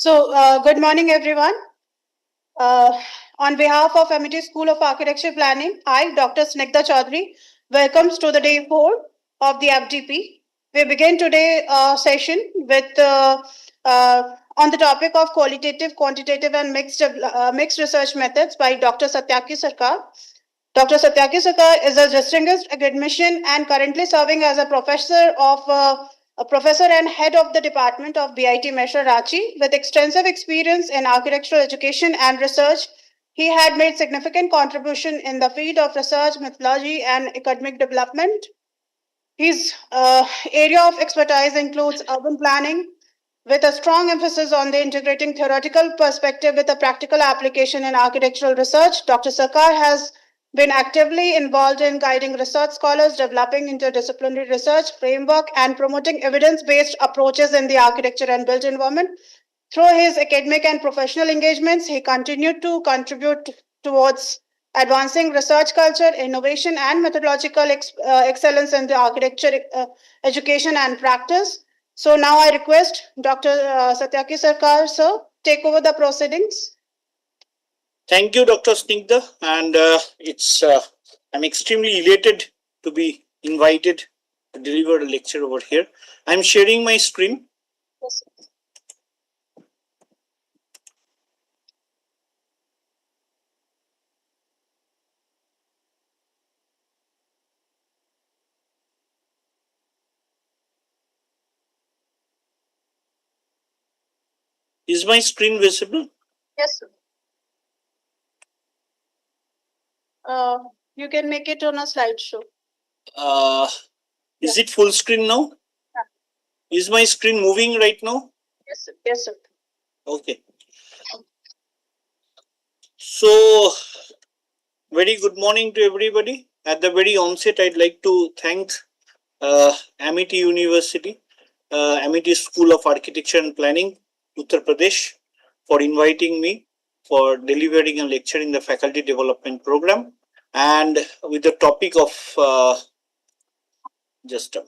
Good morning, everyone. On behalf of MIT School of Architecture Planning, I, Dr. Snigdha Chaudhary, welcomes to the day 4 of the FDP. We begin today's session with on the topic of qualitative, quantitative, and mixed research methods by Dr. Satyaki Sarkar. Dr. Satyaki Sarkar is a distinguished academician and currently serving as a professor and head of the department of BIT Mesha Ranchi. With extensive experience in architectural education and research, he had made significant contribution in the field of research, methodology, and academic development. His area of expertise includes urban planning, with a strong emphasis on the integrating theoretical perspective with a practical application in architectural research. Dr. Sarkar has been actively involved in guiding research scholars, developing interdisciplinary research framework, and promoting evidence-based approaches in the architecture and built environment. Through his academic and professional engagements, he continued to contribute towards advancing research culture, innovation, and methodological excellence in the architecture education and practice. So now I request Dr. Satyaki Sarkar, sir, take over the proceedings. Thank you, Dr. Snigdha, and I'm extremely elated to be invited to deliver a lecture over here. I'm sharing my screen. Yes, sir. Is my screen visible? Yes, sir. You can make it on a slideshow. Is it full screen now? Yeah. Is my screen moving right now? Yes, sir. Yes, sir. Okay. So, very good morning to everybody. At the very onset, I'd like to thank Amity University, Amity School of Architecture and Planning, Uttar Pradesh, for inviting me for delivering a lecture in the faculty development program, and with the topic of just a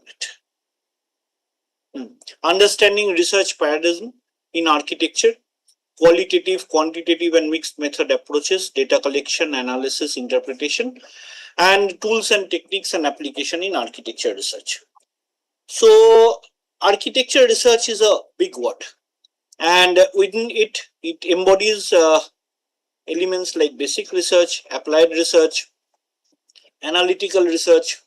minute, understanding research paradigm in architecture, qualitative, quantitative, and mixed method approaches, data collection, analysis, interpretation, and tools and techniques and application in architecture research. So, architecture research is a big word, and within it embodies elements like basic research, applied research, analytical research,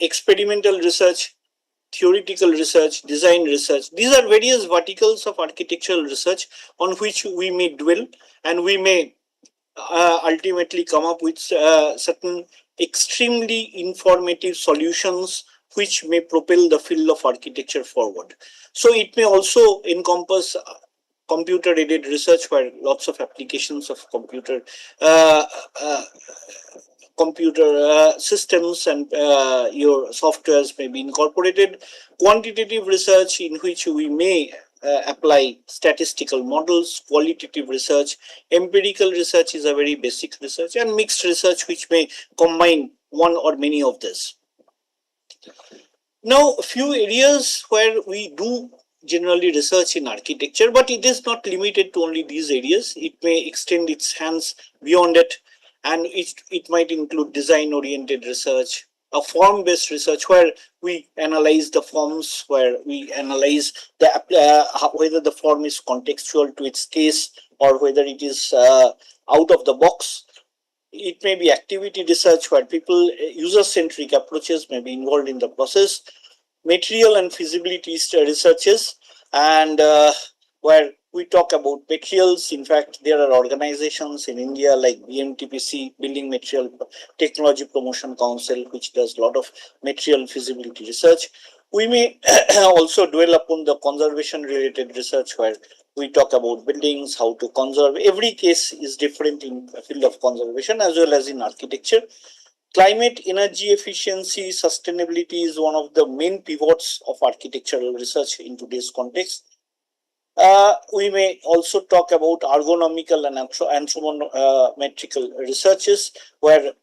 experimental research, theoretical research, design research. These are various verticals of architectural research on which we may dwell, and we may ultimately come up with certain extremely informative solutions which may propel the field of architecture forward. So it may also encompass computer aided research, where lots of applications of computer systems and your softwares may be incorporated. Quantitative research, in which we may apply statistical models. Qualitative research, empirical research is a very basic research, and mixed research, which may combine one or many of this. Now, a few areas where we do generally research in architecture, but it is not limited to only these areas. It may extend its hands beyond it, and it might include design oriented research, a form based research where we analyze the forms, where we analyze whether the form is contextual to its case or whether it is out of the box. It may be activity research, where people, user centric approaches may be involved in the process. Material and feasibility researches, and where we talk about materials. In fact, there are organizations in India like BMTPC, Building Material Technology Promotion Council, which does a lot of material feasibility research. We may also dwell upon the conservation related research, where we talk about buildings, how to conserve. Every case is different in the field of conservation as well as in architecture. Climate, energy efficiency, sustainability is one of the main pivots of architectural research in today's context. We may also talk about ergonomical and anthropometrical researches, where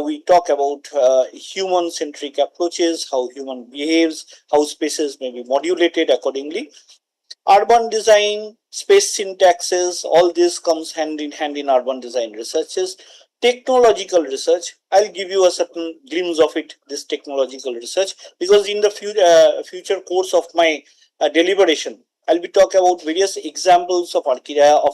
we talk about human-centric approaches, how human behaves, how spaces may be modulated accordingly. Urban design, space syntaxes, all this comes hand in hand in urban design researches. Technological research, I'll give you a certain glimpse of it, this technological research, because in the future course of my deliberation, I'll be talking about various examples of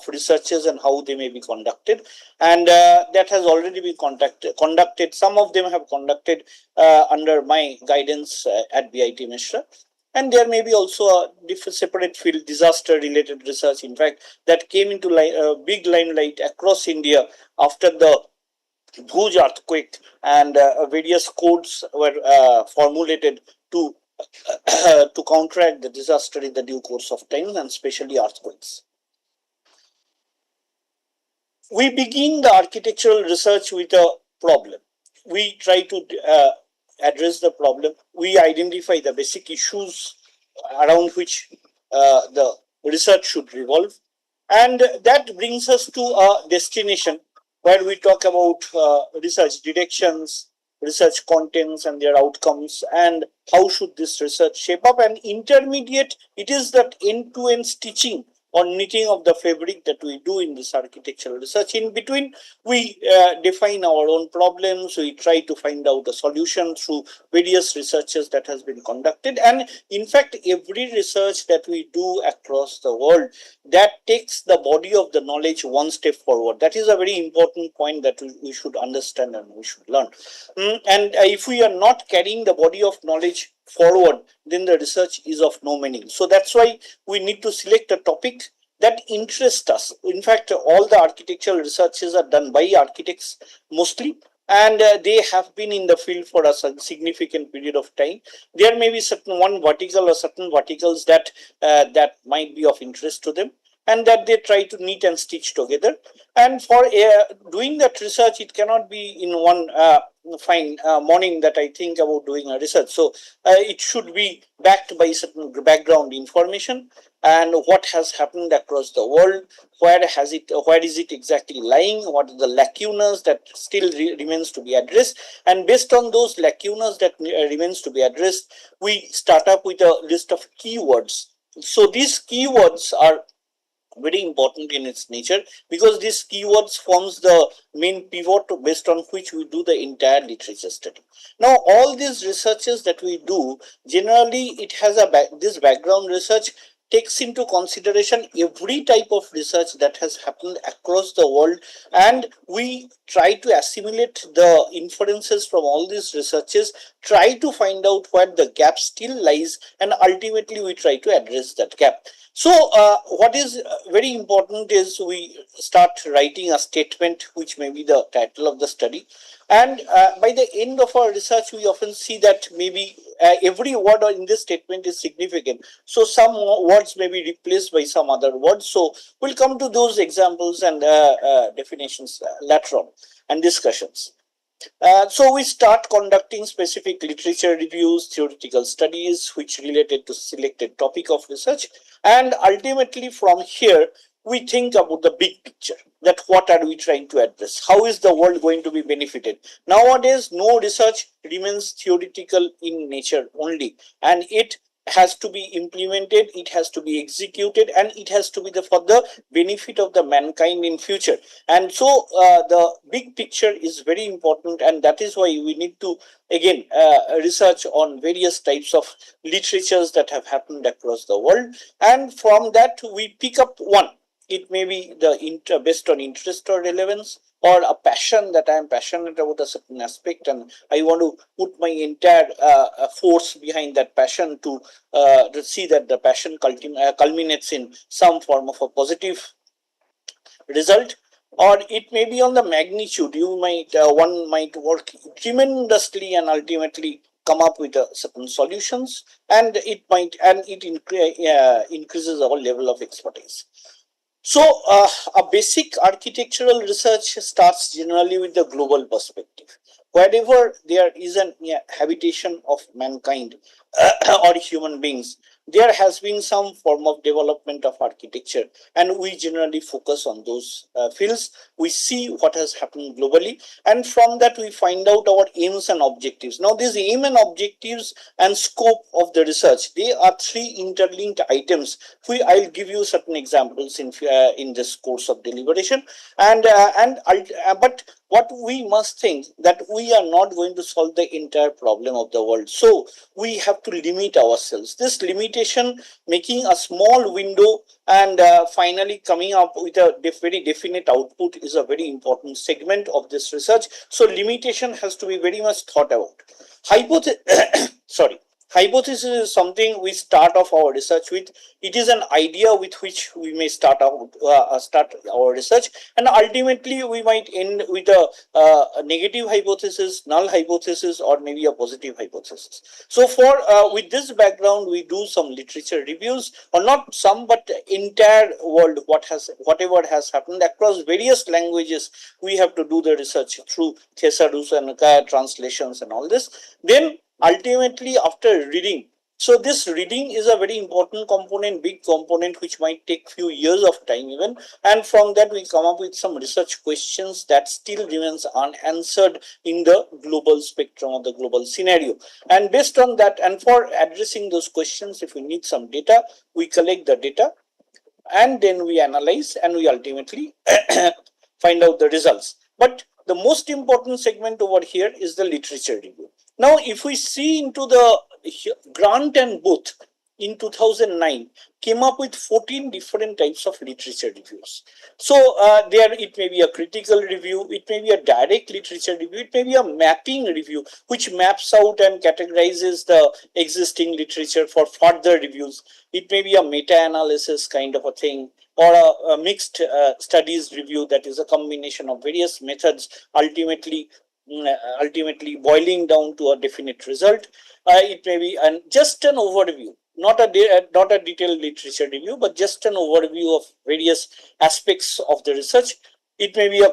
researches and how they may be conducted, and that has already been conducted. Some of them have conducted under my guidance at BIT Mishra, and there may be also a different separate field, disaster related research, in fact, that came into big limelight across India after the Bhuj earthquake, and various codes were formulated to to counteract the disaster in the due course of time, and especially earthquakes. We begin the architectural research with a problem. We try to address the problem. We identify the basic issues around which the research should revolve. And that brings us to a destination where we talk about research directions, research contents and their outcomes, and how should this research shape up. And intermediate, it is that end-to-end stitching or knitting of the fabric that we do in this architectural research. In between, we define our own problems. We try to find out a solution through various researches that has been conducted. And in fact, every research that we do across the world, that takes the body of the knowledge one step forward. That is a very important point that we should understand and we should learn. And if we are not carrying the body of knowledge forward, then the research is of no meaning. So that's why we need to select a topic that interests us. In fact, all the architectural researches are done by architects mostly, and they have been in the field for a significant period of time. There may be certain one vertical or certain verticals that that might be of interest to them, and that they try to knit and stitch together. And for doing that research, it cannot be in one fine morning that I think about doing a research. So it should be backed by certain background information and what has happened across the world, where is it exactly lying, what are the lacunas that still remains to be addressed, and based on those lacunas that remains to be addressed, we start up with a list of keywords. So these keywords are very important in its nature, because these keywords forms the main pivot based on which we do the entire literature study. Now all these researches that we do, generally it has this background research takes into consideration every type of research that has happened across the world, and we try to assimilate the inferences from all these researches, try to find out where the gap still lies, and ultimately we try to address that gap. So, what is very important is we start writing a statement, which may be the title of the study. And by the end of our research, we often see that maybe every word in this statement is significant. So, some words may be replaced by some other words. So, we'll come to those examples and definitions later on and discussions. So we start conducting specific literature reviews, theoretical studies which related to selected topic of research, and ultimately from here we think about the big picture, that what are we trying to address, how is the world going to be benefited. Nowadays no research remains theoretical in nature only, and it has to be implemented, it has to be executed, and it has to be for the benefit of the mankind in future. And so the big picture is very important, and that is why we need to again research on various types of literatures that have happened across the world, and from that we pick up one. It may be based on interest or relevance, or a passion, that I am passionate about a certain aspect and I want to put my entire force behind that passion to see that the passion culminates in some form of a positive result. Or it may be on the magnitude. One might work tremendously and ultimately come up with certain solutions, and it increases our level of expertise. So, a basic architectural research starts generally with the global perspective. Wherever there is an habitation of mankind, or human beings, there has been some form of development of architecture, and we generally focus on those fields. We see what has happened globally, and from that we find out our aims and objectives. Now these aim and objectives and scope of the research, they are three interlinked items. I'll give you certain examples in this course of deliberation, but what we must think that we are not going to solve the entire problem of the world, so we have to limit ourselves. This limitation, making a small window and finally coming up with a very definite output, is a very important segment of this research. So limitation has to be very much thought about. Sorry. Hypothesis is something we start off our research with. It is an idea with which we may start our research, and ultimately we might end with a negative hypothesis, null hypothesis, or maybe a positive hypothesis. So for with this background, we do some literature reviews, or not some, but entire world, whatever has happened across various languages. We have to do the research through thesaurus and translations and all this. Then ultimately, after reading, so this reading is a very important component, big component, which might take few years of time even, and from that we come up with some research questions that still remains unanswered in the global spectrum of the global scenario. And based on that, and for addressing those questions, if we need some data, we collect the data, and then we analyze, and we ultimately find out the results. But the most important segment over here is the literature review. Now, if we see into the Grant and Booth in 2009 came up with 14 different types of literature reviews. So there it may be a critical review, it may be a direct literature review, it may be a mapping review which maps out and categorizes the existing literature for further reviews. It may be a meta-analysis kind of a thing, or a mixed studies review, that is a combination of various methods, ultimately ultimately boiling down to a definite result. It may be just an overview, not a detailed literature review, but just an overview of various aspects of the research. It may be a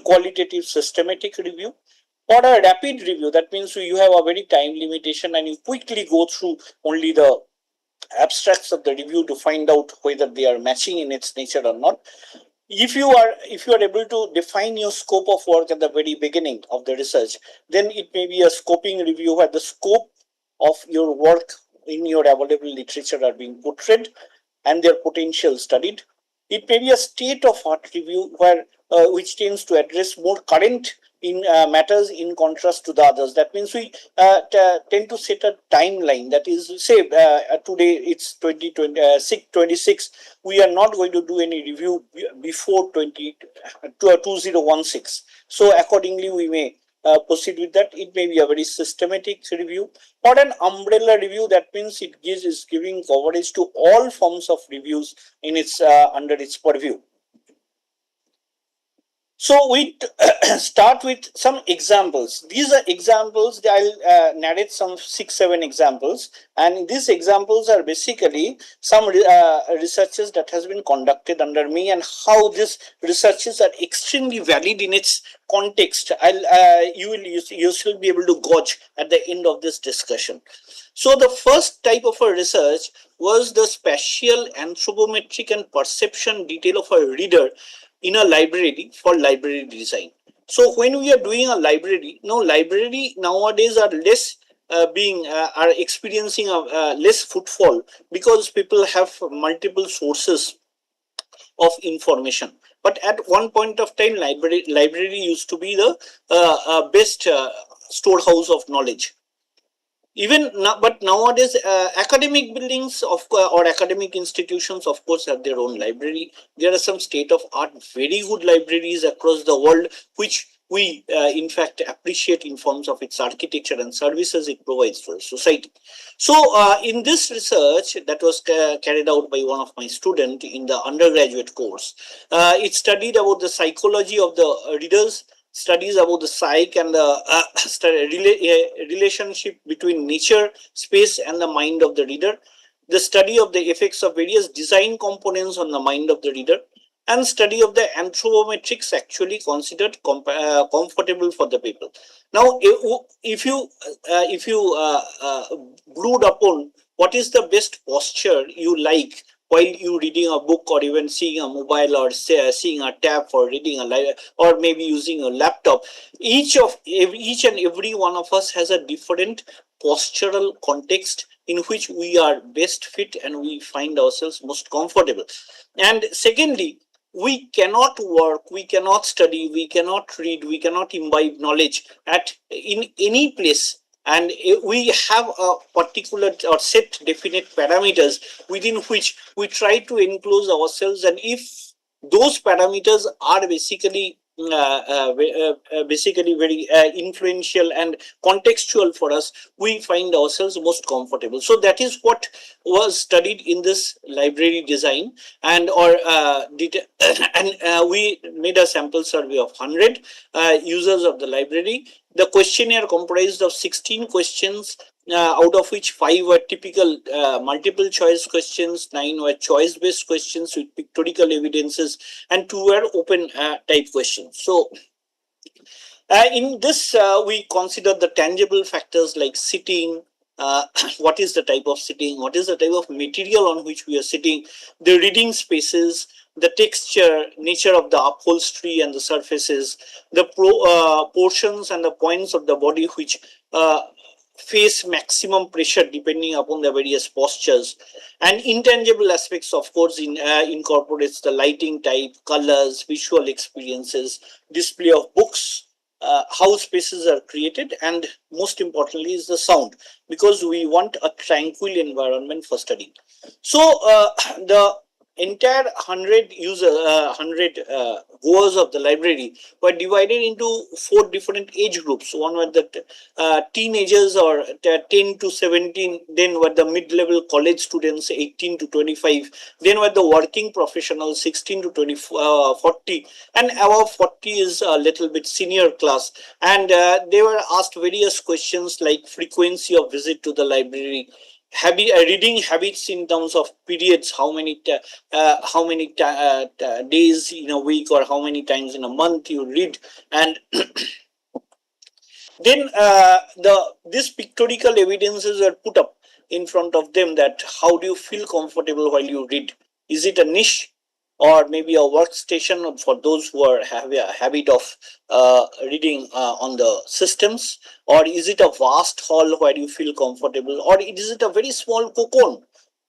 qualitative systematic review, or a rapid review. That means you have a very time limitation and you quickly go through only the abstracts of the review to find out whether they are matching in its nature or not. If you are able to define your scope of work at the very beginning of the research, then it may be a scoping review where the scope of your work in your available literature are being portrayed and their potential studied. It may be a state of art review where which tends to address more current in matters in contrast to the others. That means we tend to set a timeline. That is, say today it's 2026. We are not going to do any review before 2016. So accordingly, we may proceed with that. It may be a very systematic review, or an umbrella review. That means is giving coverage to all forms of reviews in its under its purview. So we start with some examples. These are examples. I'll narrate some 6-7 examples, and these examples are basically some researches that has been conducted under me, and how these researches are extremely valid in its context. You will be able to gauge at the end of this discussion. So the first type of a research was the spatial, anthropometric, and perception detail of a reader in a library for library design. So when we are doing a library, now library nowadays are less are experiencing a less footfall, because people have multiple sources of information. But at one point of time, library used to be the best storehouse of knowledge. But nowadays academic buildings or academic institutions of course have their own library. There are some state of art very good libraries across the world, which we in fact appreciate in forms of its architecture and services it provides for society. So in this research that was carried out by one of my students in the undergraduate course, it studied about the psychology of the readers, studies about the psyche and the relationship between nature, space, and the mind of the reader, the study of the effects of various design components on the mind of the reader, and study of the anthropometrics actually considered comfortable for the people. Now, if you brood upon what is the best posture you like while you reading a book or even seeing a mobile or seeing a tab for reading a or maybe using a laptop, each and every one of us has a different postural context in which we are best fit and we find ourselves most comfortable. And secondly, we cannot work, we cannot study, we cannot read, we cannot imbibe knowledge at in any place, and we have a particular or set definite parameters within which we try to enclose ourselves. And if those parameters are basically very influential and contextual for us, we find ourselves most comfortable. So that is what was studied in this library design. And or and we made a sample survey of 100 users of the library. The questionnaire comprised of 16 questions, out of which 5 were typical multiple choice questions, 9 were choice based questions with pictorial evidences, and 2 were open type questions. So in this, we consider the tangible factors like sitting, what is the type of sitting, what is the type of material on which we are sitting, the reading spaces, the texture, nature of the upholstery and the surfaces, the portions and the points of the body which face maximum pressure depending upon the various postures. And intangible aspects, of course, incorporates the lighting type, colors, visual experiences, display of books, how spaces are created, and most importantly is the sound, because we want a tranquil environment for studying. So the entire 100 goers of the library were divided into 4 different age groups. One were the teenagers, or 10 to 17, then were the mid-level college students 18 to 25, then were the working professionals 16 to 20, 40, and above 40 is a little bit senior class. And they were asked various questions like frequency of visit to the library, reading habits in terms of periods, how many days in a week or how many times in a month you read. And then these pictorial evidences are put up in front of them, that how do you feel comfortable while you read. Is it a niche or maybe a workstation for those who have a habit of reading on the systems, or is it a vast hall where you feel comfortable, or is it a very small cocoon,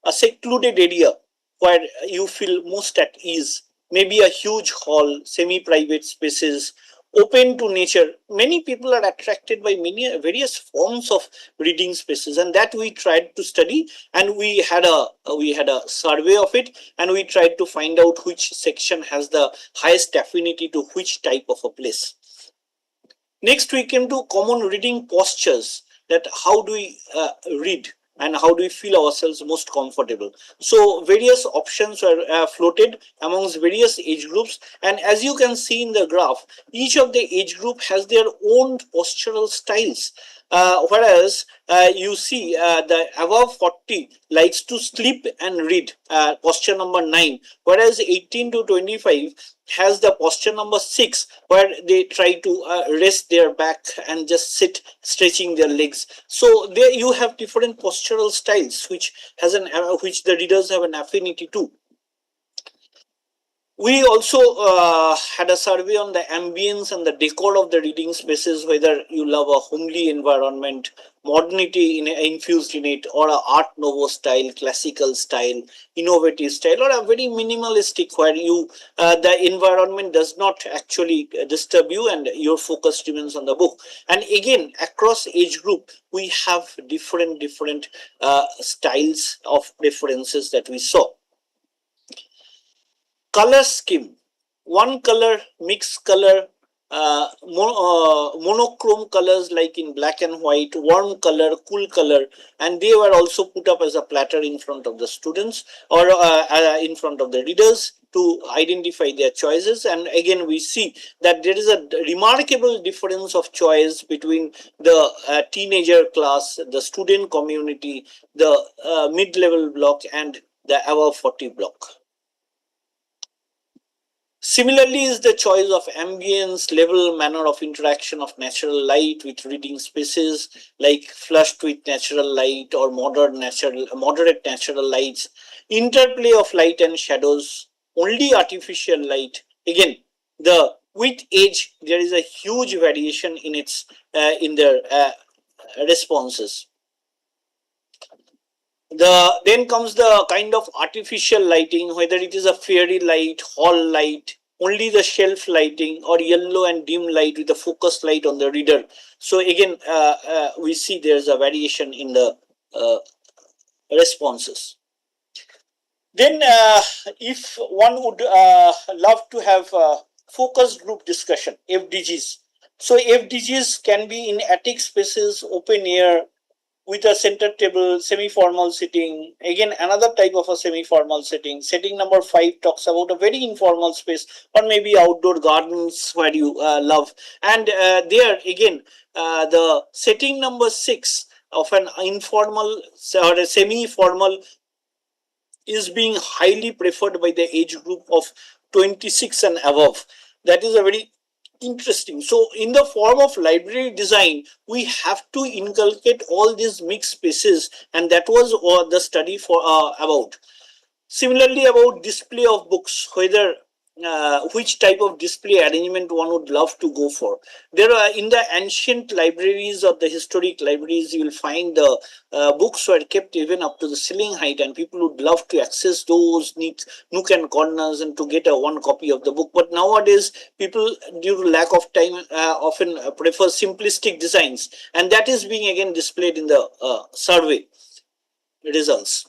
a secluded area where you feel most at ease, maybe a huge hall, semi private spaces open to nature. Many people are attracted by many various forms of reading spaces, and that we tried to study. And we had a survey of it, and we tried to find out which section has the highest affinity to which type of a place. Next, we came to common reading postures, that how do we read and how do we feel ourselves most comfortable. So various options were floated amongst various age groups, and as you can see in the graph, each of the age group has their own postural styles. Whereas you see the above 40 likes to sleep and read, posture number 9, whereas 18 to 25 has the posture number 6, where they try to rest their back and just sit stretching their legs. So there you have different postural styles which the readers have an affinity to. We also had a survey on the ambience and the decor of the reading spaces, whether you love a homely environment, modernity infused in it, or a art nouveau style, classical style, innovative style, or a very minimalistic where the environment does not actually disturb you and your focus remains on the book. And again, across age group, we have different styles of preferences that we saw. Color scheme: one color, mixed color, monochrome colors like in black and white, warm color, cool color, and they were also put up as a platter in front of the students, or in front of the readers, to identify their choices. And again, we see that there is a remarkable difference of choice between the teenager class, the student community, the mid-level block, and the above 40 block. Similarly is the choice of ambience, level, manner of interaction of natural light with reading spaces like flushed with natural light or moderate natural lights, interplay of light and shadows, only artificial light. Again, the with age there is a huge variation in its in their responses. Then comes the kind of artificial lighting, whether it is a fairy light, hall light, only the shelf lighting, or yellow and dim light with a focus light on the reader. So again, we see there's a variation in the uh, responses. Then, if one would love to have focus group discussion, FDGs. So FDGs can be in attic spaces, open air, with a center table, semi-formal sitting. Again, another type of a semi-formal sitting. Setting number 5 talks about a very informal space, or maybe outdoor gardens where you love. And there again, the setting number 6 of an informal or a semi-formal is being highly preferred by the age group of 26 and above. That is a very interesting. So in the form of library design, we have to inculcate all these mixed spaces, and that was the study for about. Similarly, about display of books, whether which type of display arrangement one would love to go for. There are in the ancient libraries or the historic libraries, you will find the books were kept even up to the ceiling height, and people would love to access those neat nook and corners and to get a one copy of the book. But nowadays, people, due to lack of time, often prefer simplistic designs, and that is being again displayed in the survey results.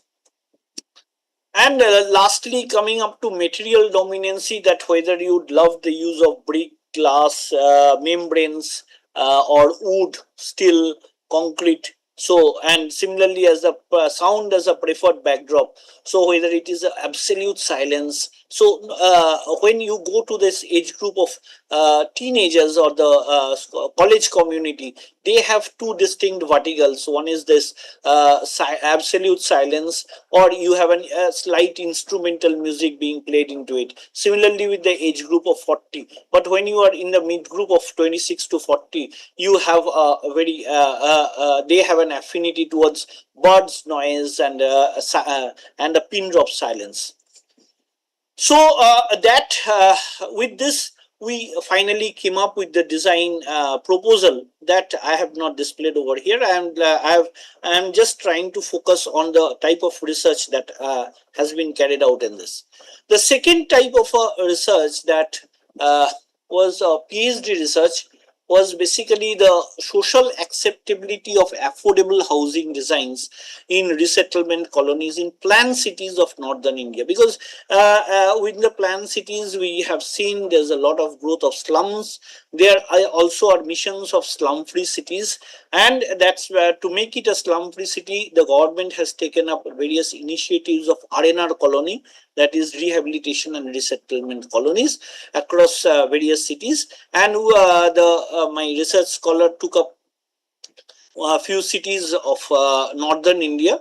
And lastly, coming up to material dominancy, that whether you'd love the use of brick, glass, membranes, or wood, steel, concrete. So, and similarly as the sound as a preferred backdrop. So, whether it is absolute silence. So, when you go to this age group of teenagers or the college community, they have two distinct verticals. One is this absolute silence, or you have a slight instrumental music being played into it. Similarly with the age group of 40, but when you are in the mid group of 26 to 40, you have a very they have an affinity towards birds noise and a pin drop silence. So that with this we finally came up with the design proposal that I have not displayed over here, and I am just trying to focus on the type of research that has been carried out in this. The second type of research that was a PhD research was basically the social acceptability of affordable housing designs in resettlement colonies in planned cities of northern India. Because within the planned cities, we have seen there's a lot of growth of slums. There are also are missions of slum-free cities, and that's where to make it a slum-free city, the government has taken up various initiatives of R&R colony, that is rehabilitation and resettlement colonies across various cities. And my research scholar took up a few cities of northern India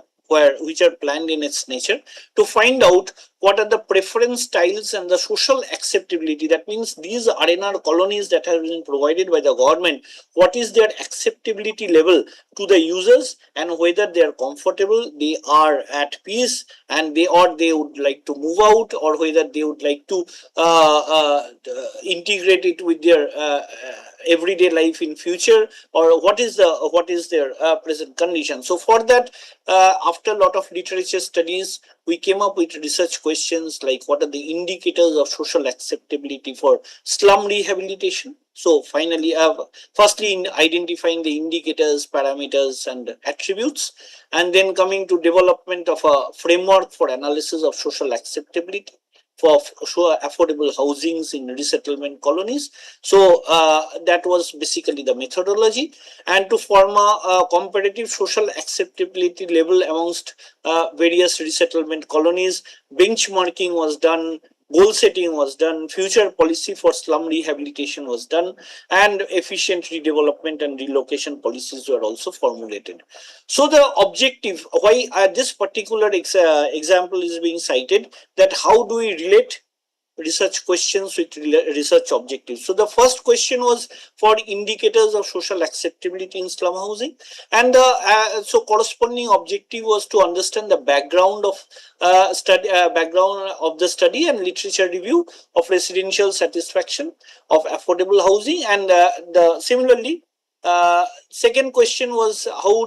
which are planned in its nature, to find out what are the preference styles and the social acceptability. That means these R&R colonies that have been provided by the government, what is their acceptability level to the users, and whether they are comfortable, they are at peace, and they would like to move out, or whether they would like to integrate it with their everyday life in future, or what is their present condition. So for that, after a lot of literature studies, we came up with research questions like what are the indicators of social acceptability for slum rehabilitation. So finally, firstly in identifying the indicators, parameters and attributes, and then coming to development of a framework for analysis of social acceptability for affordable housings in resettlement colonies. So that was basically the methodology, and to form a comparative social acceptability level amongst various resettlement colonies, benchmarking was done, goal setting was done, future policy for slum rehabilitation was done, and efficient redevelopment and relocation policies were also formulated. So the objective, why this particular example is being cited, that how do we relate research questions with research objectives. So the first question was for indicators of social acceptability in slum housing, and so corresponding objective was to understand the background of the study and literature review of residential satisfaction of affordable housing, and the similarly second question was how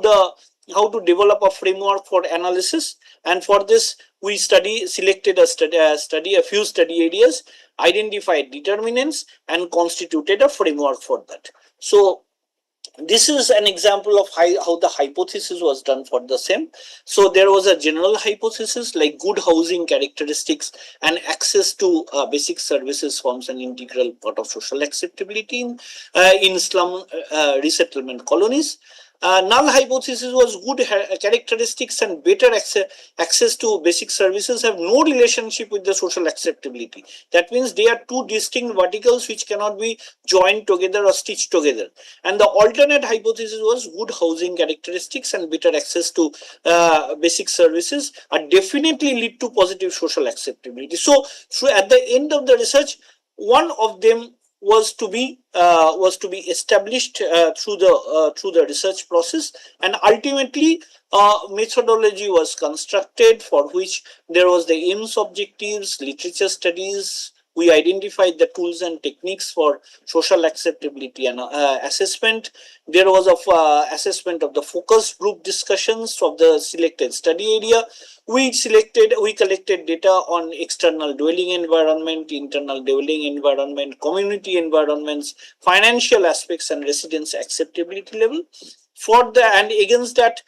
to develop a framework for analysis, and for this we selected a few study areas, identified determinants, and constituted a framework for that. So this is an example of how the hypothesis was done for the same. So there was a general hypothesis like good housing characteristics and access to basic services forms an integral part of social acceptability in slum resettlement colonies. Null hypothesis was good characteristics and better access to basic services have no relationship with the social acceptability. That means they are two distinct verticals which cannot be joined together or stitched together. And the alternate hypothesis was good housing characteristics and better access to basic services are definitely lead to positive social acceptability. So at the end of the research, one of them was to be established through the research process, and ultimately methodology was constructed for which there was the aims, objectives, literature studies. We identified the tools and techniques for social acceptability and assessment. There was assessment of the focus group discussions of the selected study area. We collected data on external dwelling environment, internal dwelling environment, community environments, financial aspects, and residence acceptability level. And against that,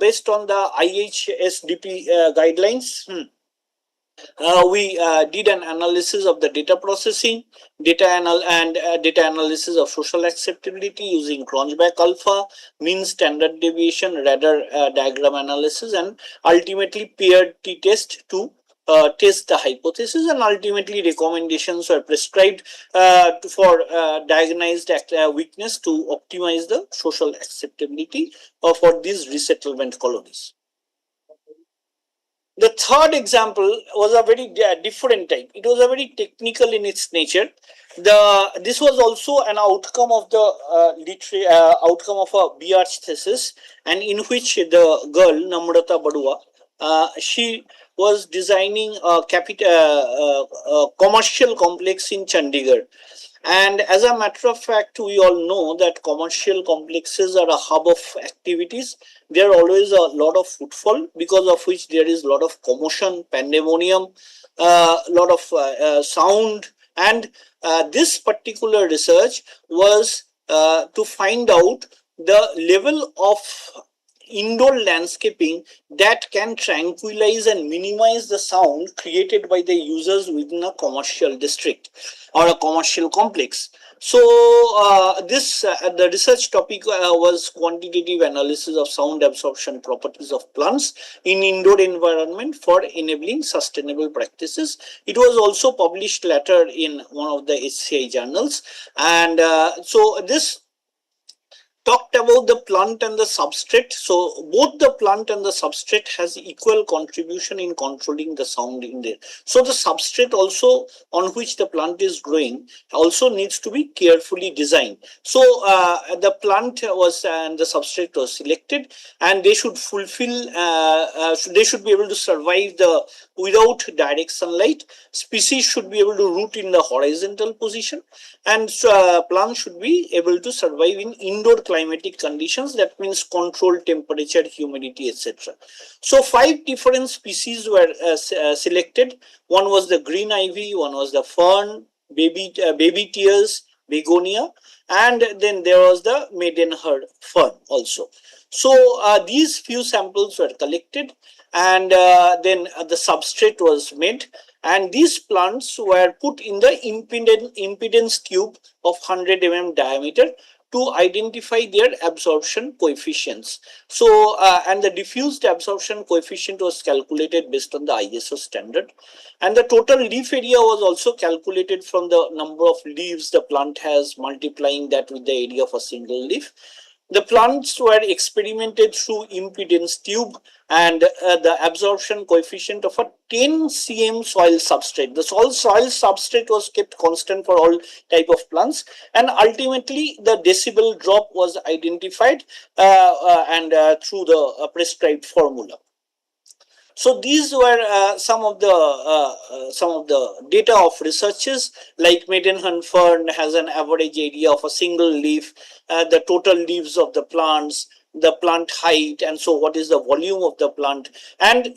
based on the IHSDP guidelines, we did an analysis of the data processing, data analysis of social acceptability using Cronbach alpha, mean standard deviation, radar diagram analysis, and ultimately paired t-test to test the hypothesis, and ultimately recommendations were prescribed for diagnosed weakness to optimize the social acceptability for these resettlement colonies. The third example was a very different type. It was a very technical in its nature. This was also an outcome of the outcome of a BArch thesis, and in which the girl Namrata Badua, she was designing a commercial complex in Chandigarh. And as a matter of fact, we all know that commercial complexes are a hub of activities. There are always a lot of footfall, because of which there is a lot of commotion, pandemonium, a lot of sound. And this particular research was to find out the level of indoor landscaping that can tranquilize and minimize the sound created by the users within a commercial district or a commercial complex. So the research topic was quantitative analysis of sound absorption properties of plants in indoor environment for enabling sustainable practices. It was also published later in one of the HCI journals, and so this talked about the plant and the substrate. So both the plant and the substrate has equal contribution in controlling the sound in there. So the substrate also on which the plant is growing also needs to be carefully designed. So the plant was and the substrate was selected, and they should fulfill, they should be able to survive without direct sunlight. Species should be able to root in the horizontal position, and plants should be able to survive in indoor climatic conditions. That means controlled temperature, humidity, etc. So 5 different species were selected. One was the green ivy, one was the fern, baby tears, begonia, and then there was the maidenhair fern also. So these few samples were collected, and then the substrate was made, and these plants were put in the impedance tube of 100 mm diameter to identify their absorption coefficients. So and the diffused absorption coefficient was calculated based on the ISO standard, and the total leaf area was also calculated from the number of leaves the plant has, multiplying that with the area of a single leaf. The plants were experimented through impedance tube and the absorption coefficient of a 10 cm soil substrate. The soil substrate was kept constant for all type of plants, and ultimately the decibel drop was identified and through the prescribed formula. So these were some of the data of researchers, like Maidenhaun fern has an average area of a single leaf, the total leaves of the plants, the plant height, and so what is the volume of the plant, and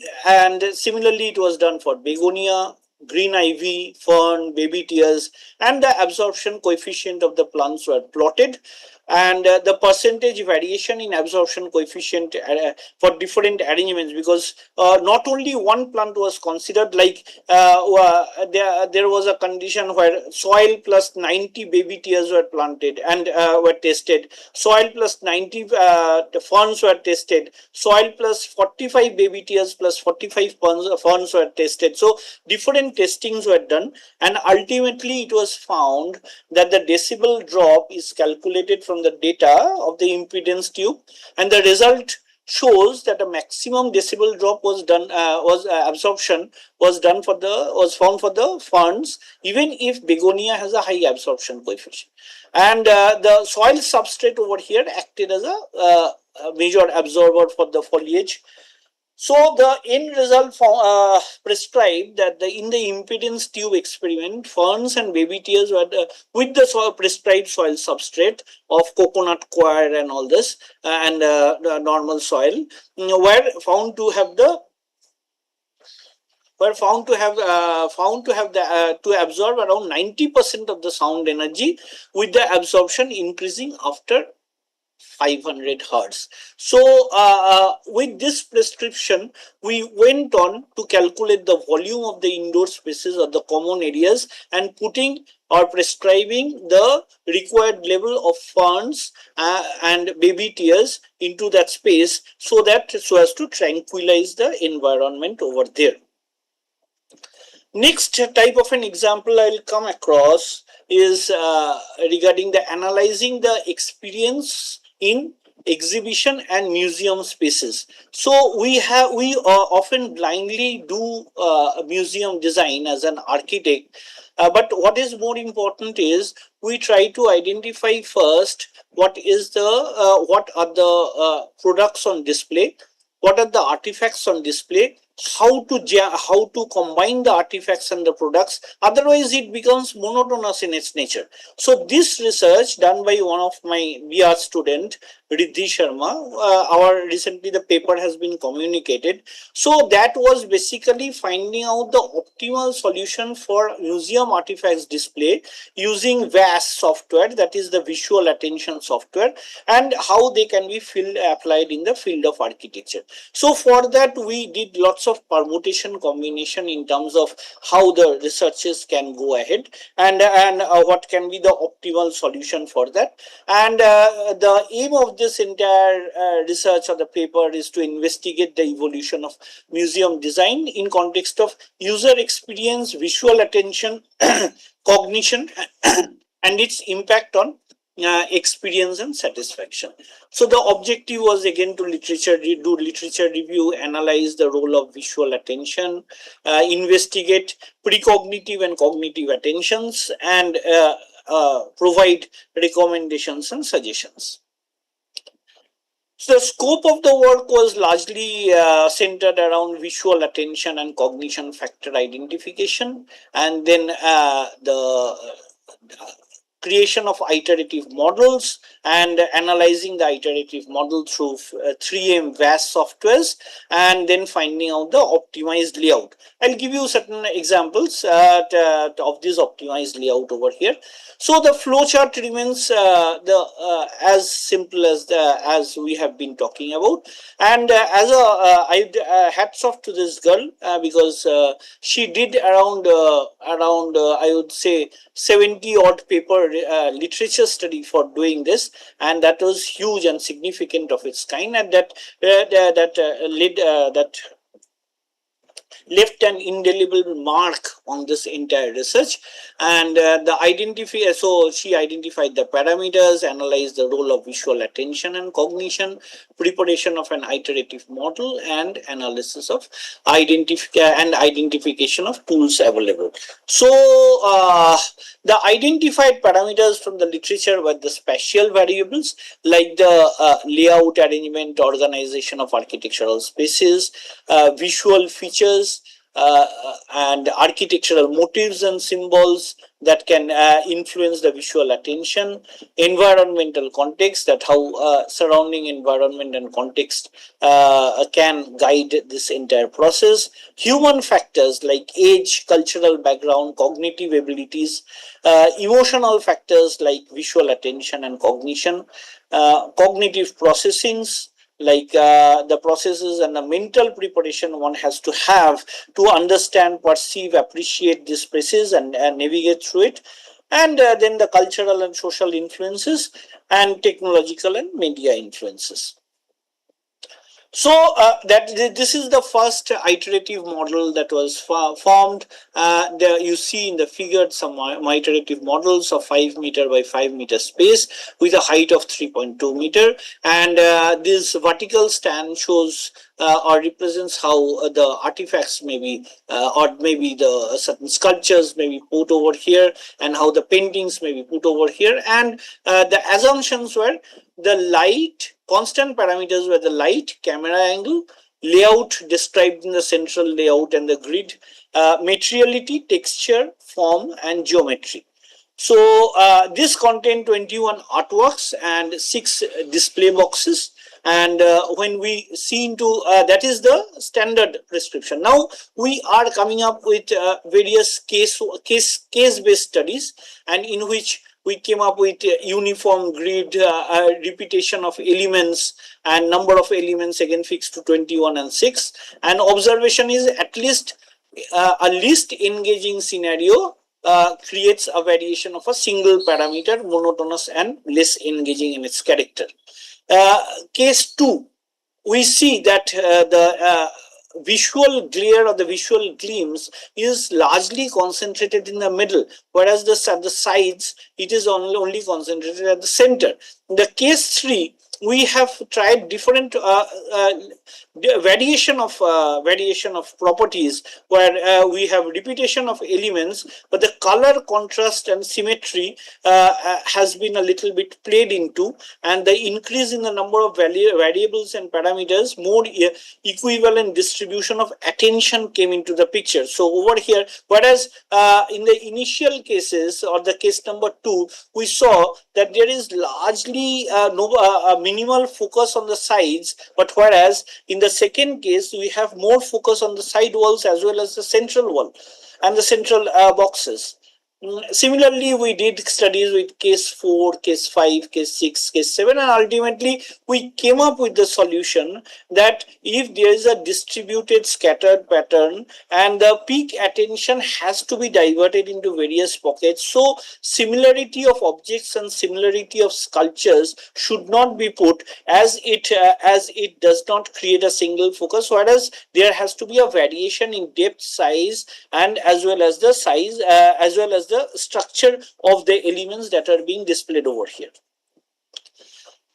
similarly it was done for begonia, green ivy, fern, baby tears, and the absorption coefficient of the plants were plotted, and the percentage variation in absorption coefficient for different arrangements, because not only one plant was considered, like there was a condition where soil plus 90 baby tears were planted and were tested, soil plus 90 the ferns were tested, soil plus 45 baby tears plus 45 ferns were tested. So different testings were done, and ultimately it was found that the decibel drop is calculated from the data of the impedance tube, and the result shows that a maximum decibel drop was done absorption was found for the ferns, even if begonia has a high absorption coefficient, and the soil substrate over here acted as a major absorber for the foliage. So the end result prescribed that in the impedance tube experiment, ferns and baby tears were with the prescribed soil substrate of coconut coir and all this and the normal soil were found to have the to absorb around 90% of the sound energy, with the absorption increasing after 500 hertz. So with this prescription, we went on to calculate the volume of the indoor spaces or the common areas, and putting or prescribing the required level of ferns and baby tears into that space, so as to tranquilize the environment over there. Next type of an example I'll come across is regarding the analyzing the experience in exhibition and museum spaces. So we often blindly do museum design as an architect, but what is more important is we try to identify first what are the products on display, what are the artifacts on display, how to combine the artifacts and the products, otherwise it becomes monotonous in its nature. So this research done by one of my BR student, Riddhi Sharma, recently the paper has been communicated. So that was basically finding out the optimal solution for museum artifacts display using VAS software, that is the visual attention software, and how they can be applied in the field of architecture. So for that we did lots of permutation combination in terms of how the researchers can go ahead, and what can be the optimal solution for that. And the aim of this entire research or the paper is to investigate the evolution of museum design in context of user experience, visual attention, cognition, and its impact on experience and satisfaction. So the objective was again to do literature review, analyze the role of visual attention, investigate precognitive and cognitive attentions, and provide recommendations and suggestions. So the scope of the work was largely centered around visual attention and cognition factor identification, and then the creation of iterative models and analyzing the iterative model through 3M VAS softwares, and then finding out the optimized layout. I'll give you certain examples of this optimized layout over here. So the flowchart remains as simple as we have been talking about, and hats off to this girl because she did around I would say 70 odd paper literature study for doing this, and that was huge and significant of its kind, and that left an indelible mark on this entire research. And so she identified the parameters, analyzed the role of visual attention and cognition, preparation of an iterative model, and analysis of identification of tools available. So the identified parameters from the literature were the spatial variables like the layout, arrangement, organization of architectural spaces, visual features, and architectural motifs and symbols that can influence the visual attention, environmental context, that how surrounding environment and context can guide this entire process, human factors like age, cultural background, cognitive abilities, emotional factors like visual attention and cognition, cognitive processings like the processes and the mental preparation one has to have to understand, perceive, appreciate these spaces and navigate through it, and then the cultural and social influences and technological and media influences. So that this is the first iterative model that was formed. You see in the figure some iterative models of 5 meter by 5 meter space with a height of 3.2 meter, and this vertical stand shows or represents how the artifacts may be or maybe the certain sculptures may be put over here, and how the paintings may be put over here, and the assumptions were the light, constant parameters were the light, camera angle, layout described in the central layout and the grid, materiality, texture, form, and geometry. So this contained 21 artworks and 6 display boxes. And when we see into that is the standard prescription. Now we are coming up with various case based studies, and in which we came up with uniform grid, repetition of elements, and number of elements again fixed to 21 and 6. And observation is at least a least engaging scenario creates a variation of a single parameter, monotonous and less engaging in its character. Case 2, we see that the visual glare or the visual gleams is largely concentrated in the middle, whereas at the sides it is only concentrated at the center. In the case 3, we have tried different variation of properties, where we have repetition of elements, but the color contrast and symmetry has been a little bit played into, and the increase in the number of variables and parameters, more equivalent distribution of attention came into the picture. So over here, whereas in the initial cases or the case number 2, we saw that there is largely minimal focus on the sides, but whereas in the second case we have more focus on the side walls as well as the central wall and the central boxes. Similarly, we did studies with case 4, case 5, case 6, case 7, and ultimately we came up with the solution that if there is a distributed scattered pattern and the peak attention has to be diverted into various pockets, so similarity of objects and similarity of sculptures should not be put, as it does not create a single focus, whereas there has to be a variation in depth, size, and as well as the size as well as the structure of the elements that are being displayed over here.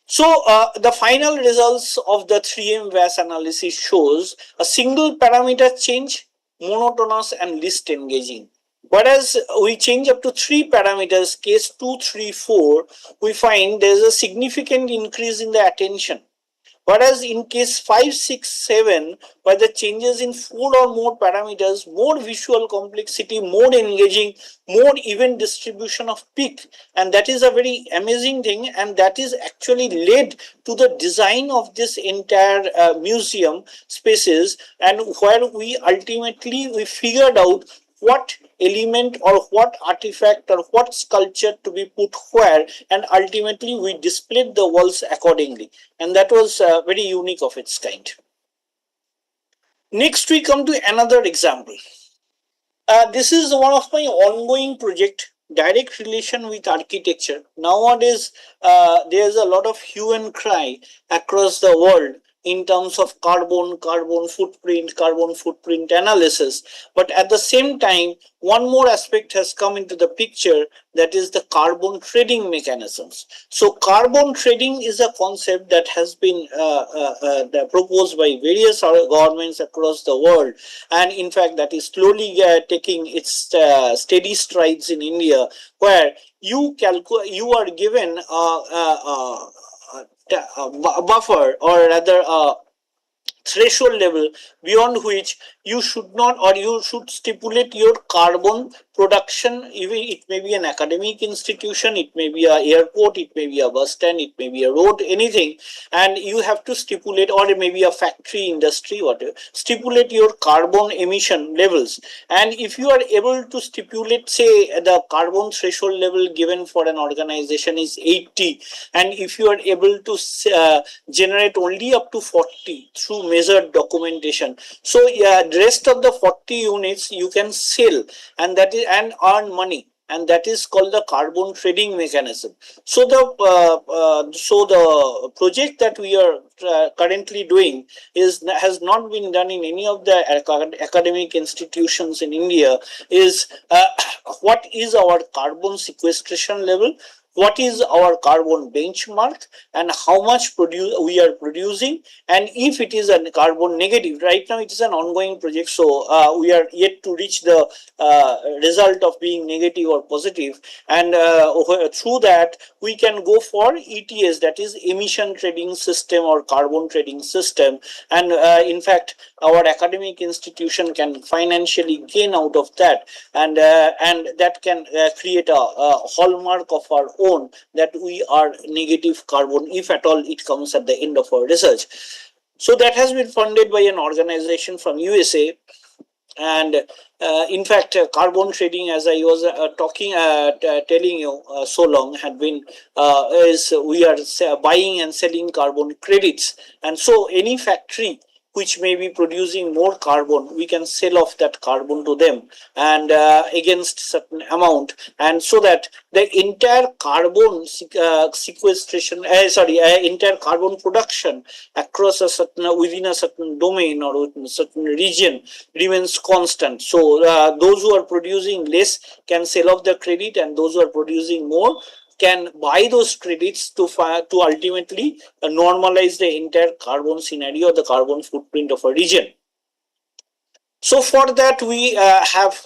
So the final results of the 3M VAS analysis shows a single parameter change, monotonous and least engaging. Whereas we change up to 3 parameters, case 2, 3, 4, we find there is a significant increase in the attention. Whereas in case 5, 6, 7, where the changes in 4 or more parameters, more visual complexity, more engaging, more even distribution of peak, and that is a very amazing thing, and that is actually led to the design of this entire museum spaces, and where we ultimately figured out what element or what artifact or what sculpture to be put where, and ultimately we displayed the walls accordingly, and that was very unique of its kind. Next we come to another example. This is one of my ongoing project, direct relation with architecture. Nowadays there is a lot of hue and cry across the world in terms of carbon footprint analysis. But at the same time, one more aspect has come into the picture, that is the carbon trading mechanisms. So carbon trading is a concept that has been proposed by various governments across the world, and in fact that is slowly taking its steady strides in India, where you are given a buffer, or rather a threshold level beyond which you should not, or you should stipulate your carbon production. Even it may be an academic institution, it may be a airport, it may be a bus stand, it may be a road, anything, and you have to stipulate, or it may be a factory, industry, whatever, stipulate your carbon emission levels. And if you are able to stipulate, say the carbon threshold level given for an organization is 80, and if you are able to generate only up to 40 through measured documentation, so yeah, the rest of the 40 units you can sell, and that is, and earn money, and that is called the carbon trading mechanism. So the project that we are currently doing has not been done in any of the academic institutions in India. Is what is our carbon sequestration level, what is our carbon benchmark, and how much we are producing, and if it is a carbon negative. Right now it is an ongoing project, so we are yet to reach the result of being negative or positive, and through that we can go for ETS, that is emission trading system or carbon trading system. And in fact our academic institution can financially gain out of that, and that can create a hallmark of our own, that we are negative carbon, if at all it comes at the end of our research. So that has been funded by an organization from USA. And in fact carbon trading, as I was telling you so long, had been is we are buying and selling carbon credits, and so any factory which may be producing more carbon, we can sell off that carbon to them, and against certain amount, and so that the entire carbon sequestration, entire carbon production across a certain, within a certain domain or within a certain region remains constant. So those who are producing less can sell off the credit, and those who are producing more can buy those credits to ultimately normalize the entire carbon scenario, the carbon footprint of a region. So for that we have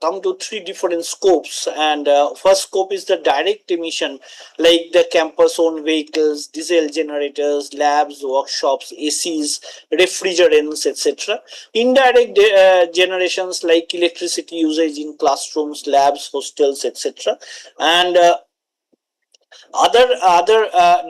come to three different scopes, and first scope is the direct emission, like the campus owned vehicles, diesel generators, labs, workshops, ACs, refrigerants, etc. Indirect generations like electricity usage in classrooms, labs, hostels, etc. And other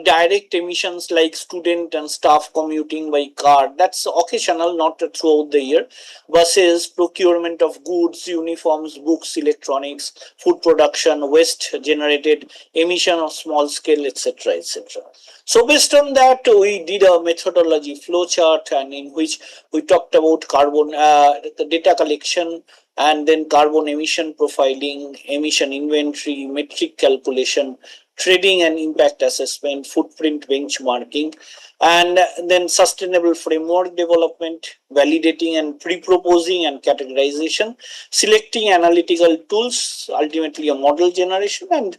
direct emissions like student and staff commuting by car, that's occasional, not throughout the year. Buses, procurement of goods, uniforms, books, electronics, food production, waste generated, emission of small scale, etc., etc. So based on that we did a methodology flowchart, and in which we talked about carbon the data collection, and then carbon emission profiling, emission inventory, metric calculation, trading and impact assessment, footprint benchmarking, and then sustainable framework development, validating and pre-proposing and categorization, selecting analytical tools, ultimately a model generation, and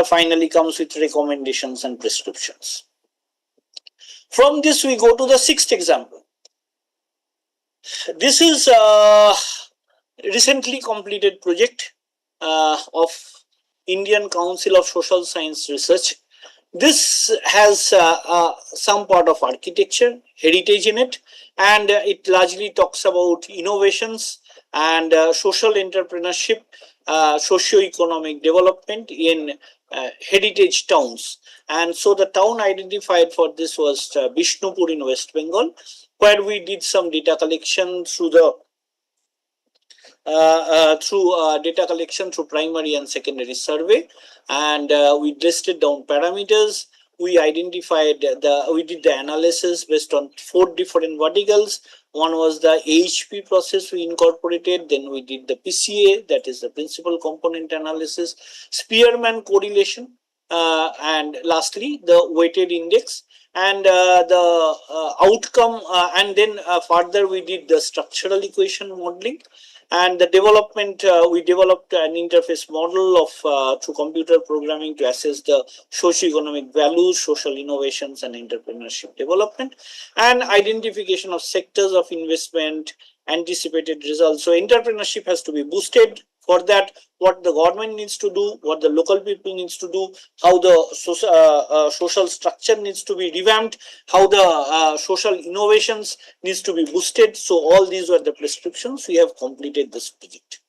finally comes with recommendations and prescriptions. From this we go to the sixth example. This is a recently completed project of Indian Council of Social Science Research. This has some part of architecture, heritage in it, and it largely talks about innovations and social entrepreneurship, socio-economic development in heritage towns. And so the town identified for this was Bishnupur in West Bengal, where we did some data collection through the data collection through primary and secondary survey, and we listed down parameters. We identified we did the analysis based on 4 different verticals. One was the AHP process we incorporated, then we did the PCA, that is the principal component analysis, Spearman correlation, and lastly the weighted index. and the outcome, and then further we did the structural equation modeling, and the development, we developed an interface model of through computer programming to assess the socio-economic values, social innovations, and entrepreneurship development, and identification of sectors of investment, anticipated results. So entrepreneurship has to be boosted. For that, what the government needs to do, what the local people needs to do, how the social structure needs to be revamped, how the social innovations needs to be boosted. So all these were the prescriptions. We have completed this project.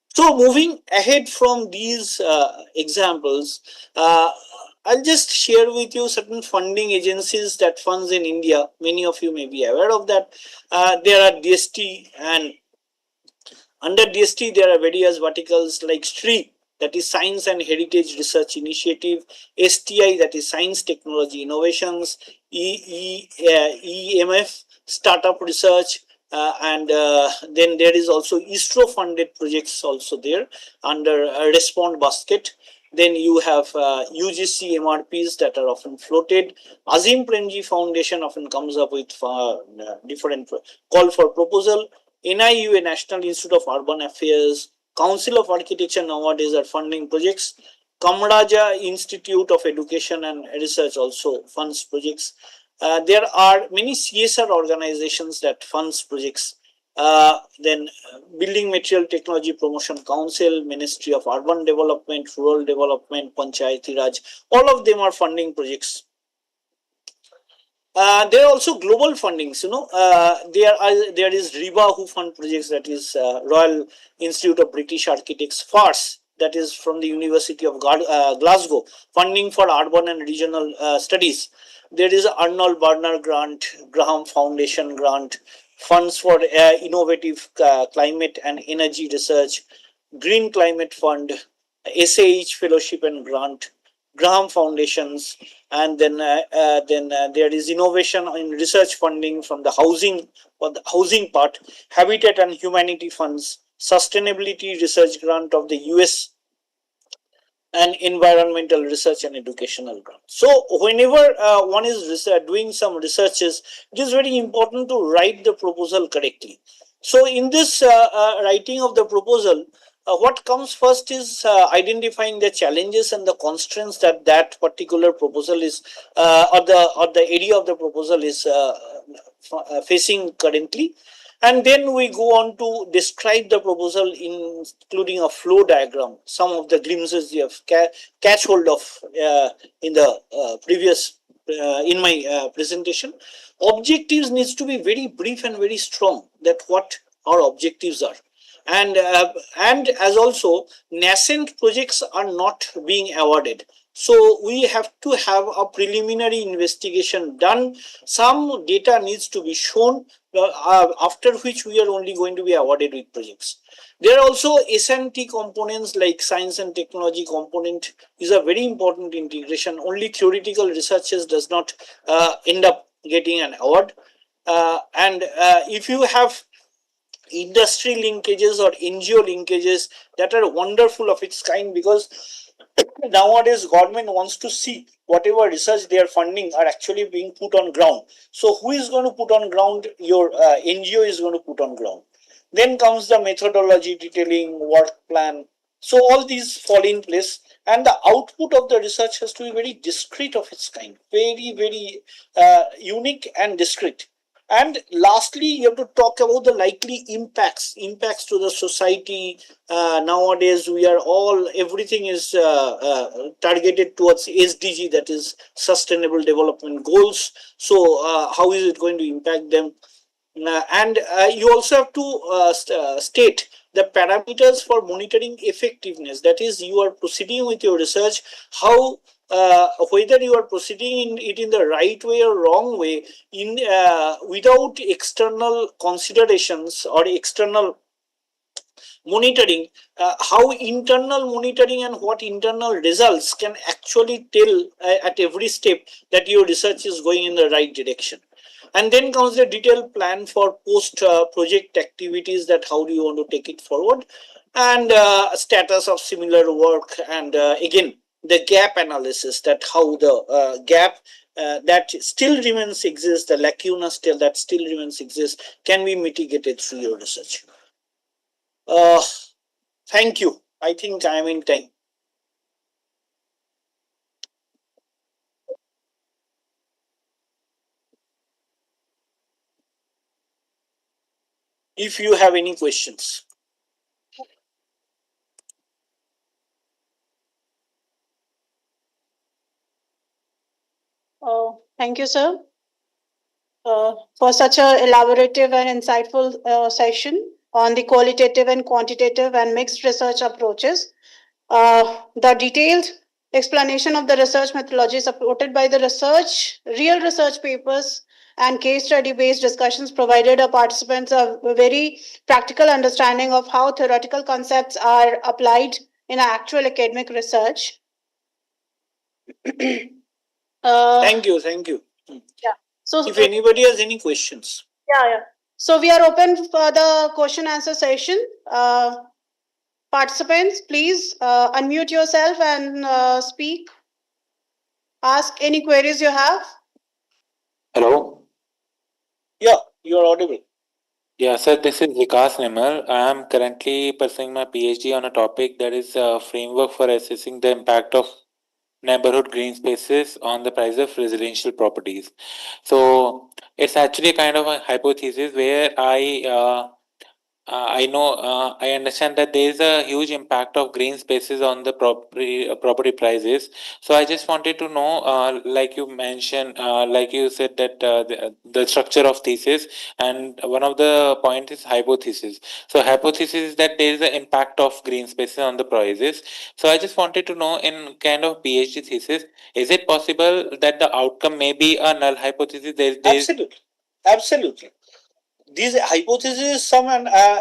So moving ahead from these examples, I'll just share with you certain funding agencies that funds in India. Many of you may be aware of that. There are DST, and under DST there are various verticals like STRI, that is Science and Heritage Research Initiative, STI, that is Science Technology Innovations, EMF, Startup Research, and then there is also ISRO funded projects also there under Respond Basket. Then you have UGC MRPs that are often floated. Azim Premji Foundation often comes up with different call for proposal. NIUA, National Institute of Urban Affairs, Council of Architecture nowadays are funding projects. Kamraja Institute of Education and Research also funds projects. There are many CSR organizations that funds projects. Then Building Material Technology Promotion Council, Ministry of Urban Development, Rural Development, Panchayati Raj, all of them are funding projects. There are also global fundings. There is RIBA who fund projects, that is Royal Institute of British Architects, FARS, that is from the University of Glasgow, funding for urban and regional studies. There is Arnold Barner grant, Graham Foundation grant, funds for innovative climate and energy research, Green Climate Fund, SAH Fellowship and Grant, Graham Foundations, and then there is innovation in research funding from the housing, or the housing part, Habitat and Humanity Funds, Sustainability Research Grant of the US, and environmental research and educational grant. So whenever one is doing some researches, it is very important to write the proposal correctly. So in this writing of the proposal, what comes first is identifying the challenges and the constraints that that particular proposal is, or the area of the proposal is facing currently. And then we go on to describe the proposal, including a flow diagram, some of the glimpses you have catch hold of in the previous, in my presentation. Objectives needs to be very brief and very strong, that what our objectives are. And as also nascent projects are not being awarded. So we have to have a preliminary investigation done. Some data needs to be shown, after which we are only going to be awarded with projects. There are also S&T components like science and technology component is a very important integration. Only theoretical researches does not end up getting an award. And if you have industry linkages or NGO linkages, that are wonderful of its kind, because nowadays government wants to see whatever research they are funding are actually being put on ground. So who is going to put on ground? Your NGO is going to put on ground. Then comes the methodology, detailing, work plan. So all these fall in place, and the output of the research has to be very discrete of its kind, very unique and discrete. And lastly, you have to talk about the likely impacts to the society. Nowadays we are all, everything is targeted towards SDG, that is Sustainable Development Goals. So how is it going to impact them? And you also have to state the parameters for monitoring effectiveness, that is, you are proceeding with your research, how whether you are proceeding in the right way or wrong way, in without external considerations or external monitoring, how internal monitoring and what internal results can actually tell at every step that your research is going in the right direction. And then comes the detailed plan for post project activities, that how do you want to take it forward, and status of similar work, and again the gap analysis, that how the gap that still remains exists, the lacuna still that still remains exists, can be mitigated through your research. Thank you. I think I am in time. If you have any questions. Thank you, sir, for such a elaborative and insightful session on the qualitative and quantitative and mixed research approaches. The detailed explanation of the research methodology supported by the real research papers and case study based discussions provided our participants a very practical understanding of how theoretical concepts are applied in actual academic research. Thank you. Thank you. Yeah. So, if anybody has any questions. Yeah. So we are open for the question answer session. Participants, please unmute yourself and speak. Ask any queries you have. Hello. Yeah, you are audible. Yeah, sir, this is Vikas Nimar. I am currently pursuing my PhD on a topic that is a framework for assessing the impact of neighborhood green spaces on the price of residential properties. So it's actually kind of a hypothesis where I know, I understand that there is a huge impact of green spaces on the property prices. So I just wanted to know, like you mentioned, like you said that the structure of thesis, and one of the point is hypothesis. So hypothesis is that there is an impact of green spaces on the prices. So I just wanted to know, in kind of PhD thesis, is it possible that the outcome may be a null hypothesis? Absolutely, absolutely. This hypothesis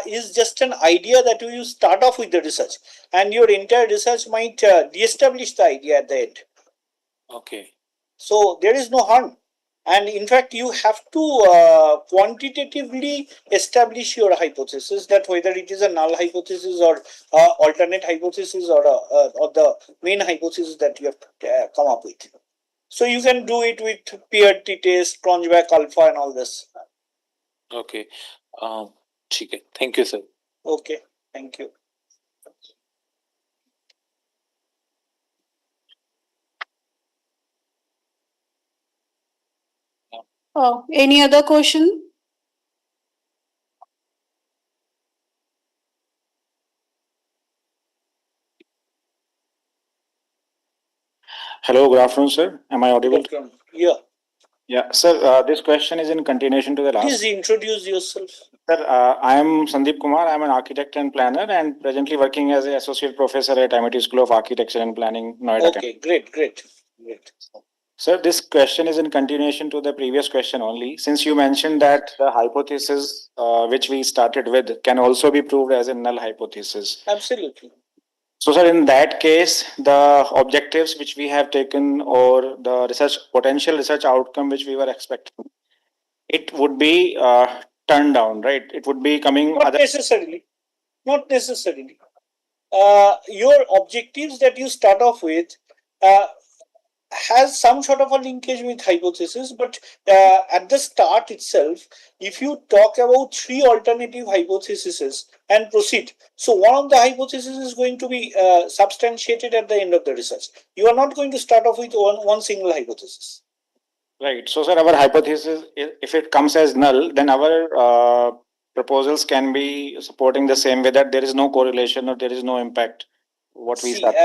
is just an idea that you start off with the research, and your entire research might de-establish the idea at the end. Okay. So there is no harm, and in fact you have to quantitatively establish your hypothesis, that whether it is a null hypothesis or alternate hypothesis or the main hypothesis that you have come up with. So you can do it with PRT test, Cronjbach alpha, and all this. Okay. ठीक है. Thank you, sir. Okay, thank you. Any other question? Hello, good afternoon, sir. Am I audible? Yeah. Yeah, sir. This question is in continuation to the last. Please introduce yourself. Sir, I am Sandeep Kumar. I am an architect and planner, and presently working as an associate professor at MIT School of Architecture and Planning, Noida. Okay, great. Sir, this question is in continuation to the previous question only. Since you mentioned that the hypothesis which we started with can also be proved as a null hypothesis. Absolutely. So, sir, in that case, the objectives which we have taken or the potential research outcome which we were expecting, it would be turned down, right? It would be coming. Not necessarily. Not necessarily. Your objectives that you start off with has some sort of a linkage with hypothesis, but at the start itself, if you talk about three alternative hypotheses and proceed, so one of the hypotheses is going to be substantiated at the end of the research. You are not going to start off with one single hypothesis. Right. So, sir, our hypothesis, if it comes as null, then our proposals can be supporting the same way, that there is no correlation or there is no impact. What we start.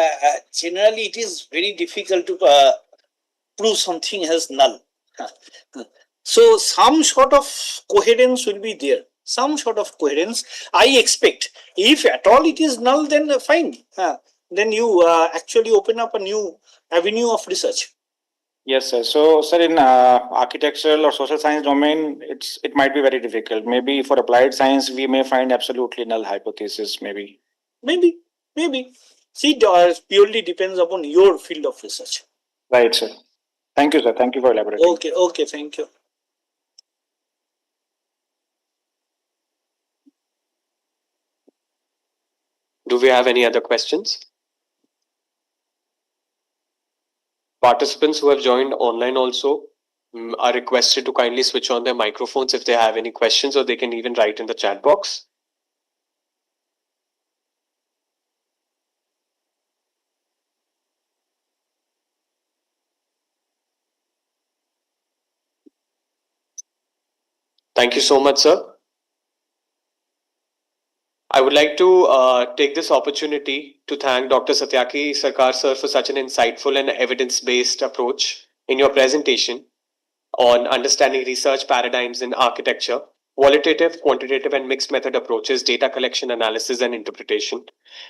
Generally, it is very difficult to prove something as null. So some sort of coherence will be there. Some sort of coherence I expect. If at all it is null, then fine. Then you actually open up a new avenue of research. Yes, sir. So, sir, in architectural or social science domain, it might be very difficult. Maybe for applied science, we may find absolutely null hypothesis. Maybe. See, it purely depends upon your field of research. Right, sir. Thank you, sir. Thank you for elaborating. Okay. Thank you. Do we have any other questions? Participants who have joined online also are requested to kindly switch on their microphones if they have any questions, or they can even write in the chat box. Thank you so much, sir. I would like to take this opportunity to thank Dr. Satyaki Sarkar sir for such an insightful and evidence-based approach in your presentation on understanding research paradigms in architecture, qualitative, quantitative, and mixed method approaches, data collection, analysis, and interpretation.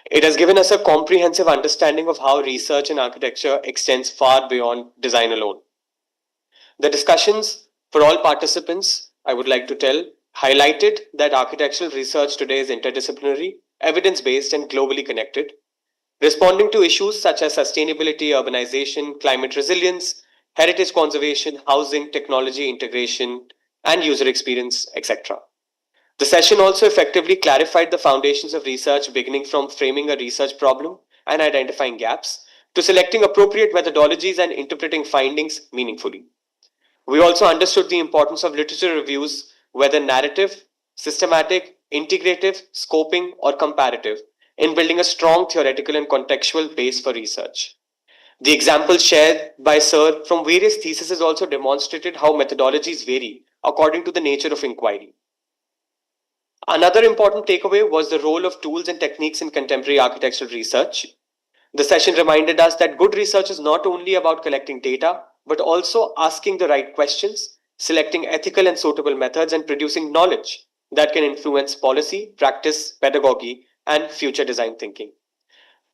It has given us a comprehensive understanding of how research in architecture extends far beyond design alone. The discussions for all participants, I would like to tell, highlighted that architectural research today is interdisciplinary, evidence based, and globally connected, responding to issues such as sustainability, urbanization, climate resilience, heritage conservation, housing, technology integration, and user experience, etc. The session also effectively clarified the foundations of research, beginning from framing a research problem and identifying gaps to selecting appropriate methodologies and interpreting findings meaningfully. We also understood the importance of literature reviews, whether narrative, systematic, integrative, scoping, or comparative, in building a strong theoretical and contextual base for research. The examples shared by Sir from various theses also demonstrated how methodologies vary according to the nature of inquiry. Another important takeaway was the role of tools and techniques in contemporary architectural research. The session reminded us that good research is not only about collecting data, but also asking the right questions, selecting ethical and suitable methods, and producing knowledge that can influence policy, practice, pedagogy, and future design thinking.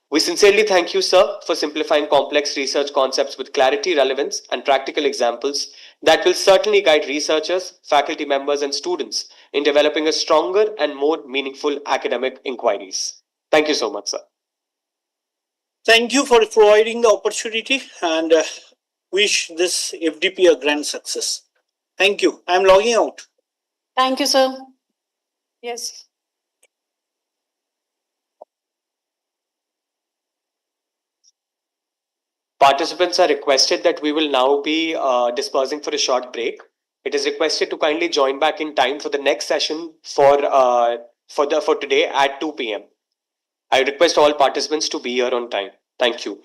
We sincerely thank you, sir, for simplifying complex research concepts with clarity, relevance, and practical examples that will certainly guide researchers, faculty members, and students in developing a stronger and more meaningful academic inquiries. Thank you so much, sir. Thank you for providing the opportunity and wish this FDP a grand success. Thank you. I am logging out. Thank you, sir. Yes. Participants are requested that we will now be dispersing for a short break. It is requested to kindly join back in time for the next session for today at 2 p.m. I request all participants to be here on time. Thank you.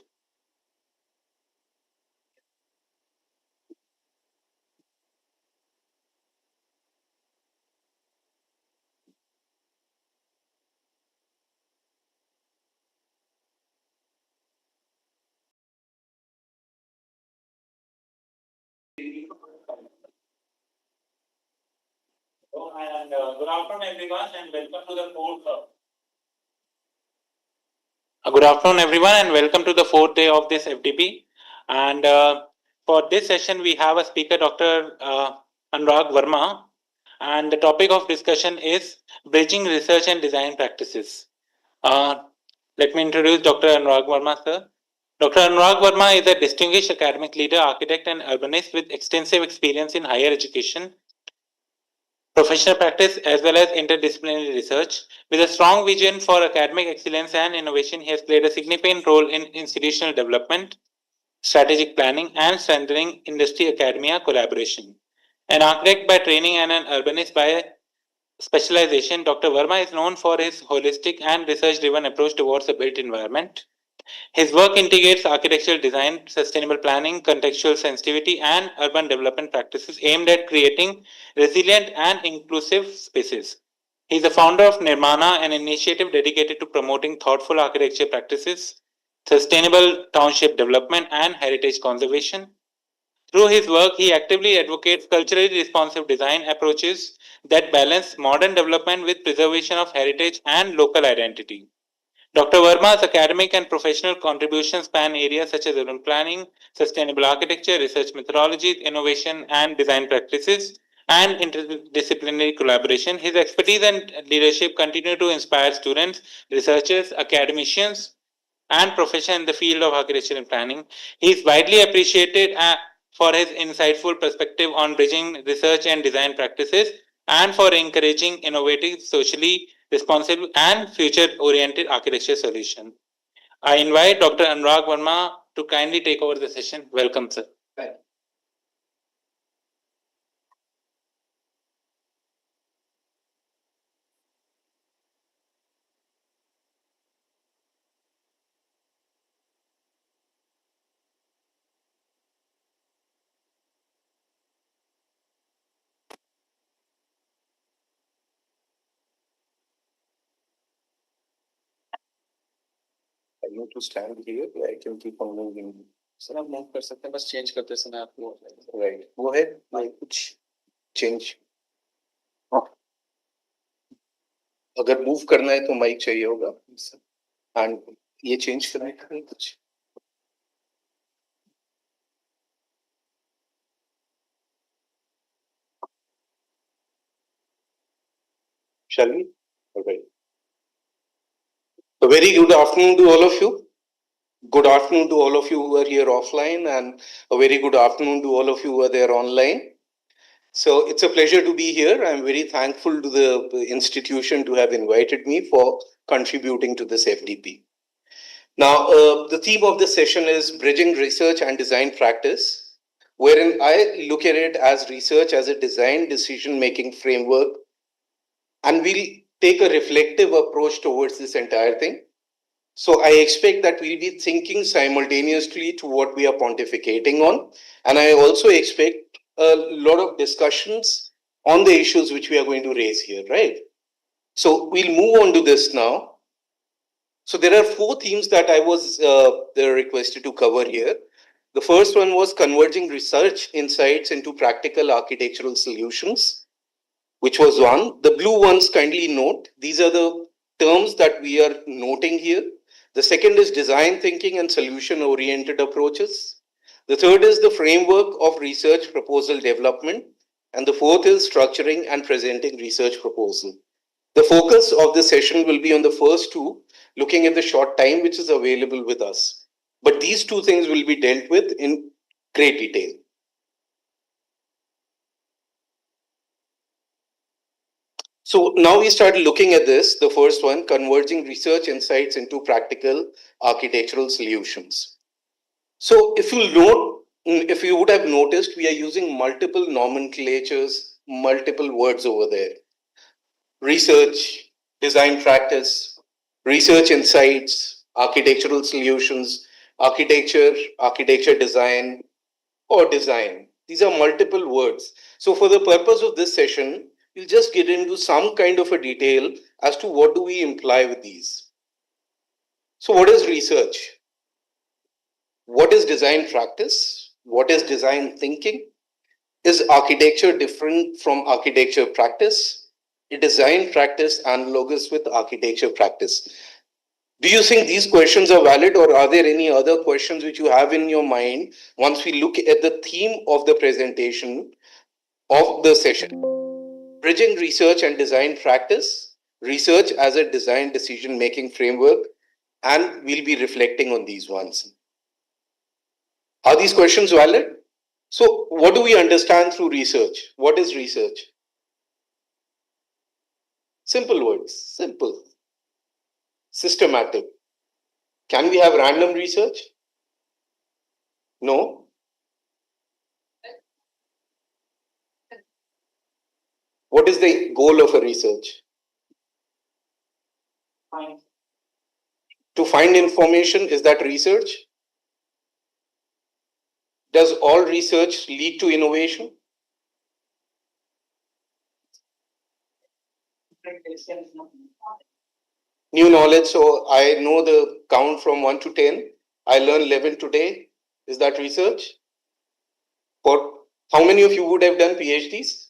And good afternoon, everyone, and welcome to the fourth. Good afternoon, everyone, and welcome to the fourth day of this FDP. And for this session, we have a speaker, Dr. Anurag Verma, and the topic of discussion is bridging research and design practices. Let me introduce Dr. Anurag Verma, sir. Dr. Anurag Verma is a distinguished academic leader, architect, and urbanist with extensive experience in higher education, professional practice, as well as interdisciplinary research. With a strong vision for academic excellence and innovation, he has played a significant role in institutional development, strategic planning, and strengthening industry-academia collaboration. An architect by training and an urbanist by specialization, Dr. Verma is known for his holistic and research-driven approach towards the built environment. His work integrates architectural design, sustainable planning, contextual sensitivity, and urban development practices aimed at creating resilient and inclusive spaces. He is the founder of Nirmana, an initiative dedicated to promoting thoughtful architecture practices, sustainable township development, and heritage conservation. Through his work, he actively advocates culturally responsive design approaches that balance modern development with preservation of heritage and local identity. Dr. Verma's academic and professional contributions span areas such as urban planning, sustainable architecture, research methodologies, innovation and design practices, and interdisciplinary collaboration. His expertise and leadership continue to inspire students, researchers, academicians, and professionals in the field of architecture and planning. He is widely appreciated for his insightful perspective on bridging research and design practices and for encouraging innovative, socially responsible, and future-oriented architecture solutions. I invite Dr. Anurag Verma to kindly take over the session. Welcome, sir. I need to stand here. I can keep on moving. Sir आप move कर सकते हैं बस change करते समय आपको Right. Go ahead. मैं कुछ change. हाँ. अगर move करना है तो mic चाहिए होगा. And ये change करने का नहीं कुछ. Shall we? Okay. A very good afternoon to all of you. Good afternoon to all of you who are here offline, and a very good afternoon to all of you who are there online. So it's a pleasure to be here. I'm very thankful to the institution to have invited me for contributing to this FDP. Now, the theme of this session is bridging research and design practice, wherein I look at it as research as a design decision-making framework, and we'll take a reflective approach towards this entire thing. So I expect that we'll be thinking simultaneously to what we are pontificating on. And I also expect a lot of discussions on the issues which we are going to raise here, right? So we'll move on to this now. So there are 4 themes that I was requested to cover here. The first one was converging research insights into practical architectural solutions, which was one. The blue ones, kindly note, these are the terms that we are noting here. The second is design thinking and solution-oriented approaches. The third is the framework of research proposal development. And the fourth is structuring and presenting research proposal. The focus of this session will be on the first two, looking at the short time which is available with us. But these 2 things will be dealt with in great detail. So now we start looking at this, the first one, converging research insights into practical architectural solutions. So if you would have noticed, we are using multiple nomenclatures, multiple words over there. Research, design practice, research insights, architectural solutions, architecture design, or design. These are multiple words. So for the purpose of this session, we'll just get into some kind of a detail as to what do we imply with these. So what is research? What is design practice? What is design thinking? Is architecture different from architecture practice? Is design practice analogous with architecture practice? Do you think these questions are valid, or are there any other questions which you have in your mind once we look at the theme of the presentation of the session? Bridging research and design practice, research as a design decision-making framework, and we'll be reflecting on these ones. Are these questions valid? So what do we understand through research? What is research? Simple words, simple. Systematic. Can we have random research? No. What is the goal of a research? To find information, is that research? Does all research lead to innovation? New knowledge, so I know the count from 1 to 10. I learned 11 today. Is that research? For how many of you would have done PhDs?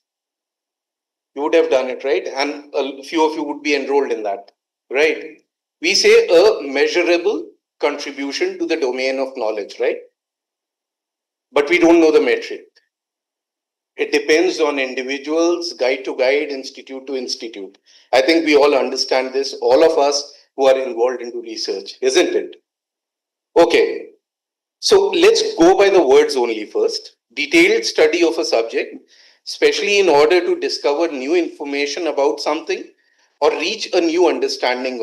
You would have done it, right? And a few of you would be enrolled in that, right? We say a measurable contribution to the domain of knowledge, right? But we don't know the metric. It depends on individuals, guide to guide, institute to institute. I think we all understand this, all of us who are involved into research, isn't it? Okay, so let's go by the words only first. Detailed study of a subject, especially in order to discover new information about something or reach a new understanding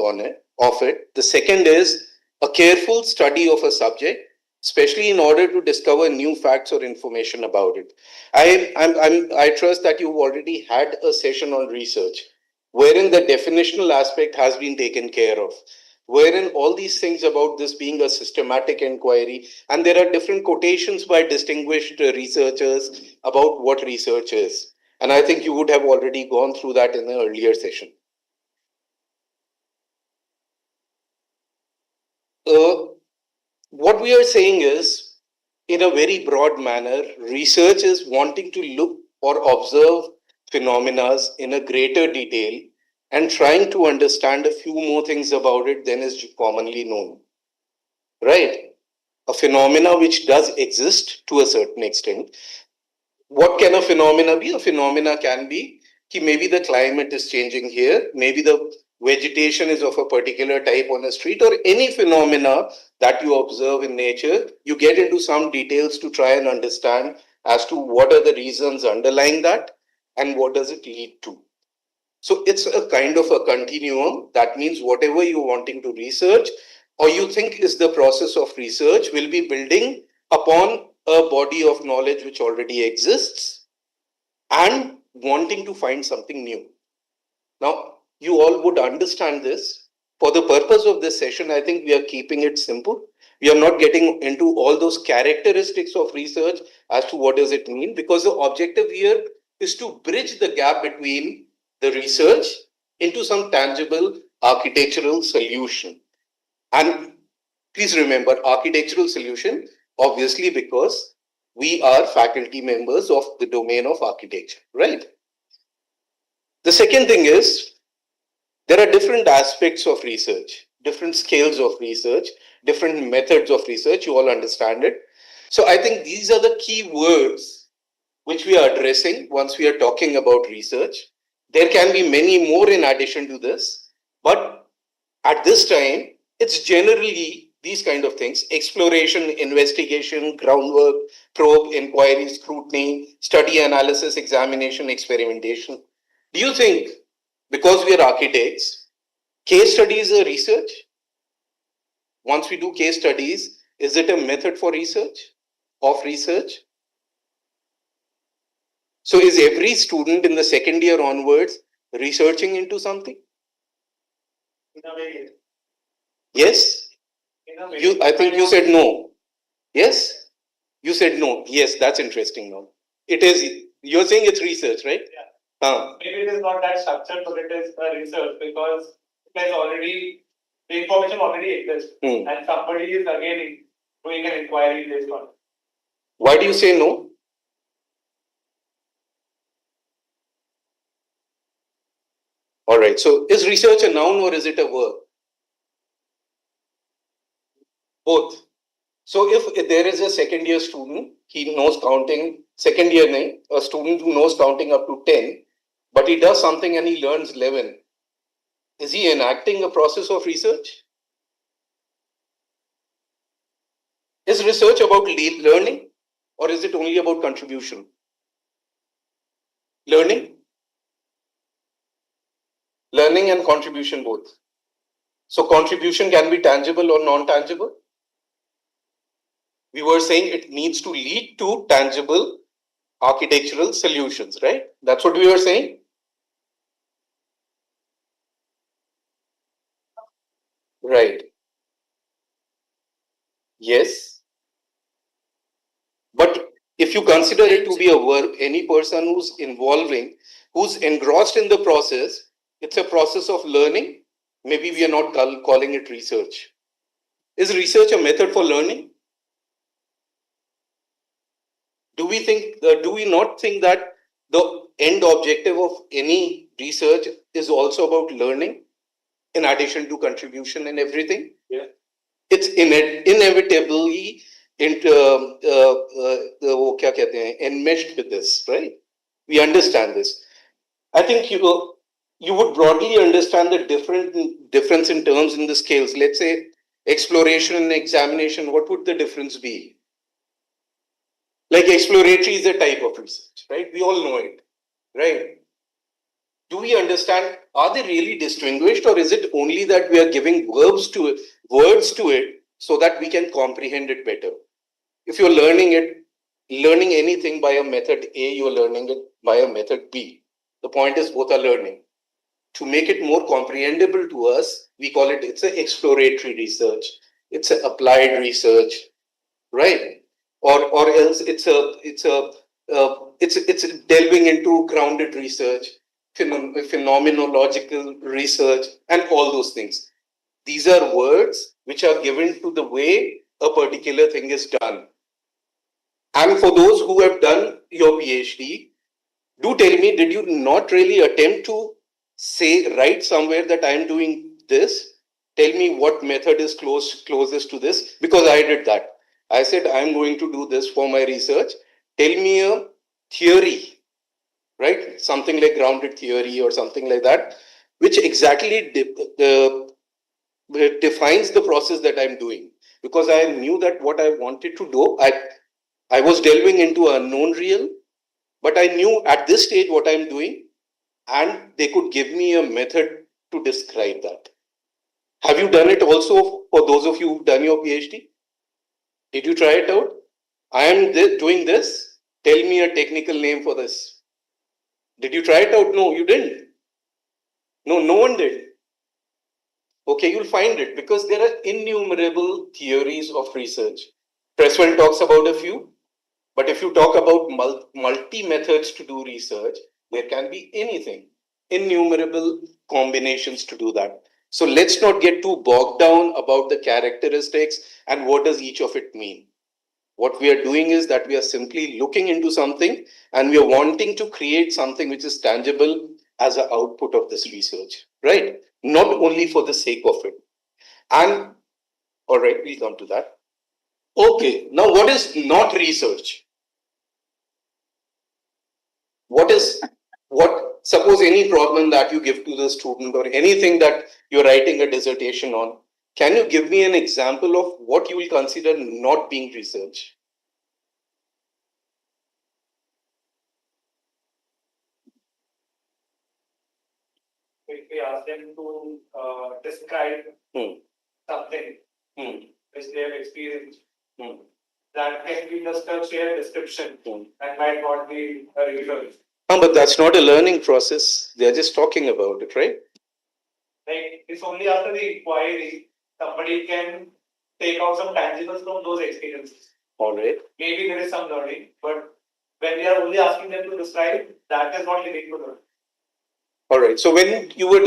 of it. The second is a careful study of a subject, especially in order to discover new facts or information about it. I trust that you've already had a session on research, wherein the definitional aspect has been taken care of, wherein all these things about this being a systematic inquiry, and there are different quotations by distinguished researchers about what research is. And I think you would have already gone through that in an earlier session. What we are saying is, in a very broad manner, research is wanting to look or observe phenomena in a greater detail and trying to understand a few more things about it than is commonly known. Right? A phenomena which does exist to a certain extent. What can a phenomena be? A phenomena can be that maybe the climate is changing here, maybe the vegetation is of a particular type on a street, or any phenomena that you observe in nature. You get into some details to try and understand as to what are the reasons underlying that and what does it lead to. So it's a kind of a continuum. That means whatever you're wanting to research or you think is the process of research will be building upon a body of knowledge which already exists and wanting to find something new. Now, you all would understand this. For the purpose of this session, I think we are keeping it simple. We are not getting into all those characteristics of research as to what does it mean, because the objective here is to bridge the gap between the research into some tangible architectural solution. And please remember, architectural solution, obviously, because we are faculty members of the domain of architecture, right? The second thing is, there are different aspects of research, different scales of research, different methods of research. You all understand it. So I think these are the key words which we are addressing once we are talking about research. There can be many more in addition to this, but at this time, it's generally these kind of things: exploration, investigation, groundwork, probe, inquiry, scrutiny, study, analysis, examination, experimentation. Do you think, because we are architects, case studies are research? Once we do case studies, is it a method for research, of research? So is every student in the second year onwards researching into something? In a way, Yes? in a way. I think you said no. Yes? You said no. Yes, that's interesting now. It is, you're saying it's research, right? Yeah. Maybe it is not that structured, but it is a research because there's already, the information already exists and somebody is again doing an inquiry based on it. Why do you say no? All right. So is research a noun or is it a verb? Both. So if there is a second year student, he knows counting, second year nahi, a student who knows counting up to 10, but he does something and he learns 11. Is he enacting a process of research? Is research about learning or is it only about contribution? Learning? Learning and contribution both. So contribution can be tangible or non-tangible. We were saying it needs to lead to tangible architectural solutions, right? That's what we were saying. Right. Yes. But if you consider it to be a verb, any person who's who's engrossed in the process, it's a process of learning. Maybe we are not calling it research. Is research a method for learning? Do we not think that the end objective of any research is also about learning in addition to contribution and everything? Yeah. It's inevitably enmeshed with this, right? We understand this. I think you would broadly understand the difference in terms in the scales. Let's say exploration and examination. What would the difference be? Like exploratory is a type of research, right? We all know it, right? Do we understand? Are they really distinguished, or is it only that we are giving words to it so that we can comprehend it better? if you're learning anything by a method A, you're learning it by a method B. The point is both are learning. To make it more comprehensible to us, we call it's an exploratory research, it's an applied research, right? Or else it's delving into grounded research, phenomenological research, and all those things. These are words which are given to the way a particular thing is done. And for those who have done your PhD, do tell me, did you not really attempt to write somewhere that I am doing this? Tell me what method is closest to this, because I did that. I said, I'm going to do this for my research. Tell me a theory, right? Something like grounded theory or something like that, which exactly defines the process that I'm doing. Because I knew that what I wanted to do, I was delving into unknown real, but I knew at this stage what I'm doing, and they could give me a method to describe that. Have you done it also for those of you who've done your PhD? Did you try it out? I am doing this. Tell me a technical name for this. Did you try it out? No, you didn't. No, no one did. Okay, you'll find it because there are innumerable theories of research. Presswell talks about a few, but if you talk about multi methods to do research, there can be anything, innumerable combinations to do that. So let's not get too bogged down about the characteristics and what does each of it mean. What we are doing is that we are simply looking into something and we are wanting to create something which is tangible as an output of this research, right? Not only for the sake of it. And all right, we'll come to that. Okay, now what is not research? Suppose any problem that you give to the student or anything that you're writing a dissertation on, can you give me an example of what you will consider not being research? If we ask them to describe something which they have experienced, that can be just a shared description and might not be a research. But that's not a learning process. They're just talking about it, right? Like it's only after the inquiry somebody can take out some tangibles from those experiences. All right. Maybe there is some learning, but when we are only asking them to describe, that is not leading to learning. All right. So when you were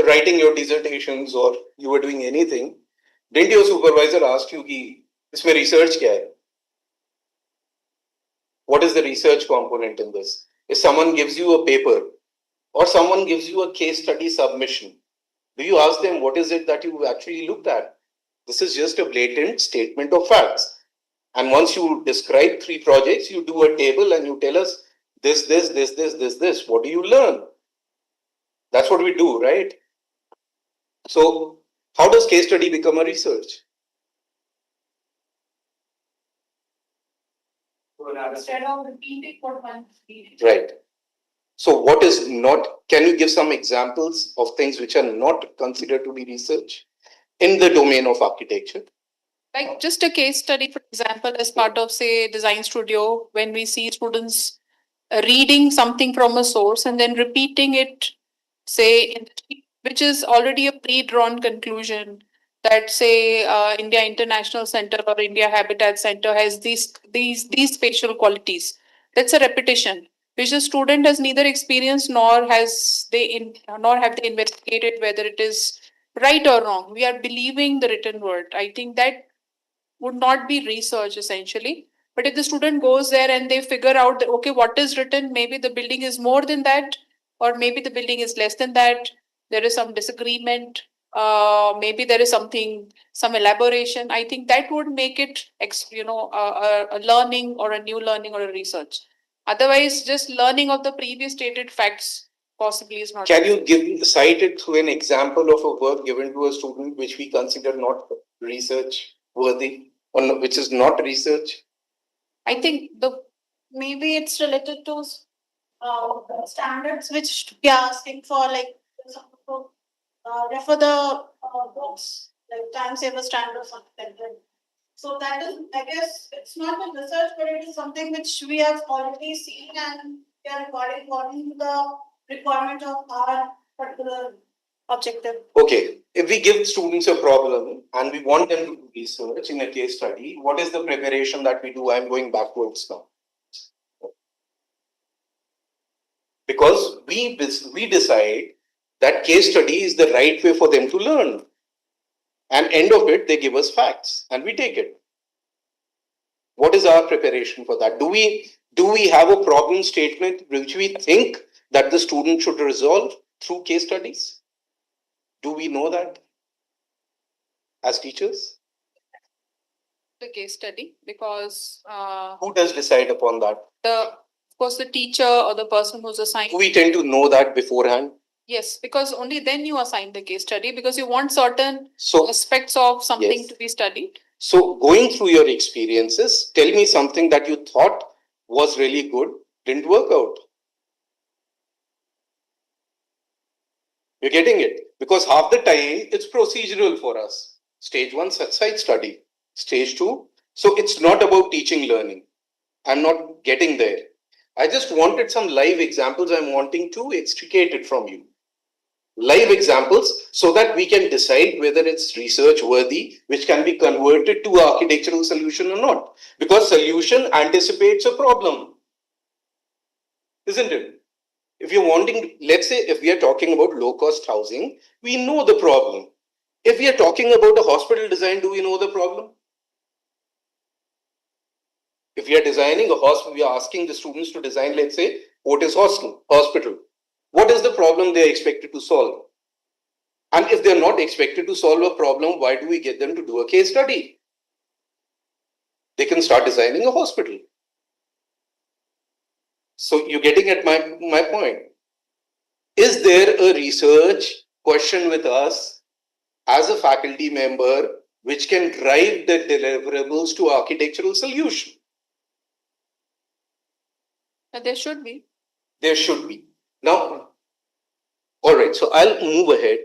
writing your dissertations or you were doing anything, didn't your supervisor ask you कि इसमें research क्या है? What is the research component in this? If someone gives you a paper or someone gives you a case study submission, do you ask them what is it that you actually looked at? This is just a blatant statement of facts. And once you describe 3 projects, you do a table and you tell us this. What do you learn? That's what we do, right? So how does case study become a research? Instead of repeating what one read. Right. So what is not, can you give some examples of things which are not considered to be research in the domain of architecture? Like just a case study, for example, as part of, say, design studio, when we see students reading something from a source and then repeating it, say, which is already a pre-drawn conclusion that, say, India International Center or India Habitat Center has these spatial qualities. That's a repetition, which the student has neither experienced nor nor have they investigated whether it is right or wrong. We are believing the written word. I think that would not be research essentially. But if the student goes there and they figure out that, okay, what is written, maybe the building is more than that, or maybe the building is less than that, there is some disagreement, maybe there is some elaboration. I think that would make it, a learning or a new learning or a research. Otherwise, just learning of the previous stated facts possibly is not. Can you cite it through an example of a work given to a student which we consider not research worthy or which is not research? I think Maybe it's related to standards which we are asking for, like refer the books, like time saver standard or something like that. So that is, I guess, it's not a research, but it is something which we have already seen and we are according to the requirement of our particular objective. Okay, if we give students a problem and we want them to do research in a case study, what is the preparation that we do? I'm going backwards now. Because we decide that case study is the right way for them to learn. And end of it, they give us facts and we take it. What is our preparation for that? Do we have a problem statement which we think that the student should resolve through case studies? Do we know that as teachers? The case study, because Who does decide upon that? of course the teacher or the person who's assigned. Do we tend to know that beforehand? Yes, because only then you assign the case study, because you want certain So, aspects of something yes. to be studied. So going through your experiences, tell me something that you thought was really good, didn't work out. You're getting it? Because half the time it's procedural for us. Stage 1, site study. Stage 2, so it's not about teaching learning. I'm not getting there. I just wanted some live examples. I'm wanting to extricate it from you. Live examples so that we can decide whether it's research worthy, which can be converted to an architectural solution or not. Because solution anticipates a problem, isn't it? If you're wanting, let's say if we are talking about low cost housing, we know the problem. If we are talking about a hospital design, do we know the problem? If we are designing a hospital, we are asking the students to design, let's say, Otis hospital. What is the problem they are expected to solve? And if they're not expected to solve a problem, why do we get them to do a case study? They can start designing a hospital. So you're getting at my point. Is there a research question with us as a faculty member which can drive the deliverables to architectural solution? There should be. There should be. Now, all right, so I'll move ahead.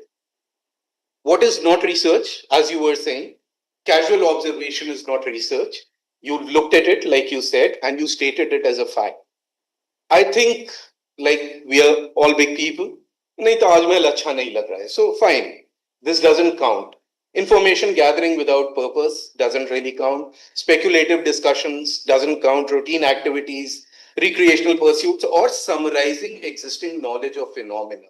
What is not research? As you were saying, casual observation is not research. You looked at it, like you said, and you stated it as a fact. I think, like, we are all big people. नहीं तो आज महल अच्छा नहीं लग रहा है. So fine, this doesn't count. Information gathering without purpose doesn't really count. Speculative discussions doesn't count. Routine activities, recreational pursuits, or summarizing existing knowledge of phenomena.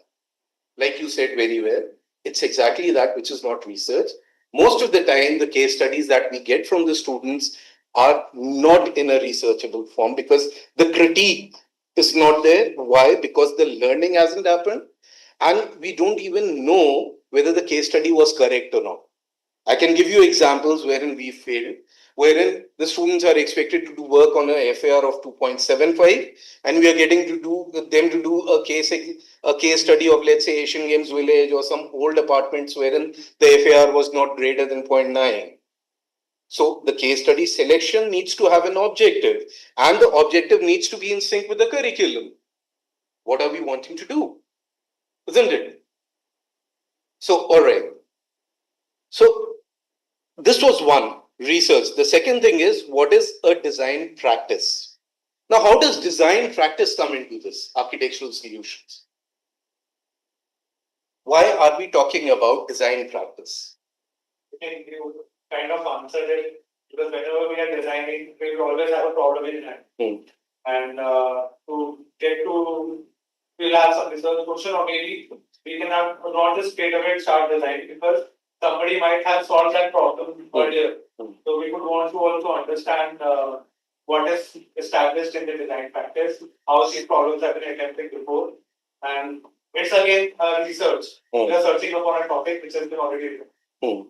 Like you said very well, it's exactly that which is not research. Most of the time, the case studies that we get from the students are not in a researchable form because the critique is not there. Why? Because the learning hasn't happened and we don't even know whether the case study was correct or not. I can give you examples wherein we failed, wherein the students are expected to do work on a FAR of 2.75 and we are getting to do them to do a case study of, let's say, Asian Games Village or some old apartments wherein the FAR was not greater than 0.9. So the case study selection needs to have an objective and the objective needs to be in sync with the curriculum. What are we wanting to do? Isn't it? So, all right. So this was one, research. The second thing is, what is a design practice? Now, how does design practice come into this, architectural solutions? Why are we talking about design practice? You kind of answered it because whenever we are designing, we will always have a problem in hand. And to get to, we'll have some research question, or maybe we can have not just straight away start designing because somebody might have solved that problem earlier. So we would want to also understand what is established in the design practice, how these problems have been attempted before, and it's again research. We are searching upon a topic which has been already written.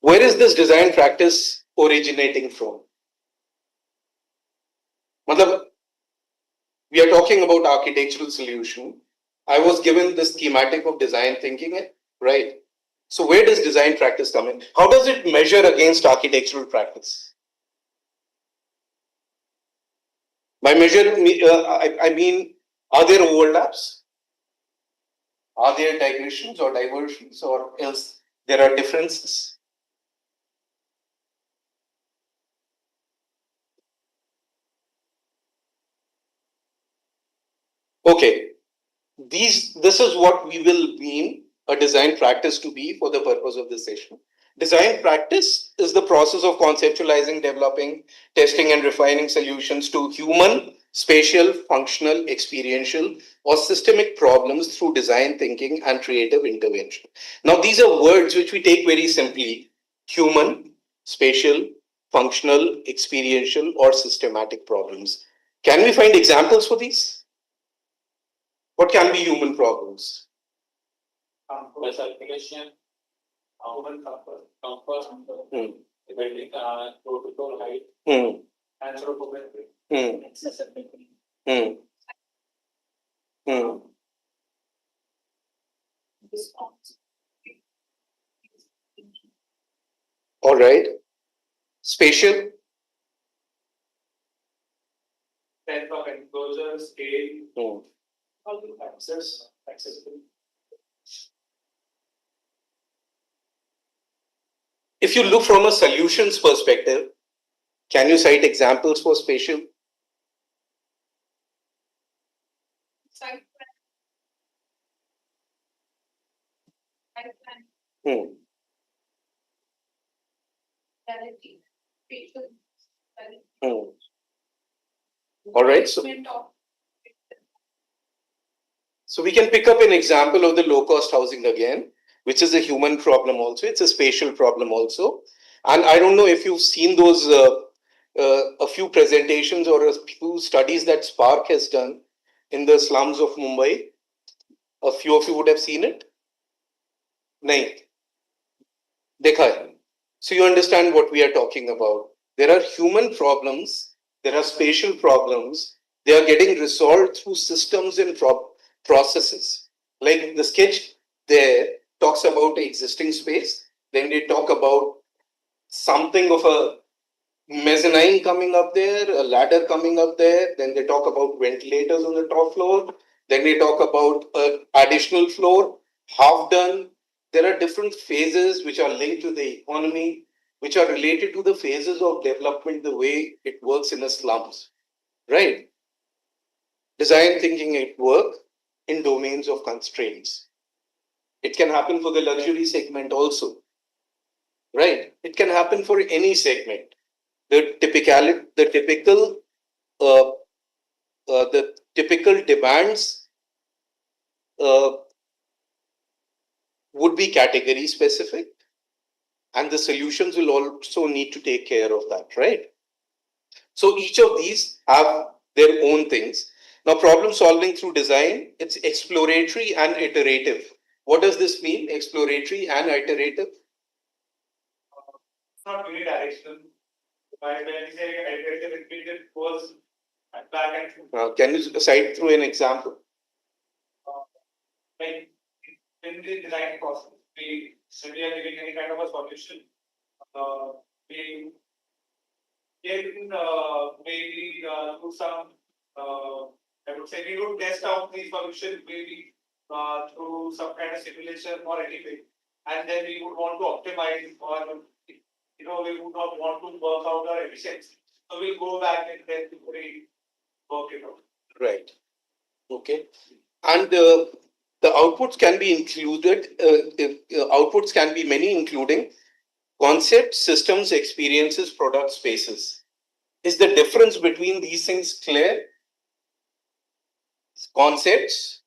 Where is this design practice originating from? Matlab, we are talking about architectural solution. I was given the schematic of design thinking, right? So where does design practice come in? How does it measure against architectural practice? By measure, I mean, are there overlaps? Are there digressions or diversions, or else there are differences? Okay, this is what we will mean a design practice to be for the purpose of this session. Design practice is the process of conceptualizing, developing, testing, and refining solutions to human, spatial, functional, experiential, or systemic problems through design thinking and creative intervention. Now, these are words which we take very simply: human, spatial, functional, experiential, or systematic problems. Can we find examples for these? What can be human problems? Classification, human comfort, depending protocol height, anthropometry, accessibility. Response. All right. Spatial. Depth of enclosure, scale, access, accessibility. If you look from a solutions perspective, can you cite examples for spatial? Site plan. Reality. Spatial. All right. So we can pick up an example of the low cost housing again, which is a human problem also. It's a spatial problem also. And I don't know if you've seen those a few presentations or a few studies that Spark has done in the slums of Mumbai. A few of you would have seen it. Nahin. Dekha hai. So you understand what we are talking about. There are human problems, there are spatial problems, they are getting resolved through systems and processes. Like the sketch there talks about the existing space, then they talk about something of a mezzanine coming up there, a ladder coming up there, then they talk about ventilators on the top floor, then they talk about an additional floor, half done. There are different phases which are linked to the economy, which are related to the phases of development, the way it works in the slums, right? Design thinking at work in domains of constraints. It can happen for the luxury segment also, right? It can happen for any segment. The typical demands would be category specific, and the solutions will also need to take care of that, right? So each of these have their own things. Now, problem solving through design, it's exploratory and iterative. What does this mean, exploratory and iterative? It's not unidirectional. When we say iterative, it goes back and Can you cite through an example? like in the design process, when we are giving any kind of a solution, we can maybe do some, I would say we would test out the solution maybe through some kind of simulation or anything, and then we would want to optimize or we would not want to work out our efficiency. So we'll go back and then work it out. Right. Okay. And the outputs can be included, outputs can be many, including concepts, systems, experiences, products, spaces. Is the difference between these things clear? Concepts,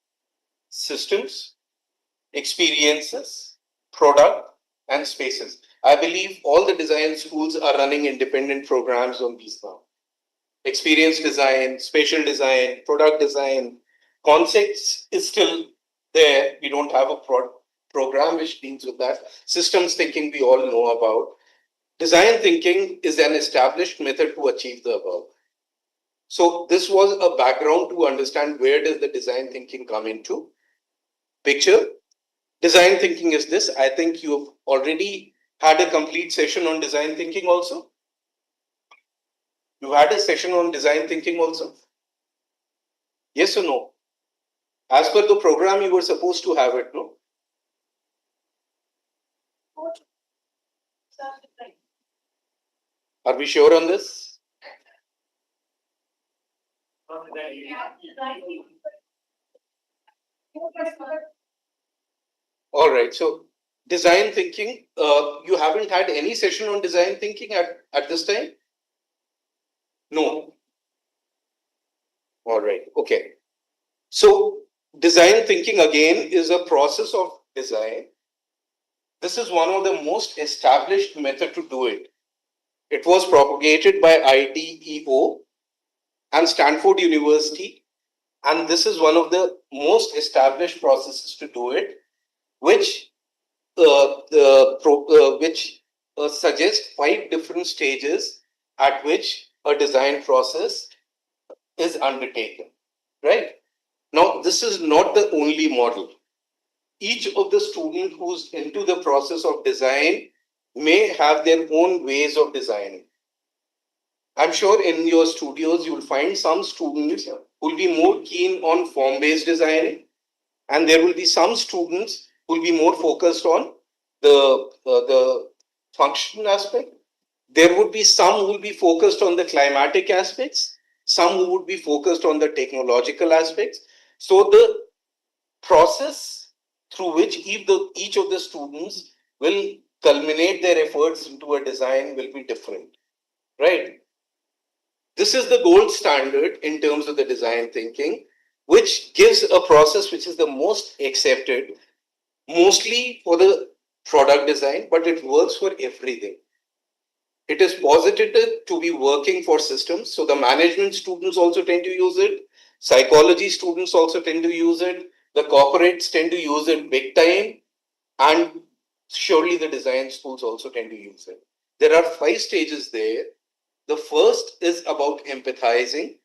systems, experiences, product, and spaces. I believe all the design schools are running independent programs on these now. Experience design, spatial design, product design, concepts is still there. We don't have a program which deals with that. Systems thinking we all know about. Design thinking is an established method to achieve the above. So this was a background to understand where does the design thinking come into picture. Design thinking is this. I think you've already had a complete session on design thinking also. You had a session on design thinking also? Yes or no? As per the program, you were supposed to have it, no? Are we sure on this? All right. So design thinking, you haven't had any session on design thinking at this time? No. All right. Okay. So design thinking again is a process of design. This is one of the most established method to do it. It was propagated by IDEO and Stanford University. And this is one of the most established processes to do it, which suggests 5 different stages at which a design process is undertaken, right? Now, this is not the only model. Each of the student who's into the process of design may have their own ways of designing. I'm sure in your studios, you'll find some students who will be more keen on form-based designing, and there will be some students who will be more focused on the function aspect. There would be some who will be focused on the climatic aspects, some who would be focused on the technological aspects. So the process through which each of the students will culminate their efforts into a design will be different, right? This is the gold standard in terms of the design thinking, which gives a process which is the most accepted, mostly for the product design, but it works for everything. It is posited to be working for systems. So the management students also tend to use it. Psychology students also tend to use it. The corporates tend to use it big time. And surely the design schools also tend to use it. There are 5 stages there. The first is about empathizing.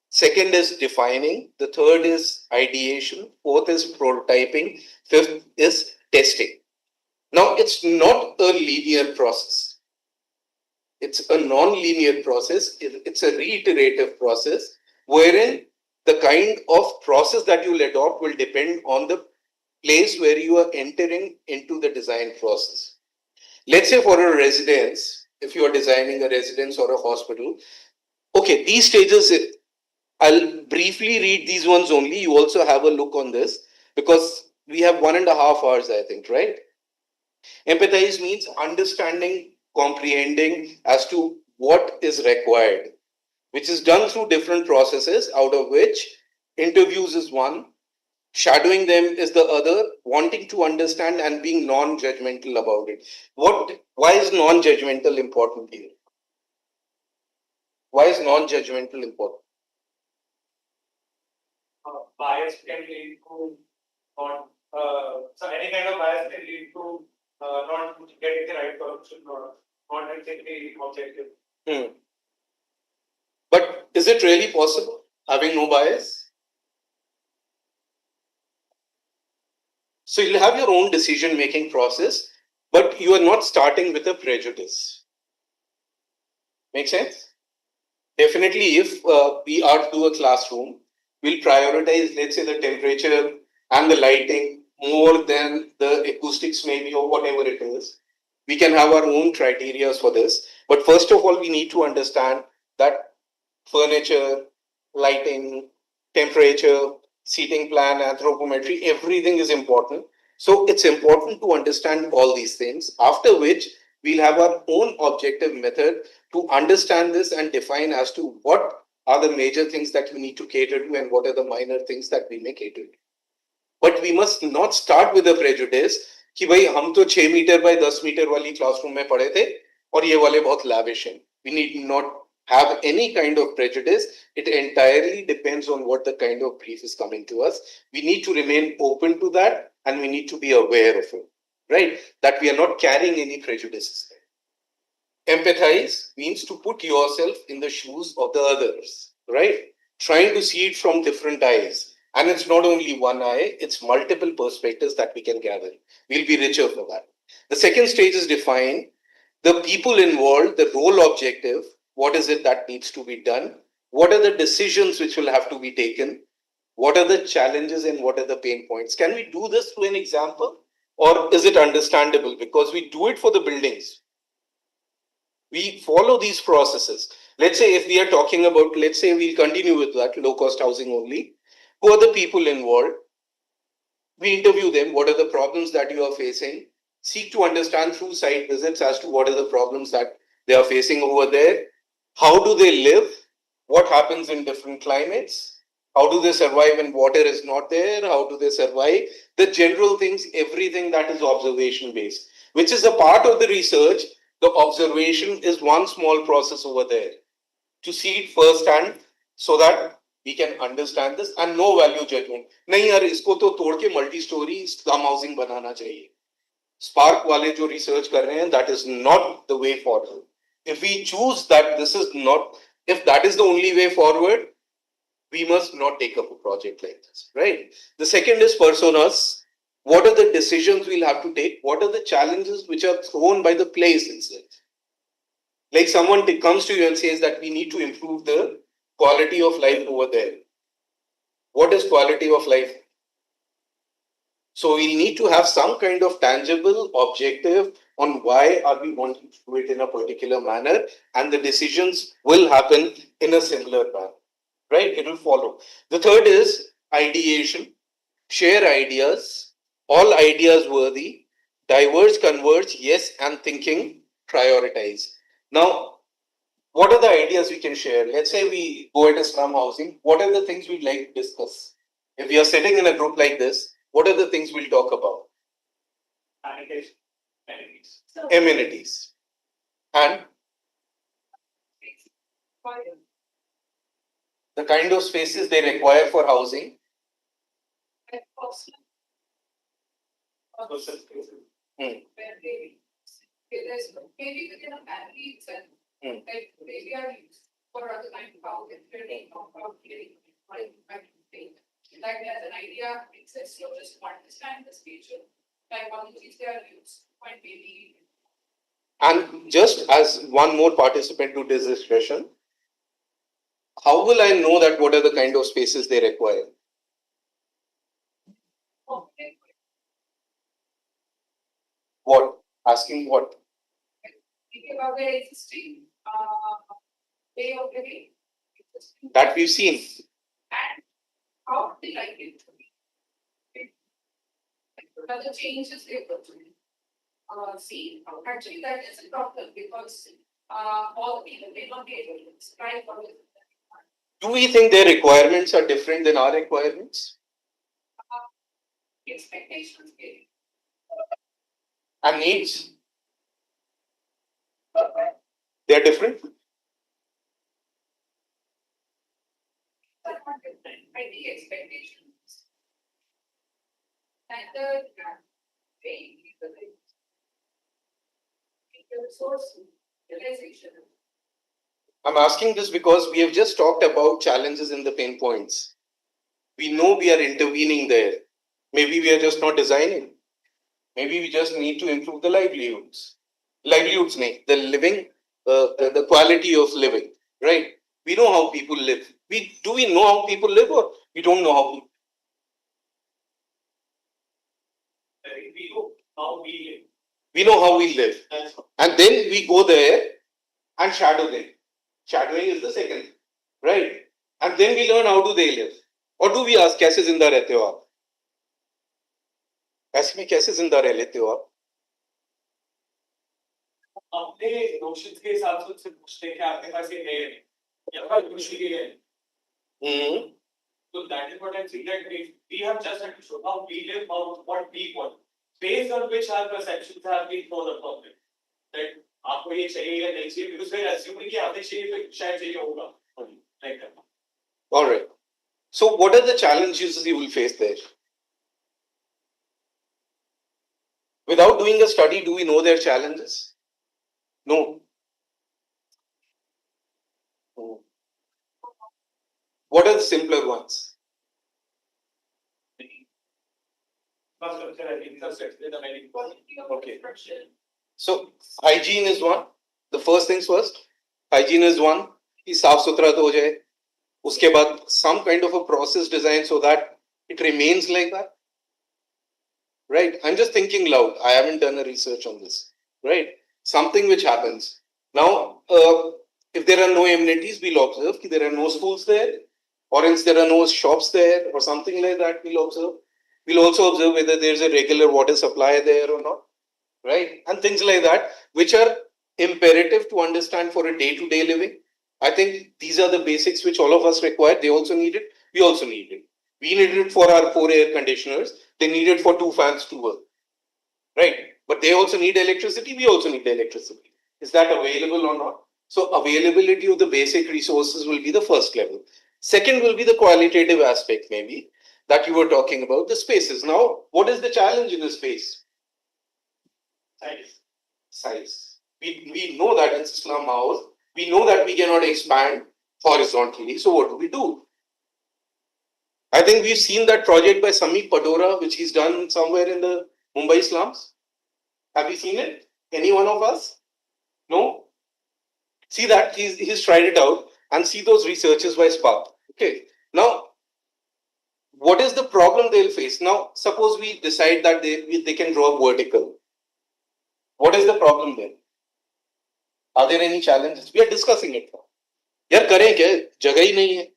Second is defining. The third is ideation. Fourth is prototyping. Fifth is testing. Now, it's not a linear process. It's a non-linear process. It's a reiterative process wherein the kind of process that you'll adopt will depend on the place where you are entering into the design process. Let's say for a residence, if you are designing a residence or a hospital, okay, these stages, I'll briefly read these ones only. You also have a look on this because we have 1.5 hours, I think, right? Empathize means understanding, comprehending as to what is required, which is done through different processes, out of which interviews is one, shadowing them is the other, wanting to understand and being non-judgmental about it. Why is non-judgmental important here? Why is non-judgmental important? Bias can lead to not, so any kind of bias can lead to not getting the right solution or not getting the objective. But is it really possible having no bias? So you'll have your own decision-making process, but you are not starting with a prejudice. Make sense? Definitely, if we are to a classroom, we'll prioritize, let's say, the temperature and the lighting more than the acoustics maybe or whatever it is. We can have our own criteria for this. But first of all, we need to understand that furniture, lighting, temperature, seating plan, anthropometry, everything is important. So it's important to understand all these things, after which we'll have our own objective method to understand this and define as to what are the major things that we need to cater to and what are the minor things that we may cater to. But we must not start with a prejudice कि भाई हम तो 6 metre by 10 metre वाली classroom में पढ़े थे और ये वाले बहुत lavish हैं. We need not have any kind of prejudice. It entirely depends on what the kind of brief is coming to us. We need to remain open to that and we need to be aware of it, right? That we are not carrying any prejudices. Empathize means to put yourself in the shoes of the others, right? Trying to see it from different eyes. And it's not only one eye, it's multiple perspectives that we can gather. We'll be richer for that. The second stage is define the people involved, the role objective. What is it that needs to be done? What are the decisions which will have to be taken? What are the challenges and what are the pain points? Can we do this through an example? Or is it understandable? Because we do it for the buildings. We follow these processes. Let's say if we are talking about, let's say we'll continue with that, low cost housing only. Who are the people involved? We interview them. What are the problems that you are facing? Seek to understand through site visits as to what are the problems that they are facing over there. How do they live? What happens in different climates? How do they survive when water is not there? How do they survive? The general things, everything that is observation based, which is a part of the research. The observation is one small process over there to see it firsthand so that we can understand this and no value judgment. नहीं यार इसको तो तोड़ के multi storey slum housing बनाना चाहिए. Spark वाले जो research कर रहे हैं, that is not the way forward. If we choose that this is not, if that is the only way forward, we must not take up a project like this, right? The second is personas. What are the decisions we'll have to take? What are the challenges which are thrown by the place itself? Like someone comes to you and says that we need to improve the quality of life over there. What is quality of life? So we need to have some kind of tangible objective on why are we wanting to do it in a particular manner, and the decisions will happen in a similar manner, right? It will follow. The third is ideation. Share ideas, all ideas worthy, diverge, converge, yes, and thinking, prioritize. Now, what are the ideas we can share? Let's say we go at a slum housing. What are the things we'd like to discuss? If we are sitting in a group like this, what are the things we'll talk about? Amenities. And the kind of spaces they require for housing. Maybe within a family itself, like maybe are used for other kind of housing, like as an idea exists, you just understand the feature, like one of these they are used, point maybe. And just as one more participant to this discussion, how will I know that what are the kind of spaces they require? Okay. What? Asking what? Thinking about the existing way of living. That we've seen. And how they like it to be. What are the changes they put to see? Actually, that is a problem because all the people may not be able to describe what is. Do we think their requirements are different than our requirements? Expectations. And needs? They're different? Might be expectations. And the resource utilization. I'm asking this because we have just talked about challenges in the pain points. We know we are intervening there. Maybe we are just not designing. Maybe we just need to improve the livelihoods. Livelihoods, the living, the quality of living, right? We know how people live. Do we know how people live, or we don't know how people? We know how we live. We know how we live. And then we go there and shadow them. Shadowing is the second, right? And then we learn how do they live. Or do we ask, कैसे जिंदा रहते हो आप? ऐसे में कैसे जिंदा रह लेते हो आप? अपने नोशंस के हिसाब से उनसे पूछते हैं कि आपके पास ये है या फिर कुछ भी है. So that is what I'm saying, that we have just had to show how we live, how what we want, based on which our perceptions have been thrown upon it. That आपको ये चाहिए या नहीं चाहिए, because we're assuming कि आपने चाहिए तो शायद चाहिए होगा. Like that. All right. So what are the challenges you will face there? Without doing a study, do we know their challenges? No. What are the simpler ones? Okay. So hygiene is one. The first things first. Hygiene is one. कि साफ सुथरा तो हो जाए. उसके बाद some kind of a process design so that it remains like that. Right? I'm just thinking loud. I haven't done a research on this. Right? Something which happens. Now, if there are no amenities, we'll observe that there are no schools there, or else there are no shops there, or something like that, we'll observe. We'll also observe whether there's a regular water supply there or not, right? And things like that, which are imperative to understand for a day-to-day living. I think these are the basics which all of us require. They also need it. We also need it. We need it for our 4 air conditioners. They need it for 2 fans to work, right? But they also need electricity. We also need electricity. Is that available or not? So availability of the basic resources will be the first level. Second will be the qualitative aspect, maybe, that you were talking about, the spaces. Now, what is the challenge in the space? Size. We know that in slum house, we know that we cannot expand horizontally. So what do? I think we've seen that project by Samik Padora, which he's done somewhere in the Mumbai slums. Have you seen it? Any one of us? No? See that he's tried it out, and see those researches by Spark. Okay. Now, what is the problem they'll face? Now, suppose we decide that they can draw vertical. What is the problem then? Are there any challenges? We are discussing it now. यार करें क्या? जगह ही नहीं है.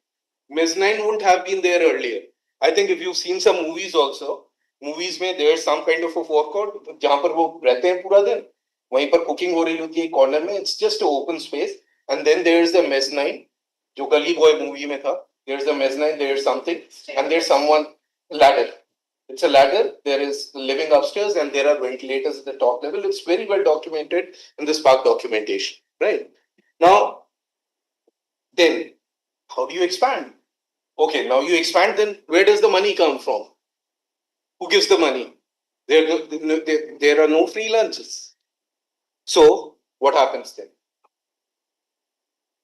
Mezzanine wouldn't have been there earlier. I think if you've seen some movies also, movies में there's some kind of a forecourt जहाँ पर वो रहते हैं पूरा दिन, वहीं पर cooking हो रही होती है corner में. It's just an open space, and then there's the mezzanine, जो गली बॉय movie में था. There's the mezzanine, there's something, and there's someone ladder. It's a ladder. There is living upstairs, and there are ventilators at the top level. It's very well documented in the Spark documentation, right? Now, then, how do you expand? Okay, now you expand, then where does the money come from? Who gives the money? There are no free lunches. So, what happens then?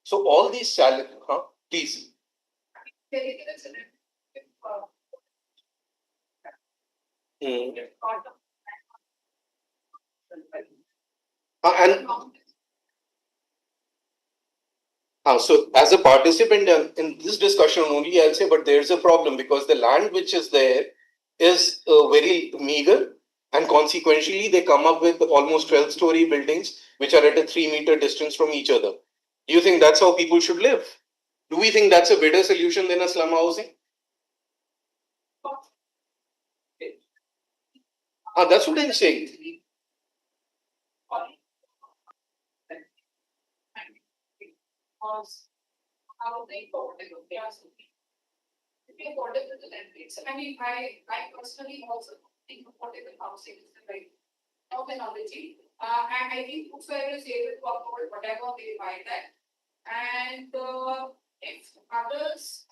So, all these challenges, please. So as a participant in this discussion only, I'll say, but there's a problem because the land which is there is very meager, and consequently they come up with almost 12-story buildings which are at a 3-meter distance from each other. Do you think that's how people should live? Do we think that's a better solution than a slum housing? That's what I'm saying. How they vote, they are affordable to them. I mean, I personally also think affordable housing is the right terminology. And I think whosoever is able to afford whatever they buy that. And if others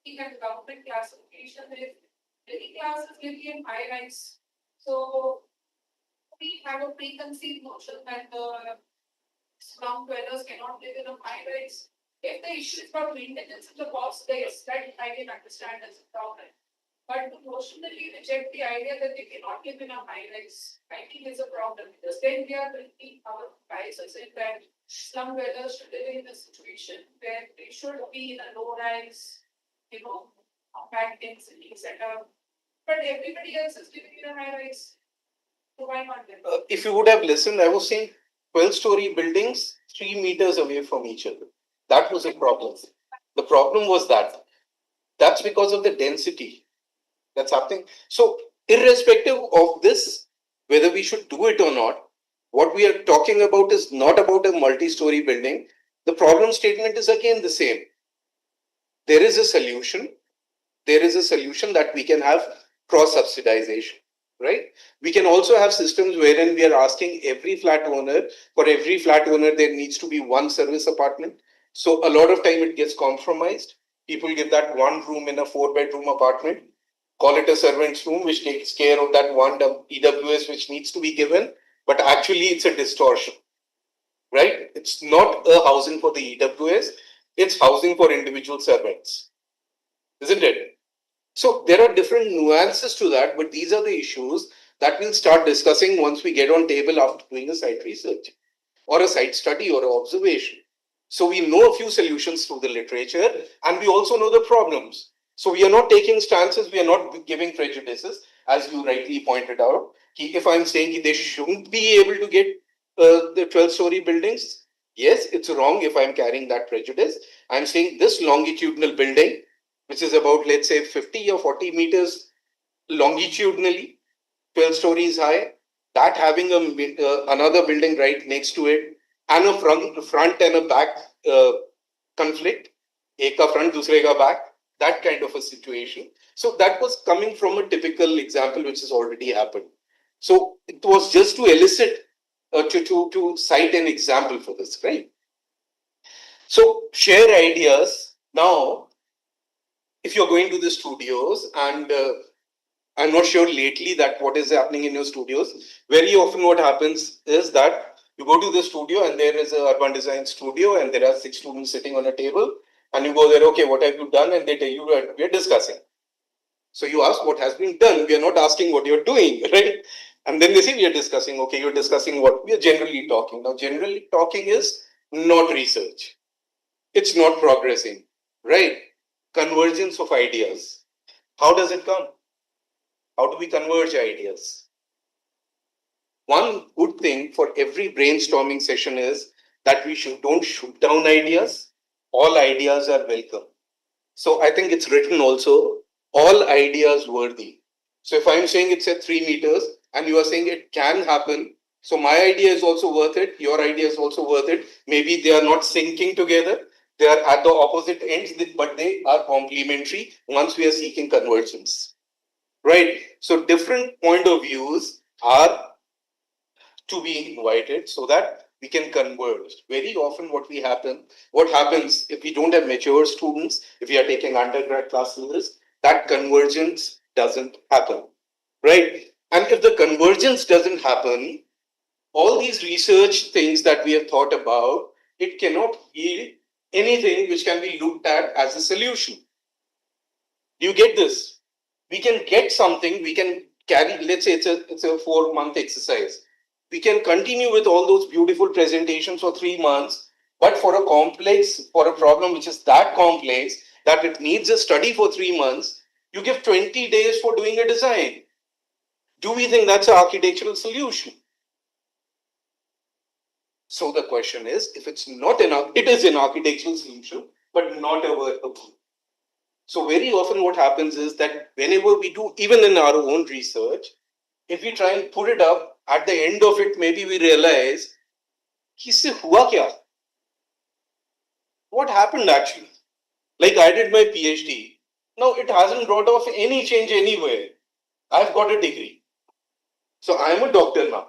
think at the government classification, if any classes living in high rise, so we have a preconceived notion that the slum dwellers cannot live in a high rise. If the issue is about maintenance of the box days, that I can understand as a problem. But to notionally reject the idea that they cannot live in a high rise, I think is a problem, because then we are bringing our biases in that slum dwellers should live in a situation where they should be in a low rise, compact density setup. But everybody else is living in a high rise. So why not them? If you would have listened, I was saying 12-story buildings 3 meters away from each other. That was a problem. The problem was that's because of the density that's happening. So, irrespective of this, whether we should do it or not, what we are talking about is not about a multi-story building. The problem statement is again the same. There is a solution. There is a solution that we can have cross-subsidization, right? We can also have systems wherein we are asking every flat owner, for every flat owner, there needs to be one service apartment. So a lot of time it gets compromised. People give that one room in a 4-bedroom apartment, call it a servant's room, which takes care of that one EWS which needs to be given, but actually it's a distortion, right? It's not a housing for the EWS, it's housing for individual servants, isn't it? So there are different nuances to that, but these are the issues that we'll start discussing once we get on table after doing a site research or a site study or an observation. So we know a few solutions through the literature, and we also know the problems. So we are not taking stances, we are not giving prejudices, as you rightly pointed out. If I'm saying they shouldn't be able to get the 12-story buildings, yes, it's wrong if I'm carrying that prejudice. I'm saying this longitudinal building, which is about, let's say, 50 or 40 meters longitudinally, 12 stories high, that having another building right next to it, and a front and a back conflict, एक का front दूसरे का back, that kind of a situation. So that was coming from a typical example which has already happened. So it was just to elicit, to cite an example for this, right? So share ideas. Now, if you're going to the studios, and I'm not sure lately that what is happening in your studios, very often what happens is that you go to the studio and there is a urban design studio and there are 6 students sitting on a table, and you go there, okay, what have you done? And they tell you, we're discussing. So you ask what has been done. We are not asking what you're doing, right? And then they say we are discussing. Okay, you're discussing what? We are generally talking. Now, generally talking is not research. It's not progressing, right? Convergence of ideas. How does it come? How do we converge ideas? One good thing for every brainstorming session is that we don't shoot down ideas. All ideas are welcome. So I think it's written also, all ideas worthy. So if I'm saying it's at 3 meters and you are saying it can happen, so my idea is also worth it, your idea is also worth it. Maybe they are not syncing together, they are at the opposite ends, but they are complementary once we are seeking convergence, right? So different point of views are to be invited so that we can converge. Very often what happens if we don't have mature students, if we are taking undergrad classes, that convergence doesn't happen, right? And if the convergence doesn't happen, all these research things that we have thought about, it cannot yield anything which can be looked at as a solution. Do you get this? We can get something, we can carry, let's say it's a 4-month exercise. We can continue with all those beautiful presentations for 3 months, but for a problem which is that complex, that it needs a study for 3 months, you give 20 days for doing a design. Do we think that's an architectural solution? So the question is, if it's not it is an architectural solution, but not a workable. So very often what happens is that whenever we do, even in our own research, if we try and put it up, at the end of it, maybe we realize, kisse hua kya? What happened actually? Like I did my PhD. Now it hasn't brought off any change anywhere. I've got a degree. So I'm a doctor now,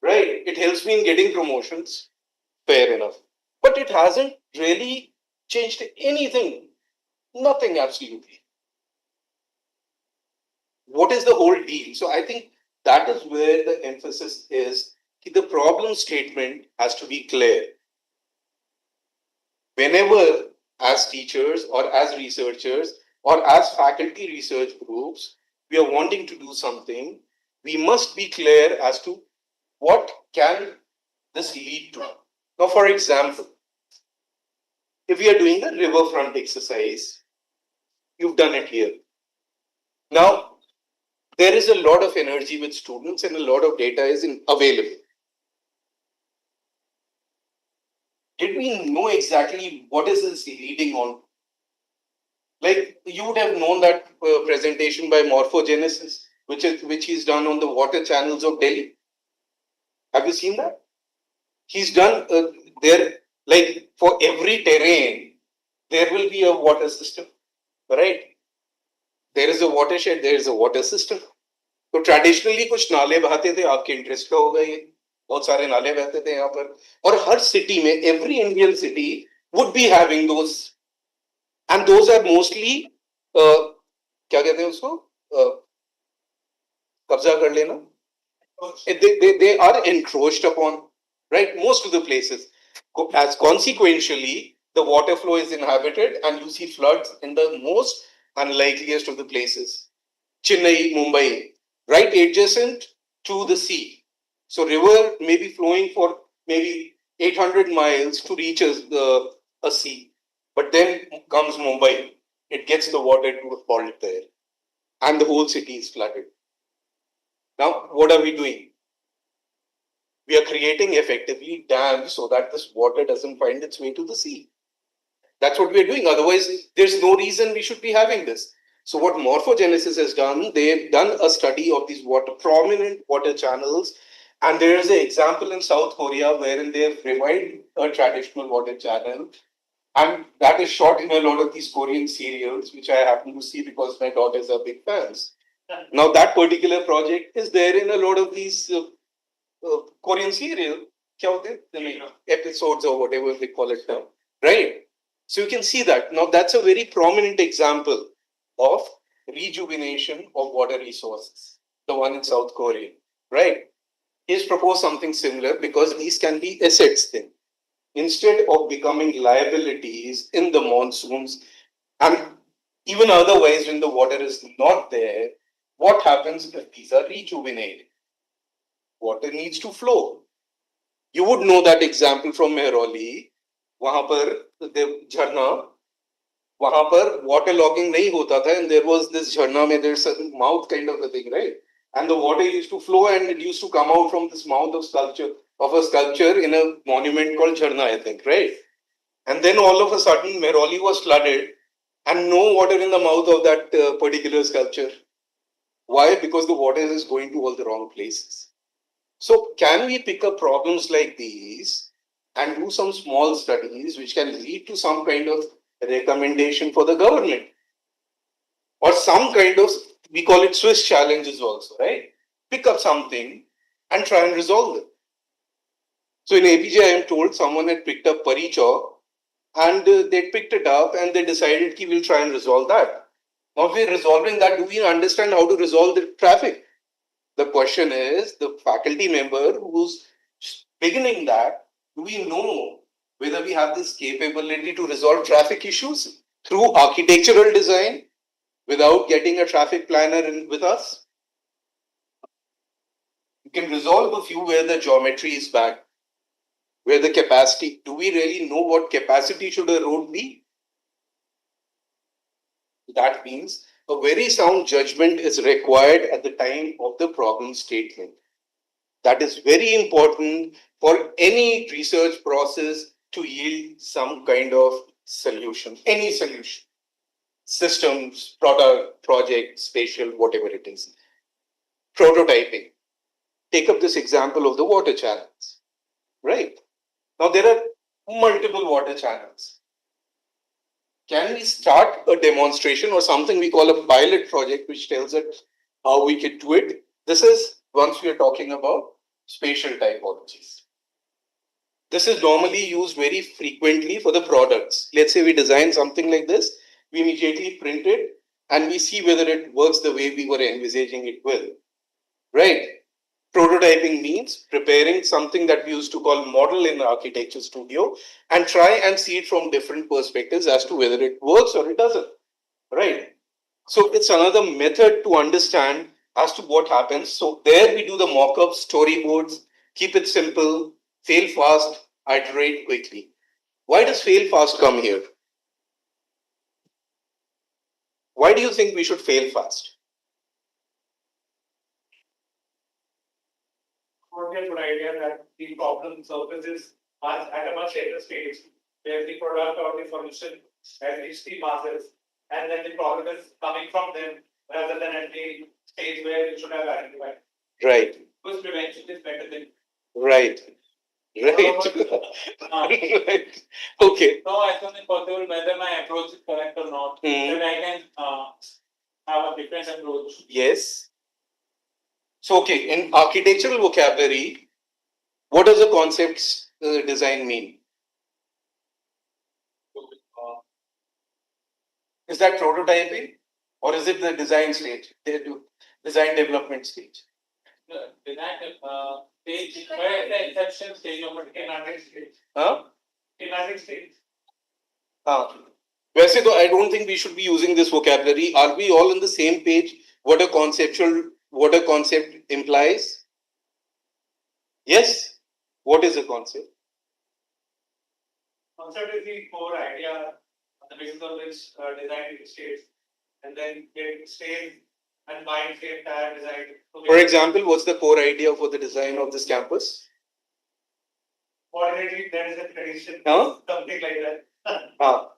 right? It helps me in getting promotions. Fair enough. But it hasn't really changed anything. Nothing, absolutely. What is the whole deal? So I think that is where the emphasis is. The problem statement has to be clear. Whenever, as teachers or as researchers or as faculty research groups, we are wanting to do something, we must be clear as to what can this lead to. Now, for example, if we are doing a riverfront exercise, you've done it here. Now, there is a lot of energy with students and a lot of data is available. Did we know exactly what is this leading on? Like you would have known that presentation by Morphogenesis, which he's done on the water channels of Delhi. Have you seen that? He's done there, like for every terrain, there will be a water system, right? There is a watershed, there is a water system. तो traditionally कुछ नाले बहाते थे, आपके interest का होगा ये, बहुत सारे नाले बहते थे यहाँ पर, और हर सिटी में, every Indian city would be having those, and those are mostly क्या कहते हैं उसको, कब्जा कर लेना, they are encroached upon, right? Most of the places, as consequentially the water flow is inhabited and you see floods in the most unlikeliest of the places. Chennai, Mumbai, right adjacent to the sea. So river may be flowing for maybe 800 miles to reach a sea. But then comes Mumbai. It gets the water to a fault there. And the whole city is flooded. Now, what are we doing? We are creating effectively dams so that this water doesn't find its way to the sea. That's what we are doing. Otherwise, there's no reason we should be having this. So what morphogenesis has done, they've done a study of these prominent water channels. And there is an example in South Korea wherein they've revived a traditional water channel. And that is shot in a lot of these Korean serials, which I happen to see because my daughters are big fans. Now, that particular project is there in a lot of these Korean serial, episodes or whatever they call it now, right? So you can see that. Now, that's a very prominent example of rejuvenation of water resources, the one in South Korea, right? He's proposed something similar because these can be assets then. Instead of becoming liabilities in the monsoons and even otherwise when the water is not there, what happens if these are rejuvenated? Water needs to flow. You would know that example from Mehrauli. वहां पर झरना, वहां पर water logging नहीं होता था and there was this झरना में there's a mouth kind of a thing, right? And the water used to flow and it used to come out from this mouth of a sculpture in a monument called Jharna, I think, right? And then all of a sudden Mehrauli was flooded and no water in the mouth of that particular sculpture. Why? Because the water is going to all the wrong places. So can we pick up problems like these and do some small studies which can lead to some kind of recommendation for the government? Or some kind of, we call it Swiss challenges also, right? Pick up something and try and resolve it. So in APJ, I am told someone had picked up Parichaw and they picked it up and they decided that we'll try and resolve that. Now, if we're resolving that, do we understand how to resolve the traffic? The question is, the faculty member who's beginning that, do we know whether we have this capability to resolve traffic issues through architectural design without getting a traffic planner in with us? You can resolve a few where the geometry is bad, where the capacity, do we really know what capacity should a road be? That means a very sound judgment is required at the time of the problem statement. That is very important for any research process to yield some kind of solution, any solution. Systems, product, project, spatial, whatever it is. Prototyping. Take up this example of the water channels, right? Now there are multiple water channels. Can we start a demonstration or something we call a pilot project which tells us how we can do it? This is once we are talking about spatial typologies. This is normally used very frequently for the products. Let's say we design something like this, we immediately print it and we see whether it works the way we were envisaging it will, right? Prototyping means preparing something that we used to call model in architecture studio and try and see it from different perspectives as to whether it works or it doesn't, right? So it's another method to understand as to what happens. So there we do the mock-ups, storyboards, keep it simple, fail fast, iterate quickly. Why does fail fast come here? Why do you think we should fail fast? Would be a good idea that the problem surfaces at a much later stage, where the product or the solution has reached the masses, and then the problem is coming from them rather than at the stage where you should have identified. Right. Because prevention is better than. Right. Right. Right. Okay. So as soon as possible, whether my approach is correct or not, then I can have a different approach. Yes. So, okay, in architectural vocabulary, what does the concepts design mean? Is that prototyping or is it the design stage? They do design development stage. Design stage, where the inception stage of a schematic stage. Huh? Schematic stage. वैसे तो I don't think we should be using this vocabulary. Are we all on the same page? What a concept implies? Yes. What is a concept? Concept is the core idea on the basis of which design states, and then it stays and binds the entire design. For example, what's the core idea for the design of this campus? Ordinarily, there is a tradition, Huh? something like that. Ah.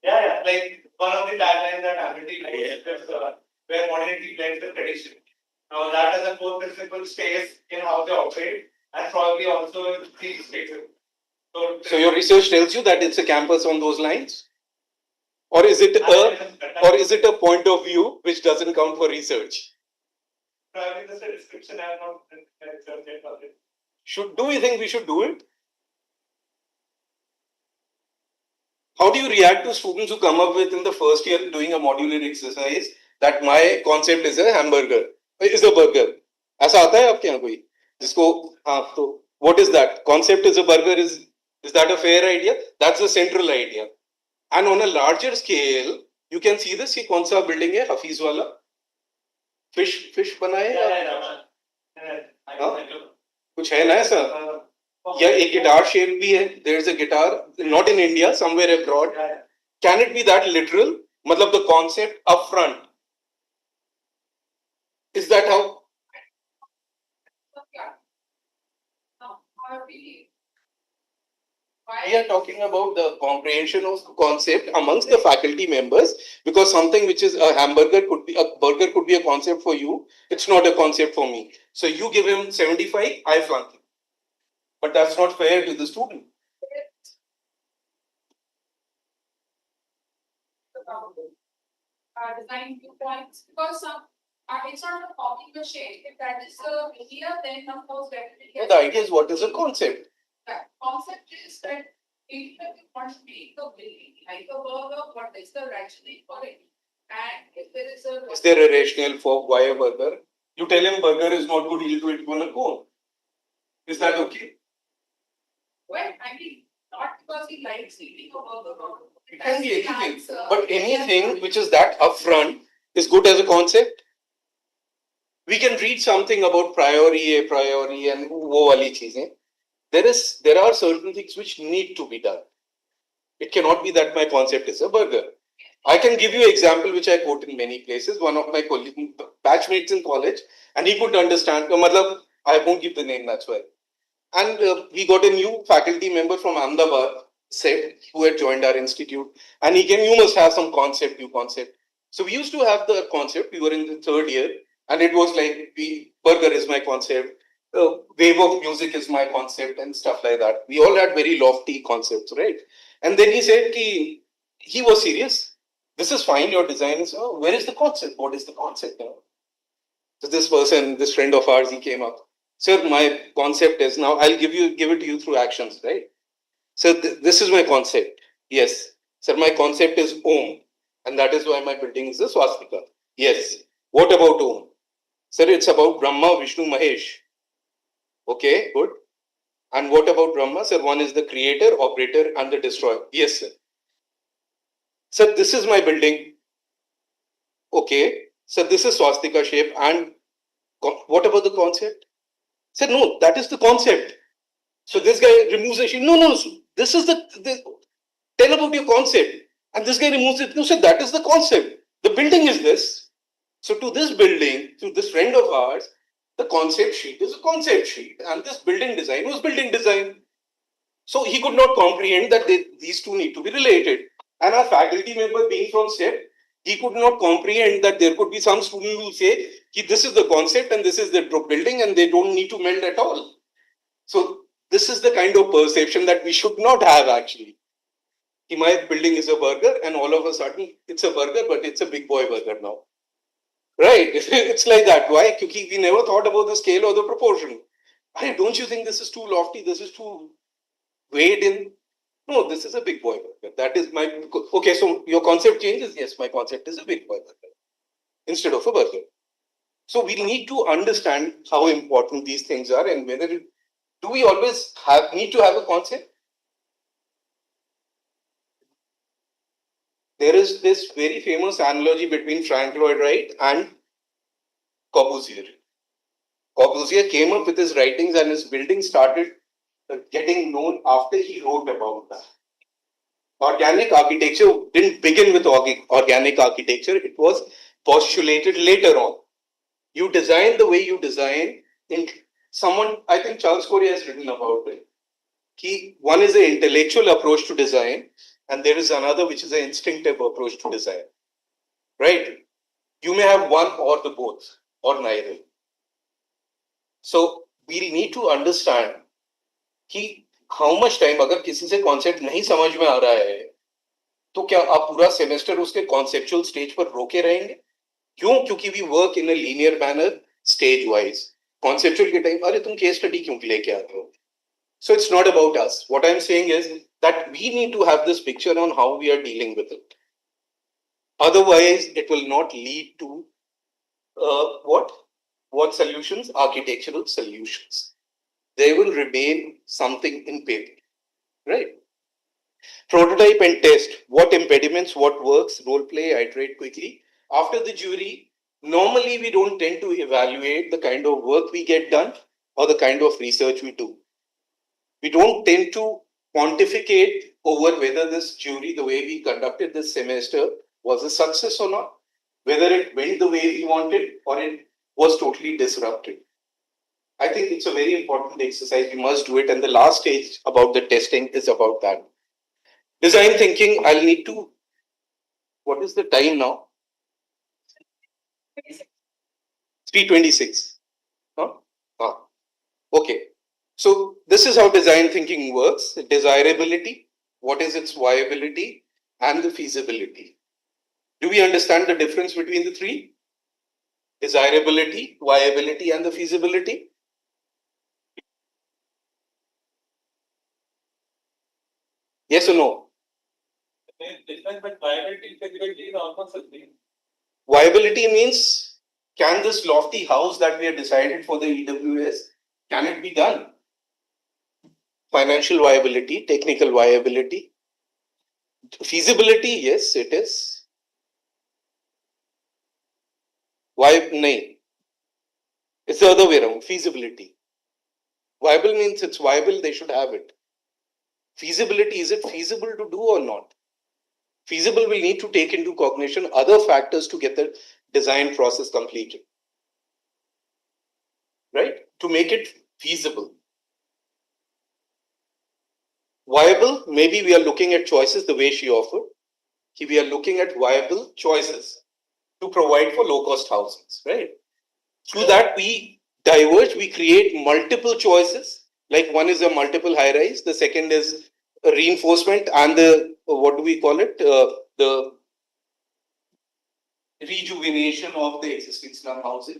Yeah, like one of the taglines that Amity likes is where modernity blends the tradition. Now that as a core principle stays in how they operate and probably also in the spaces. So your research tells you that it's a campus on those lines? Or is it a point of view which doesn't count for research? Probably just a description I have not researched yet. Do we think we should do it? How do you react to students who come up with in the first year doing a modular exercise that my concept is a hamburger, is a burger? ऐसा आता है आपके यहाँ कोई जिसको हाँ तो what is that concept is a burger is that a fair idea? That's the central idea. And on a larger scale you can see this. ये कौन सा building है हफीज वाला fish बनाए कुछ है ना ऐसा या एक गिटार शेप भी है there is a guitar not in India somewhere abroad. Can it be that literal? मतलब the concept up front, is that how we are talking about the comprehension of concept amongst the faculty members? Because something which is a hamburger could be a burger could be a concept for you, it's not a concept for me. So you give him 75, I flunk him. But that's not fair to the student. Design viewpoints because it's not a copy the shape. If that is the idea, then of course definitely. No, the idea is what is the concept? The concept is that if you want to make a building like a burger, what is the rationale for it? And if there is a Is there a rationale for why a burger? You tell him burger is not good, he'll do it on a cone. Is that okay? well, I mean, not because he likes eating a burger. It can be anything. But anything which is that upfront is good as a concept. We can read something about priori, a priori, and wo wali cheezein. There are certain things which need to be done. It cannot be that my concept is a burger. I can give you an example which I quote in many places. One of my batchmates in college, and he could understand. I won't give the name, that's why. And we got a new faculty member from Ahmedabad, said, who had joined our institute, and he came, you must have some concept, new concept. So we used to have the concept, we were in the third year, and it was like, burger is my concept, wave of music is my concept, and stuff like that. We all had very lofty concepts, right? And then he said, he was serious. This is fine, your design is, where is the concept? What is the concept? So this person, this friend of ours, he came up. Sir, my concept is now, I'll give it to you through actions, right? So this is my concept. Yes. Sir, my concept is Om. And that is why my building is a swastika. Yes. What about Om? Sir, it's about Brahma, Vishnu, Mahesh. Okay, good. And what about Brahma? Sir, one is the creator, operator, and the destroyer. Yes, sir. Sir, this is my building. Okay. Sir, this is swastika shape. And what about the concept? Sir, no, that is the concept. So this guy removes the sheet. No, this is the tell about your concept. And this guy removes it. No, sir, that is the concept. The building is this. So to this building, to this friend of ours, the concept sheet is a concept sheet. And this building design was building design. So he could not comprehend that these two need to be related. And our faculty member being from STEP, he could not comprehend that there could be some student who say, this is the concept and this is the building and they don't need to meld at all. So this is the kind of perception that we should not have actually. My building is a burger and all of a sudden it's a burger, but it's a big boy burger now. Right? It's like that. Why? Because we never thought about the scale or the proportion. Don't you think this is too lofty? This is too weighed in? No, this is a big boy burger. That is my... Okay, so your concept changes? Yes, my concept is a big boy burger instead of a burger. So we need to understand how important these things are and whether do we always need to have a concept? There is this very famous analogy between Frank Lloyd Wright and Corbusier. Corbusier came up with his writings and his building started getting known after he wrote about that. Organic architecture didn't begin with organic architecture, it was postulated later on. You design the way you design. Someone, I think Charles Corey has written about it. One is an intellectual approach to design and there is another which is an instinctive approach to design, right? You may have one or the both or neither. So we need to understand कि how much time अगर किसी से concept नहीं समझ में आ रहा है तो क्या आप पूरा सेमेस्टर उसके conceptual stage पर रोके रहेंगे? क्यों? क्योंकि we work in a linear manner, stage wise. Conceptual के time अरे तुम case study क्यों लेके आते हो? So it's not about us. What I'm saying is that we need to have this picture on how we are dealing with it. Otherwise, it will not lead to what solutions? Architectural solutions. They will remain something in paper, right? Prototype and test. What impediments, what works, role play, iterate quickly. After the jury, normally we don't tend to evaluate the kind of work we get done or the kind of research we do. We don't tend to pontificate over whether this jury, the way we conducted this semester, was a success or not, whether it went the way we wanted or it was totally disrupted. I think it's a very important exercise. We must do it. And the last stage about the testing is about that. Design thinking, I'll need to, what is the time now? 3:26. Huh? Okay. So this is how design thinking works. Desirability, what is its viability, and the feasibility. Do we understand the difference between the three? Desirability, viability, and the feasibility? Yes or no? But viability, feasibility is almost the same. Viability means, can this lofty house that we have decided for the EWS, can it be done? Financial viability, technical viability. Feasibility, yes, it is. Why? No. It's the other way around, feasibility. Viable means it's viable, they should have it. Feasibility, is it feasible to do or not? Feasible will need to take into cognition other factors to get the design process completed. Right? To make it feasible. Viable, maybe we are looking at choices the way she offered. We are looking at viable choices to provide for low-cost housings, right? Through that, we diverge, we create multiple choices. Like one is a multiple high-rise, the second is a reinforcement, and the, what do we call it? The rejuvenation of the existing slum housing,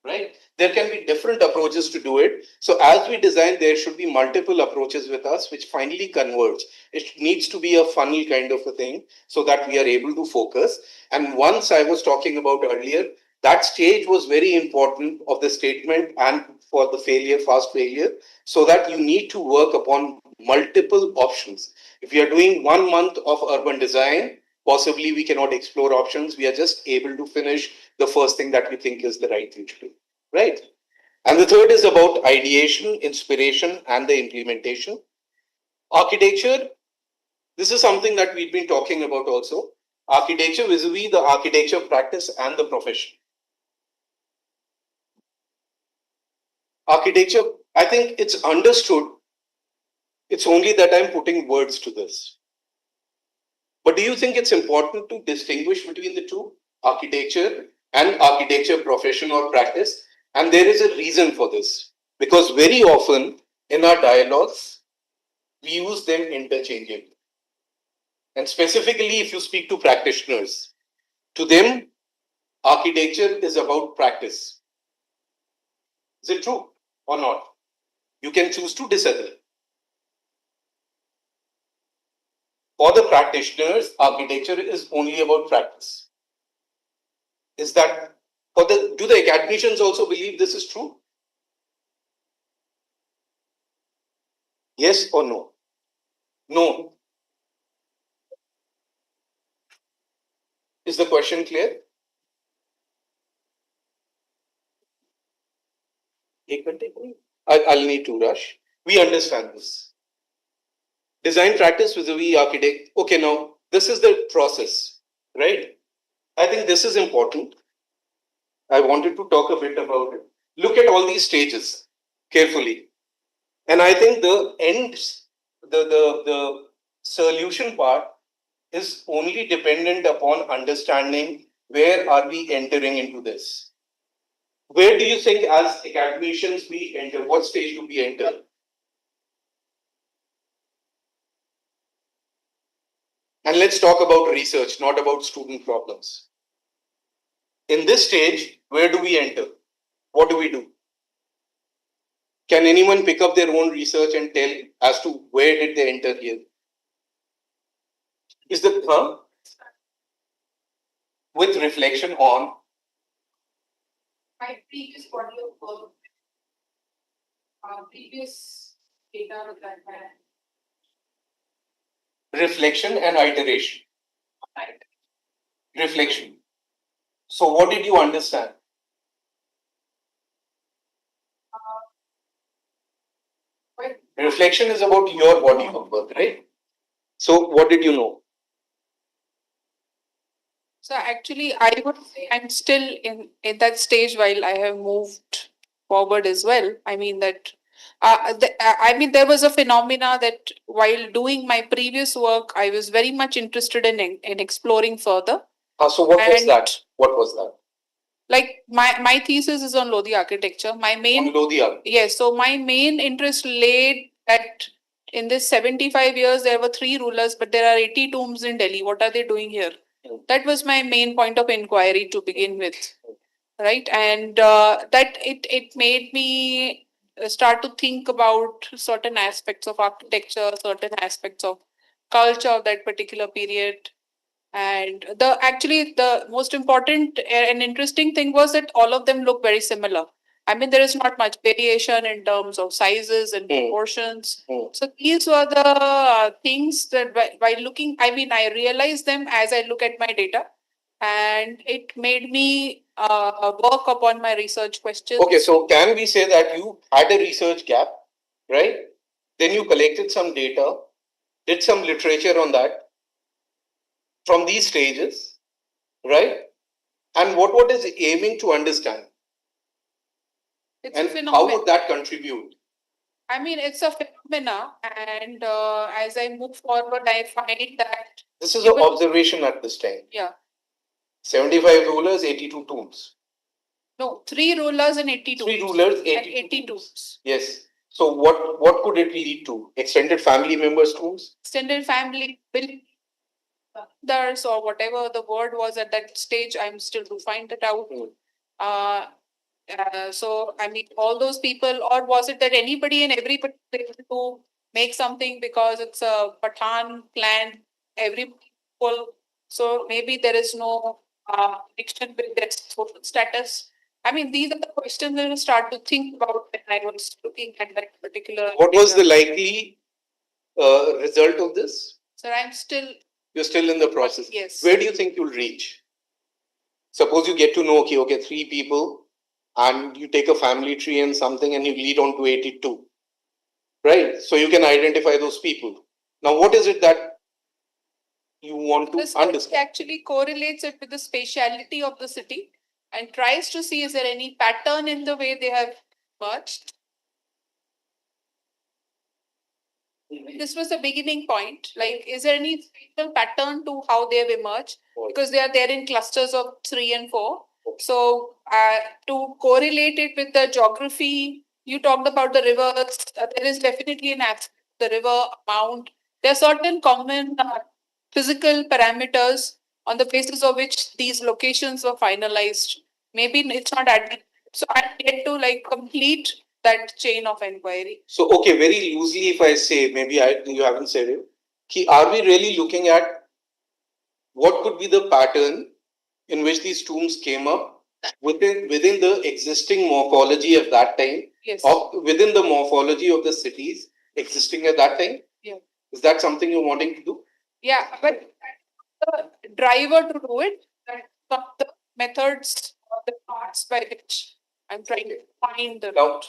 right? There can be different approaches to do it. So as we design, there should be multiple approaches with us, which finally converge. It needs to be a funnel kind of a thing so that we are able to focus. And once I was talking about earlier, that stage was very important of the statement and for the failure, fast failure, so that you need to work upon multiple options. If you are doing 1 month of urban design, possibly we cannot explore options. We are just able to finish the first thing that we think is the right thing to do, right? And the third is about ideation, inspiration, and the implementation. Architecture, this is something that we've been talking about also. Architecture vis-a-vis the architecture practice and the profession. Architecture, I think it's understood. It's only that I'm putting words to this. But do you think it's important to distinguish between the two, architecture and architecture profession or practice? And there is a reason for this, because very often in our dialogues, we use them interchangeably. And specifically, if you speak to practitioners, to them, architecture is about practice. Is it true or not? You can choose to disagree. For the practitioners, architecture is only about practice. Is that, do the academicians also believe this is true? Yes or no? No. Is the question clear? I'll need to rush. We understand this. Design practice vis-a-vis architect. Okay, now this is the process, right? I think this is important. I wanted to talk a bit about it. Look at all these stages carefully. And I think the ends, the solution part is only dependent upon understanding where are we entering into this. Where do you think as academicians we enter? What stage do we enter? And let's talk about research, not about student problems. In this stage, where do we enter? What do we do? Can anyone pick up their own research and tell as to where did they enter here? Is the with reflection on My previous body of work, previous data that I had. reflection and iteration. Right. Reflection. So, what did you understand? Well, Reflection is about your body of work, right? So, what did you know? So actually, I would say I'm still in that stage while I have moved forward as well. I mean that, I mean there was a phenomena that while doing my previous work, I was very much interested in exploring further. So, what was And- that? What was that? Like my thesis is on Lodi architecture. My main On Lodhi. Yes, so my main interest laid at in this 75 years, there were 3 rulers, but there are 80 tombs in Delhi. What are they doing here? That was my main point of inquiry to begin with, right? And that it made me start to think about certain aspects of architecture, certain aspects of culture of that particular period. And the most important and interesting thing was that all of them look very similar. I mean, there is not much variation in terms of sizes and proportions. So these were the things that by looking, I mean, I realized them as I look at my data, and it made me work upon my research questions. Okay, so can we say that you had a research gap, right? Then you collected some data, did some literature on that from these stages, right? And what is aiming to understand? It's And a how phenomenon. would that contribute? I mean, it's a phenomena, and as I move forward, I find that This is an observation at this time. yeah, 75 rulers, 82 tombs. no, 3 rulers and 80 3 tombs. rulers, And 82 80 tombs. tombs. Yes. So what could it lead to? Extended family members tombs? Extended family builders or whatever the word was at that stage, I'm still to find it out. Uh, so I mean, all those people, or was it that anybody and everybody able to make something because it's a Pathan clan, every people, so maybe there is no connection with their social status. I mean, these are the questions that I start to think about when I was looking at that particular. What was the likely result of this? So I'm still. You're still in the process. Yes. Where do you think you'll reach? Suppose you get to know, okay, 3 people, and you take a family tree and something and you lead on to 82. Right? So you can identify those people. Now, what is it that you want to This understand? actually correlates it with the spatiality of the city and tries to see is there any pattern in the way they have merged. This was the beginning point. Like, is there any spatial pattern to how they have emerged? Because they are there in clusters of 3 and 4. So, to correlate it with the geography, you talked about the rivers. There is definitely an aspect, the river amount. There are certain common physical parameters on the basis of which these locations were finalized. Maybe it's not added. So I get to like complete that chain of inquiry. So, okay, very loosely, if I say, maybe you haven't said it, are we really looking at what could be the pattern in which these tombs came up within the existing morphology of that time, Yes. or within the morphology of the cities existing at that time? Yeah. Is that something you're wanting to do? Yeah, but the driver to do it, that's not the methods or the parts by which I'm trying to find the route.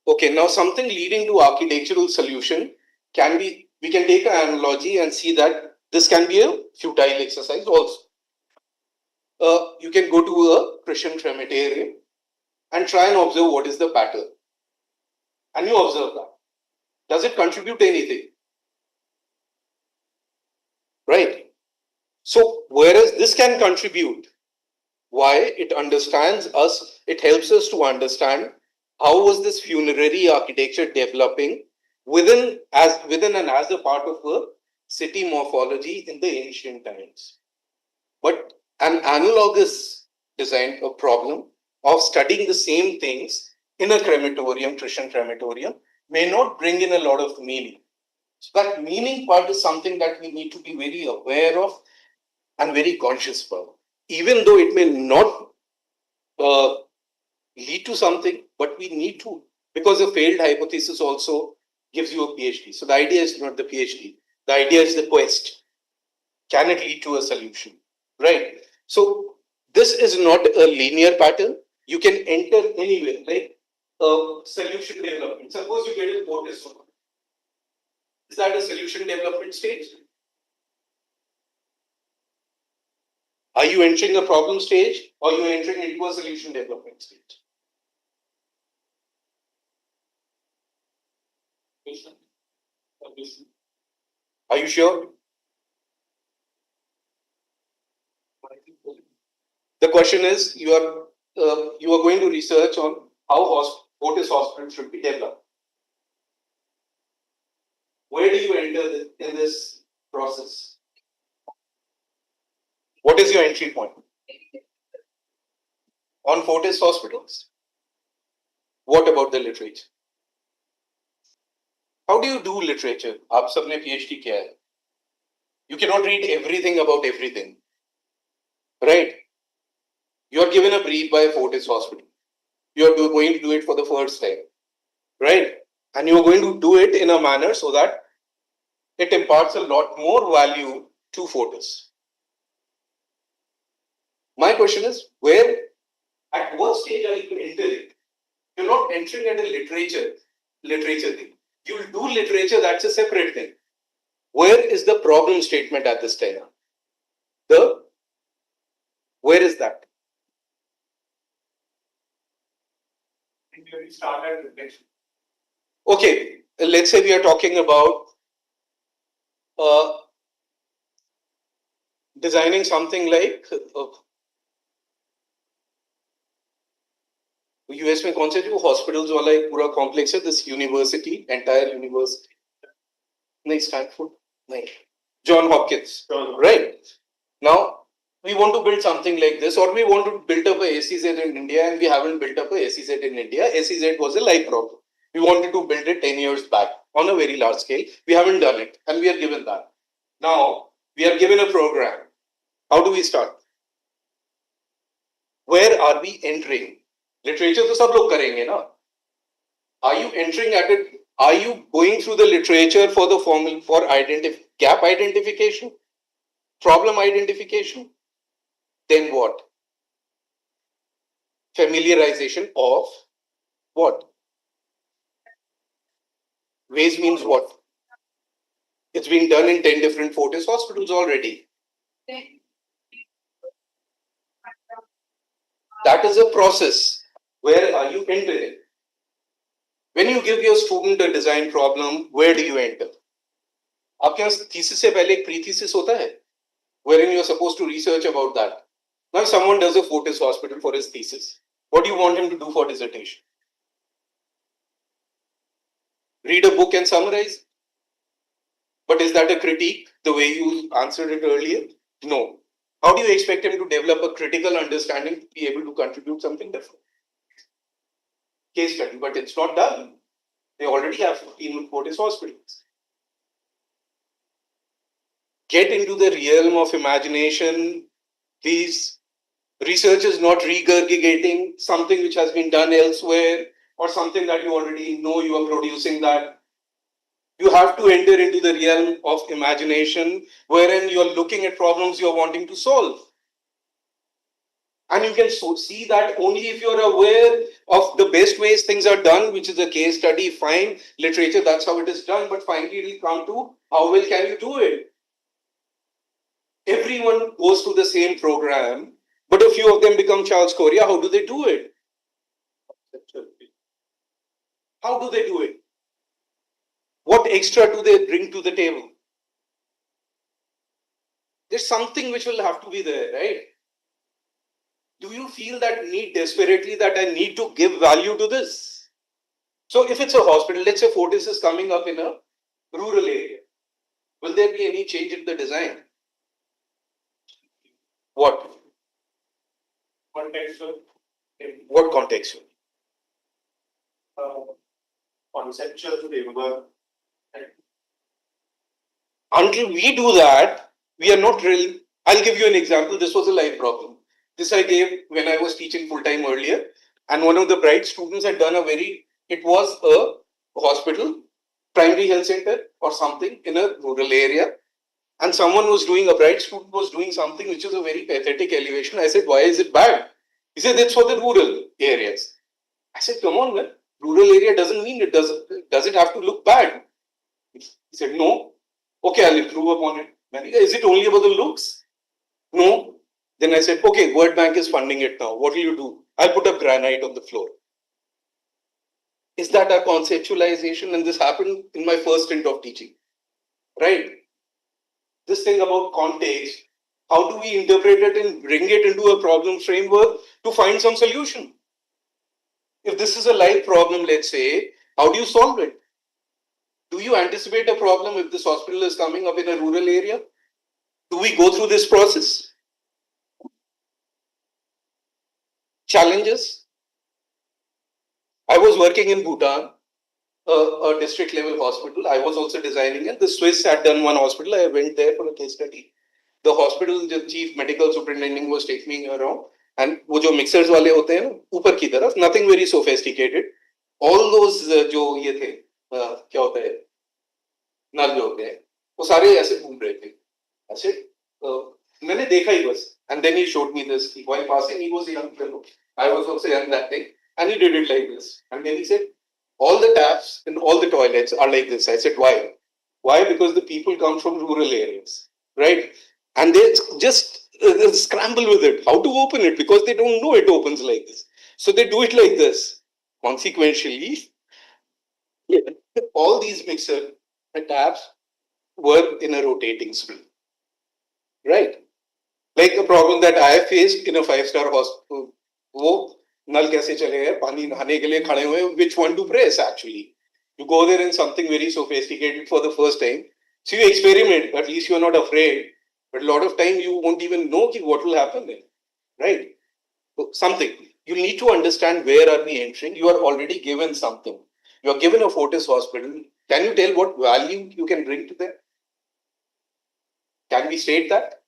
Okay, now something leading to architectural solution can be, we can take an analogy and see that this can be a futile exercise also. You can go to a Christian cemetery and try and observe what is the pattern. And you observe that. Does it contribute anything? Right? So whereas this can contribute, why? It understands us, it helps us to understand how was this funerary architecture developing within and as a part of a city morphology in the ancient times. But an analogous design a problem of studying the same things in a crematorium, Christian crematorium, may not bring in a lot of meaning. So that meaning part is something that we need to be very aware of and very conscious about. Even though it may not lead to something, but we need to, because a failed hypothesis also gives you a PhD. So the idea is not the PhD. The idea is the quest. Can it lead to a solution? Right. So this is not a linear pattern. You can enter anywhere, like solution development. Suppose you get a notice. Is that a solution development stage? Are you entering a problem stage or are you entering into a solution development stage? Are you sure? The question is, you are going to research on how Fortis Hospital should be developed. Where do you enter in this process? What is your entry point? On Fortis Hospitals. What about the literature? How do you do literature? आप सबने PhD किया है. You cannot read everything about everything. Right? You are given a brief by Fortis Hospital. You are going to do it for the first time. Right? And you are going to do it in a manner so that it imparts a lot more value to Fortis. My question is, at what stage are you entering? You're not entering at a literature thing. You'll do literature, that's a separate thing. Where is the problem statement at this time? Where is that? Okay, let's say we are talking about designing something like US में कौन से जो hospitals वाला एक पूरा complex है this university entire university नहीं Stanford नहीं John Hopkins right now we want to build something like this, or we want to build up a SEZ in India, and we haven't built up a SEZ in India. SEZ was a live problem. We wanted to build it 10 years back on a very large scale. We haven't done it, and we are given that. Now we are given a program. How do we start? Where are we entering? Literature तो सब लोग करेंगे ना. Are you entering at it? Are you going through the literature for the gap identification, problem identification? Then what? Familiarization of what? Ways means what? It's been done in 10 different Fortis hospitals already. That is a process. Where are you entering? When you give your student a design problem, where do you enter? आपके यहाँ thesis से पहले एक pre-thesis होता है, wherein you are supposed to research about that. Now, if someone does a Fortis hospital for his thesis, what do you want him to do for dissertation? Read a book and summarize. But is that a critique, the way you answered it earlier? No. How do you expect him to develop a critical understanding to be able to contribute something different? Case study, but it's not done. They already have 15 Fortis hospitals. Get into the realm of imagination. These research is not regurgitating something which has been done elsewhere or something that you already know you are producing that. You have to enter into the realm of imagination wherein you are looking at problems you are wanting to solve. And you can see that only if you are aware of the best ways things are done, which is a case study, fine, literature, that's how it is done. But finally, it will come to how well can you do it? Everyone goes through the same program, but a few of them become Charles Correa. How do they do it? How do they do it? What extra do they bring to the table? There's something which will have to be there, right? Do you feel that need desperately that I need to give value to this? So if it's a hospital, let's say Fortis is coming up in a rural area, will there be any change in the design? What? Contextual. What contextual? Conceptual framework. Until we do that, we are not really. I'll give you an example. This was a live problem. This I gave when I was teaching full time earlier, and one of the bright students had done it was a hospital, primary health center, or something in a rural area. And a bright student was doing something which is a very pathetic elevation. I said, why is it bad? He said, it's for the rural areas. I said, come on, man. Rural area doesn't mean does it have to look bad? He said, no. Okay, I'll improve upon it. Is it only about the looks? No. Then I said, okay, World Bank is funding it now. What will you do? I'll put up granite on the floor. Is that a conceptualization? And this happened in my first stint of teaching, right? This thing about context, how do we interpret it and bring it into a problem framework to find some solution? If this is a live problem, let's say, how do you solve it? Do you anticipate a problem if this hospital is coming up in a rural area? Do we go through this process? Challenges? I was working in Bhutan, a district level hospital. I was also designing it. The Swiss had done one hospital. I went there for a case study. The hospital, the chief medical superintendent was taking me around, and वो जो mixers वाले होते हैं ऊपर की तरफ, nothing very sophisticated. All those जो ये थे क्या होता है नल जो होते हैं वो सारे ऐसे घूम रहे थे ऐसे मैंने देखा ही बस. And then he showed me this. While passing, he was a young fellow. I was also young that day, and he did it like this. And then he said, all the taps and all the toilets are like this. I said, why? Why? Because the people come from rural areas, right? And they just scramble with it. How to open it? Because they don't know it opens like this. So they do it like this. Consequentially, all these mixer taps were in a rotating spring, right? Like the problem that I faced in a 5-star hospital. वो नल कैसे चलेगा पानी नहाने के लिए खड़े हुए which one to press actually. You go there in something very sophisticated for the first time. So you experiment, at least you are not afraid. But a lot of time you won't even know what will happen then, right? So something. You need to understand where are we entering. You are already given something. You are given a Fortis hospital. Can you tell what value you can bring to them? Can we state that?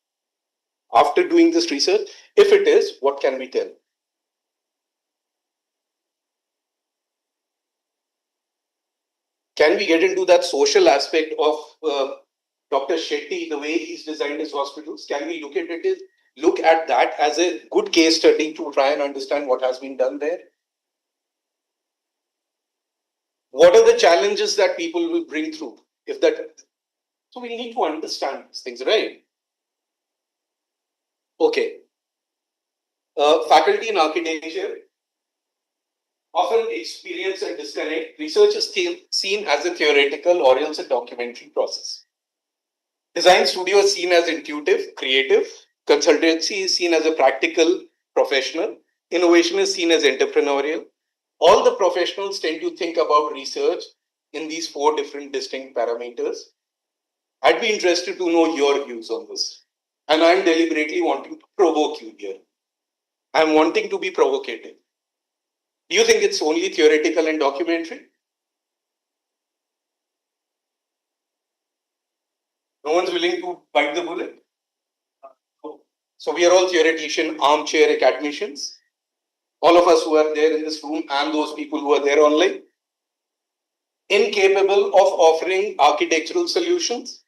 After doing this research, if it is, what can we tell? Can we get into that social aspect of Dr. Shetty, the way he's designed his hospitals? Can we look at that as a good case study to try and understand what has been done there? What are the challenges that people will bring through? So we need to understand these things, right? Okay. Faculty in architecture often experience a disconnect. Research is seen as a theoretical or else a documentary process. Design studio is seen as intuitive, creative. Consultancy is seen as a practical, professional. Innovation is seen as entrepreneurial. All the professionals tend to think about research in these 4 different distinct parameters. I'd be interested to know your views on this. And I'm deliberately wanting to provoke you here. I'm wanting to be provocative. Do you think it's only theoretical and documentary? No one's willing to bite the bullet? So we are all theoretician, armchair academicians. All of us who are there in this room and those people who are there online. Incapable of offering architectural solutions.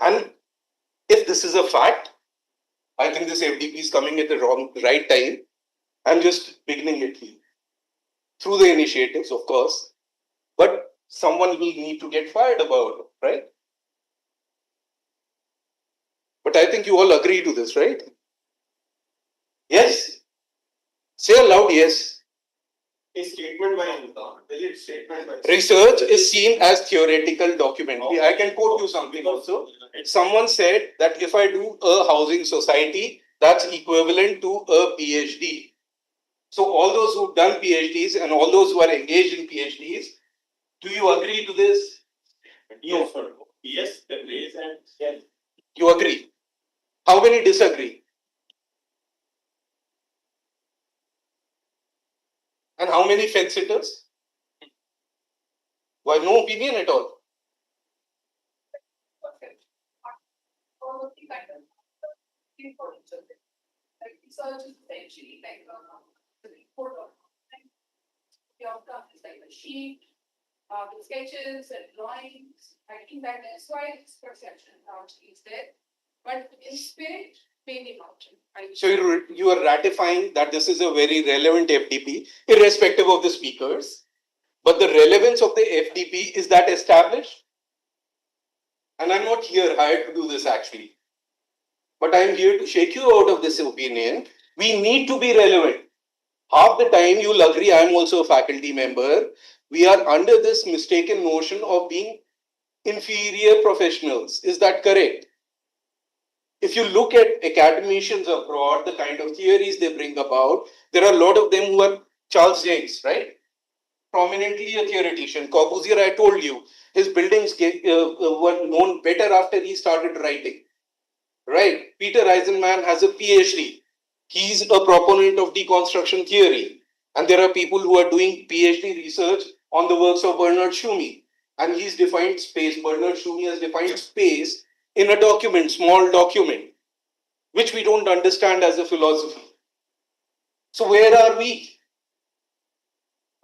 And if this is a fact, I think this FDP is coming at the right time. I'm just beginning it here. Through the initiatives, of course. But someone will need to get fired about it, right? But I think you all agree to this, right? Yes? Say aloud, yes. A statement by statement by Research is seen as theoretical document. I can quote you something also. Someone said that if I do a housing society, that's equivalent to a PhD. So all those who've done PhDs and all those who are engaged in PhDs, do you agree to this? Yes, sir. Yes, the place and yes. You agree? How many disagree? And how many fence sitters? Why no opinion at all? Like research is essentially like the report of the outcome is like a sheet with sketches and drawings. I think that is why this perception is there. But in spirit, maybe not. So you are ratifying that this is a very relevant FDP, irrespective of the speakers. But the relevance of the FDP, is that established? And I'm not here hired to do this actually. But I'm here to shake you out of this opinion. We need to be relevant. Half the time you'll agree, I'm also a faculty member. We are under this mistaken notion of being inferior professionals. Is that correct? If you look at academicians abroad, the kind of theories they bring about, there are a lot of them who are Charles James, right? Prominently a theoretician. Corbusier, I told you, his buildings were known better after he started writing, right? Peter Eisenman has a PhD. He's a proponent of deconstruction theory. And there are people who are doing PhD research on the works of Bernard Shumey. And he's defined space. Bernard Shumey has defined space in a document, small document, which we don't understand as a philosophy. So where are we?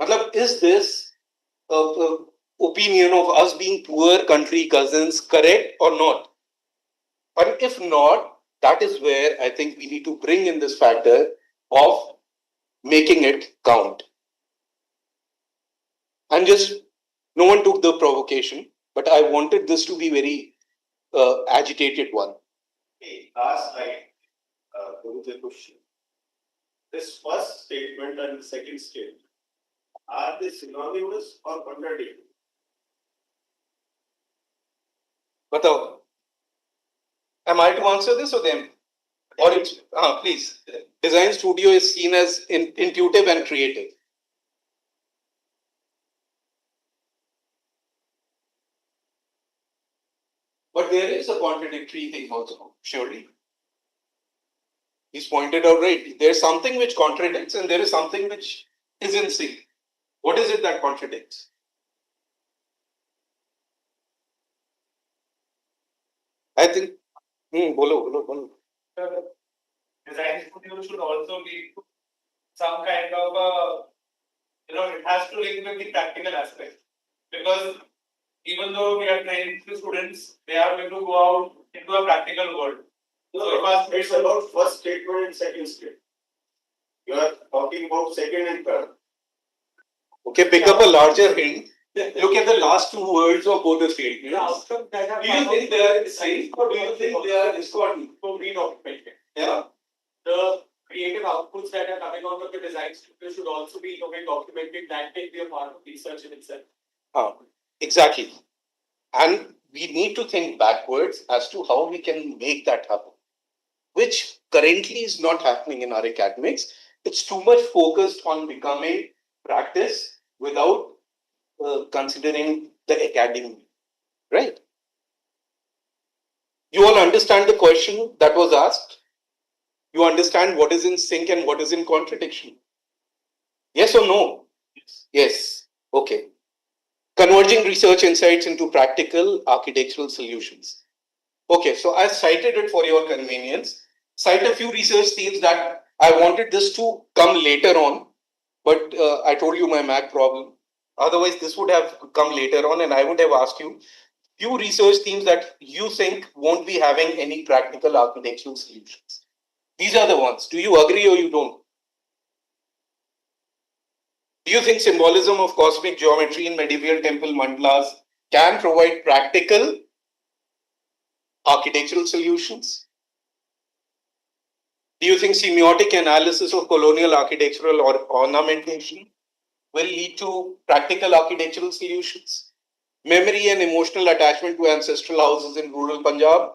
Matlab, is this opinion of us being poor country cousins correct or not? But if not, that is where I think we need to bring in this factor of making it count. And just, no one took the provocation, but I wanted this to be very agitated one. Last slide. Go to the question. This first statement and the second statement, are they synonymous or contradictory? Batao. Am I to answer this or them? Or it's, please. Design studio is seen as intuitive and creative. But there is a contradictory thing also, surely. He's pointed out, right? There's something which contradicts and there is something which is in sync. What is it that contradicts? I think, bolo. Design studio should also be some kind of a, it has to link with the practical aspect. Because even though we are training the students, they are going to go out into a practical world. So it's about first statement and second statement. You are talking about second and third. Okay, pick up a larger hint. Look at the last two words of both the statements. Do you think they are safe or do you think they are discordant? So redocumented. Yeah. The creative outputs that are coming out of the design studio should also be documented. That can be a part of research in itself. Exactly. And we need to think backwards as to how we can make that happen, which currently is not happening in our academics. It's too much focused on becoming practice without considering the academy, right? You all understand the question that was asked? You understand what is in sync and what is in contradiction? Yes or no? Yes. Okay. Converging research insights into practical architectural solutions. Okay, so I cited it for your convenience. Cite a few research themes that I wanted this to come later on, but I told you my Mac problem. Otherwise, this would have come later on and I would have asked you few research themes that you think won't be having any practical architectural solutions. These are the ones. Do you agree or you don't? Do you think symbolism of cosmic geometry in medieval temple mandalas can provide practical architectural solutions? Do you think semiotic analysis of colonial architectural or ornamentation will lead to practical architectural solutions. Memory and emotional attachment to ancestral houses in rural Punjab.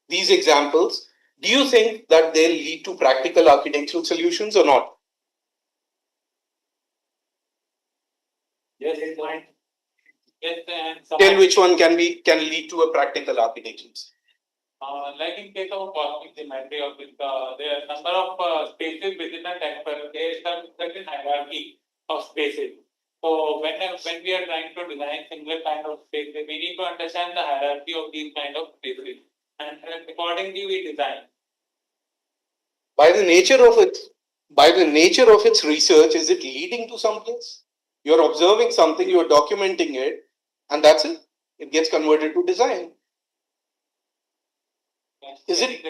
These examples, do you think that they'll lead to practical architectural solutions or not? Yes, it might. Yes, and Tell which one can lead to a practical architecture. like in case of cosmic geometry or with the number of spaces within a temple, there is a certain hierarchy of spaces. So when we are trying to design similar kind of spaces, we need to understand the hierarchy of these kind of spaces, and accordingly we design. By the nature of its research, is it leading to someplace? You're observing something, you're documenting it, and that's it. It gets converted to design. Is it?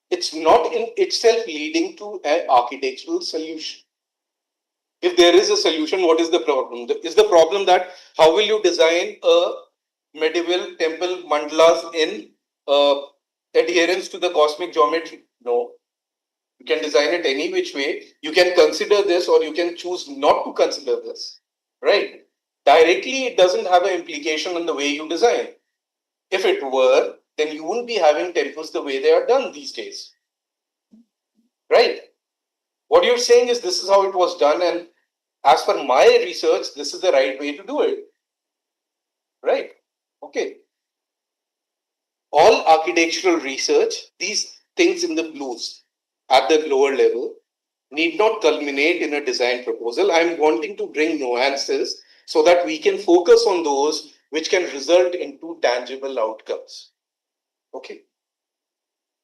It's not in itself leading to an architectural solution. If there is a solution, what is the problem? Is the problem that how will you design a medieval temple mandalas in adherence to the cosmic geometry? No. You can design it any which way. You can consider this or you can choose not to consider this. Right? Directly, it doesn't have an implication on the way you design. If it were, then you wouldn't be having temples the way they are done these days. Right? What you're saying is this is how it was done, and as per my research, this is the right way to do it. Right? Okay. All architectural research, these things in the blues at the lower level, need not culminate in a design proposal. I'm wanting to bring nuances so that we can focus on those which can result into tangible outcomes. Okay.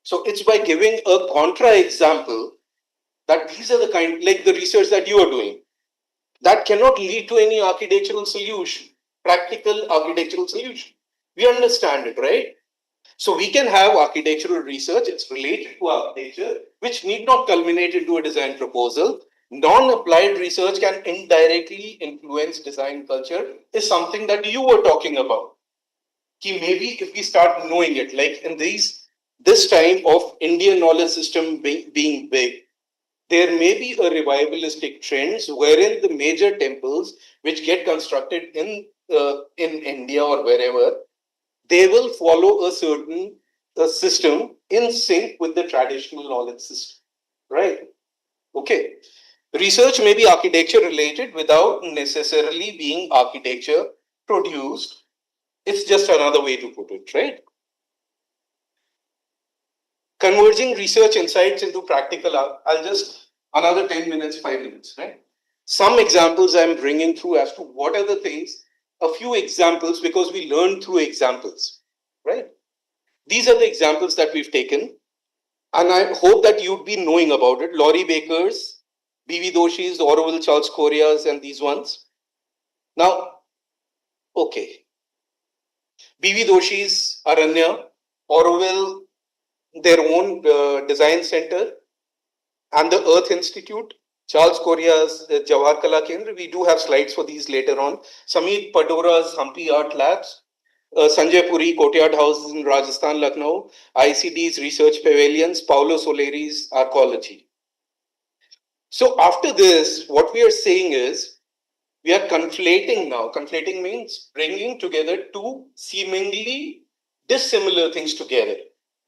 So it's by giving a contra example that these are the kind, like the research that you are doing, that cannot lead to any architectural solution, practical architectural solution. We understand it, right? So we can have architectural research, it's related to architecture, which need not culminate into a design proposal. Non-applied research can indirectly influence design culture, is something that you were talking about. Ki maybe if we start knowing it, like in this time of Indian knowledge system being big, there may be a revivalistic trends wherein the major temples which get constructed in India or wherever, they will follow a certain system in sync with the traditional knowledge system, right? Okay. Research may be architecture related without necessarily being architecture produced. It's just another way to put it, right? Converging research insights into practical, I'll just another 10 minutes, 5 minutes, right? Some examples I'm bringing through as to what are the things, a few examples because we learn through examples, right? These are the examples that we've taken, and I hope that you'd be knowing about it. Laurie Baker's, B.V. Doshi's, Orville Charles Correa's, and these ones. Now, okay. B.V. Doshi's, Aranya, Orville, their own design center, and the Earth Institute, Charles Correa's Jawahar Kala Kendra. We do have slides for these later on. Samir Padora's Hampi Art Labs, Sanjay Puri Courtyard Houses in Rajasthan, Lucknow, ICD's Research Pavilions, Paulo Soleri's Arcology. So after this, what we are saying is, we are conflating now. Conflating means bringing together two seemingly dissimilar things together,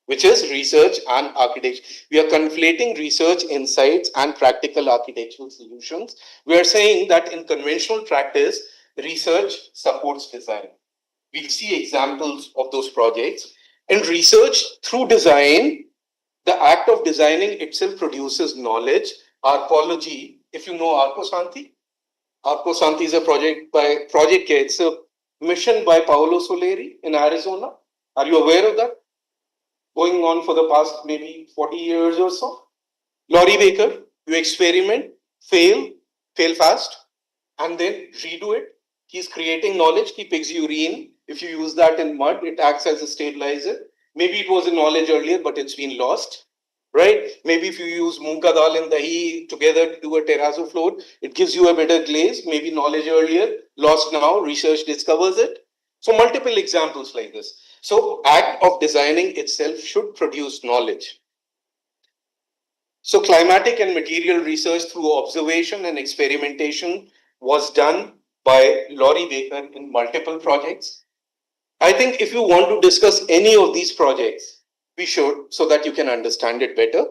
which is research and architecture. We are conflating research insights and practical architectural solutions. We are saying that in conventional practice, research supports design. We'll see examples of those projects. In research through design, the act of designing itself produces knowledge. Arcology, if you know Arcosanti, Arcosanti is a project. It's a mission by Paolo Soleri in Arizona. Are you aware of that? Going on for the past maybe 40 years or so. Laurie Baker, you experiment, fail fast, and then redo it. He's creating knowledge. He picks urine. If you use that in mud, it acts as a stabilizer. Maybe it was a knowledge earlier, but it's been lost, right? Maybe if you use moong ka dal and dahi together to do a terrazzo floor, it gives you a better glaze. Maybe knowledge earlier, lost now, research discovers it. So multiple examples like this. So act of designing itself should produce knowledge. So climatic and material research through observation and experimentation was done by Laurie Baker in multiple projects. I think if you want to discuss any of these projects, we should, so that you can understand it better.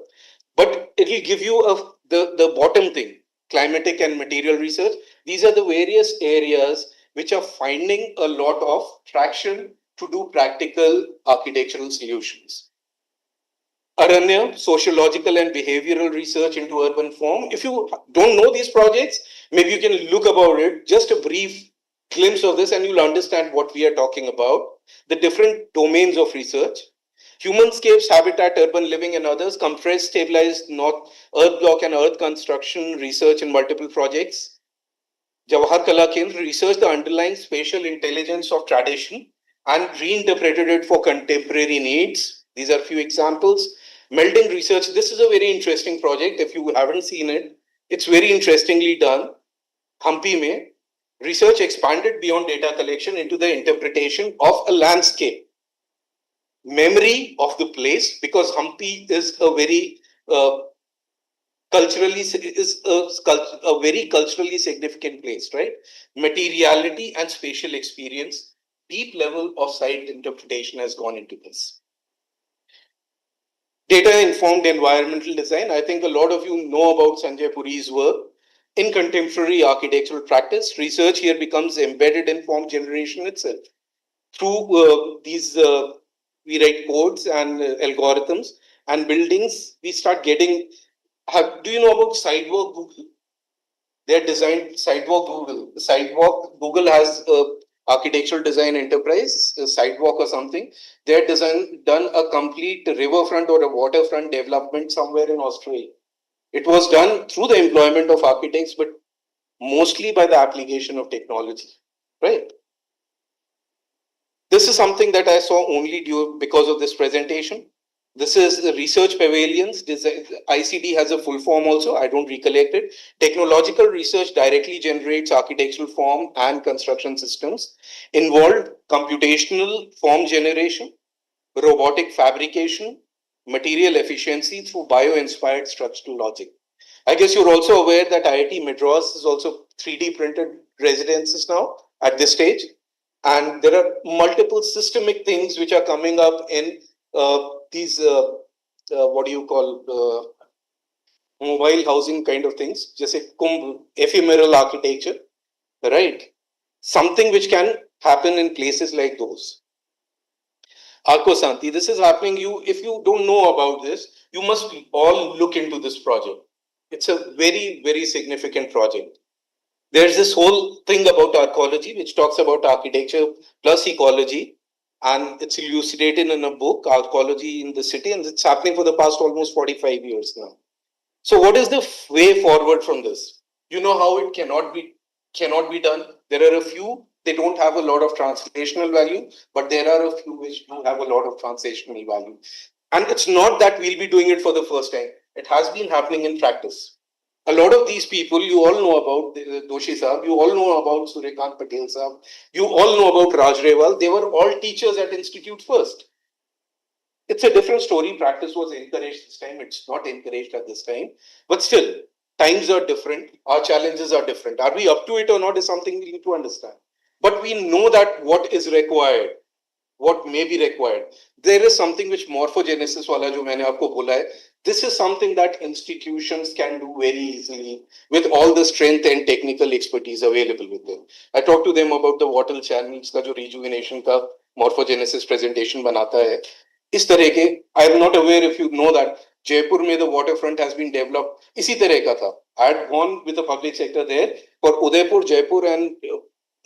But it will give you the bottom thing, climatic and material research. These are the various areas which are finding a lot of traction to do practical architectural solutions. Aranya, sociological and behavioral research into urban form. If you don't know these projects, maybe you can look about it, just a brief glimpse of this, and you'll understand what we are talking about. The different domains of research. Humanscapes, habitat, urban living, and others. Compressed, stabilized, north, earth block, and earth construction research in multiple projects. Jawahar Kala Kendra researched the underlying spatial intelligence of tradition and reinterpreted it for contemporary needs. These are few examples. Melding research. This is a very interesting project. If you haven't seen it, it's very interestingly done. Hampi mein, research expanded beyond data collection into the interpretation of a landscape. Memory of the place, because Hampi is a very culturally is a very culturally significant place, right? Materiality and spatial experience, deep level of site interpretation has gone into this. Data-informed environmental design. I think a lot of you know about Sanjay Puri's work. In contemporary architectural practice, research here becomes embedded in form generation itself. Through these, we write codes and algorithms and buildings, we start getting. Do you know about Sidewalk Google? They're designed Sidewalk Google. Sidewalk Google has a architectural design enterprise, a Sidewalk or something. They're done a complete riverfront or a waterfront development somewhere in Australia. It was done through the employment of architects, but mostly by the application of technology, right? This is something that I saw only because of this presentation. This is the research pavilions. ICD has a full form also. I don't recollect it. Technological research directly generates architectural form and construction systems. Involved computational form generation, robotic fabrication, material efficiency through bio-inspired structural logic. I guess you're also aware that IIT Madras is also 3D printed residences now at this stage. And there are multiple systemic things which are coming up in these, what do you call, mobile housing kind of things, just a ephemeral architecture, right? Something which can happen in places like those. Arkosanti, this is happening. If you don't know about this, you must all look into this project. It's a very, very significant project. There's this whole thing about arcology, which talks about architecture plus ecology, and it's elucidated in a book, Arcology in the City, and it's happening for the past almost 45 years now. So what is the way forward from this? You know how it cannot be done. There are a few, they don't have a lot of translational value, but there are a few which do have a lot of translational value. And it's not that we'll be doing it for the first time. It has been happening in practice. A lot of these people, you all know about Doshi Saab, you all know about Suryakant Patel Saab, you all know about Raj Rewal. They were all teachers at institute first. It's a different story. Practice was encouraged this time. It's not encouraged at this time. But still, times are different. Our challenges are different. Are we up to it or not is something we need to understand. But we know that what is required, what may be required. There is something which morphogenesis wala jo maine aapko bola hai. This is something that institutions can do very easily with all the strength and technical expertise available with them. I talked to them about the water channels ka jo rejuvenation ka morphogenesis presentation banata hai. इस तरह के, I am not aware if you know that Jaipur में the waterfront has been developed. इसी तरह का था. I had gone with the public sector there for Udaipur, Jaipur and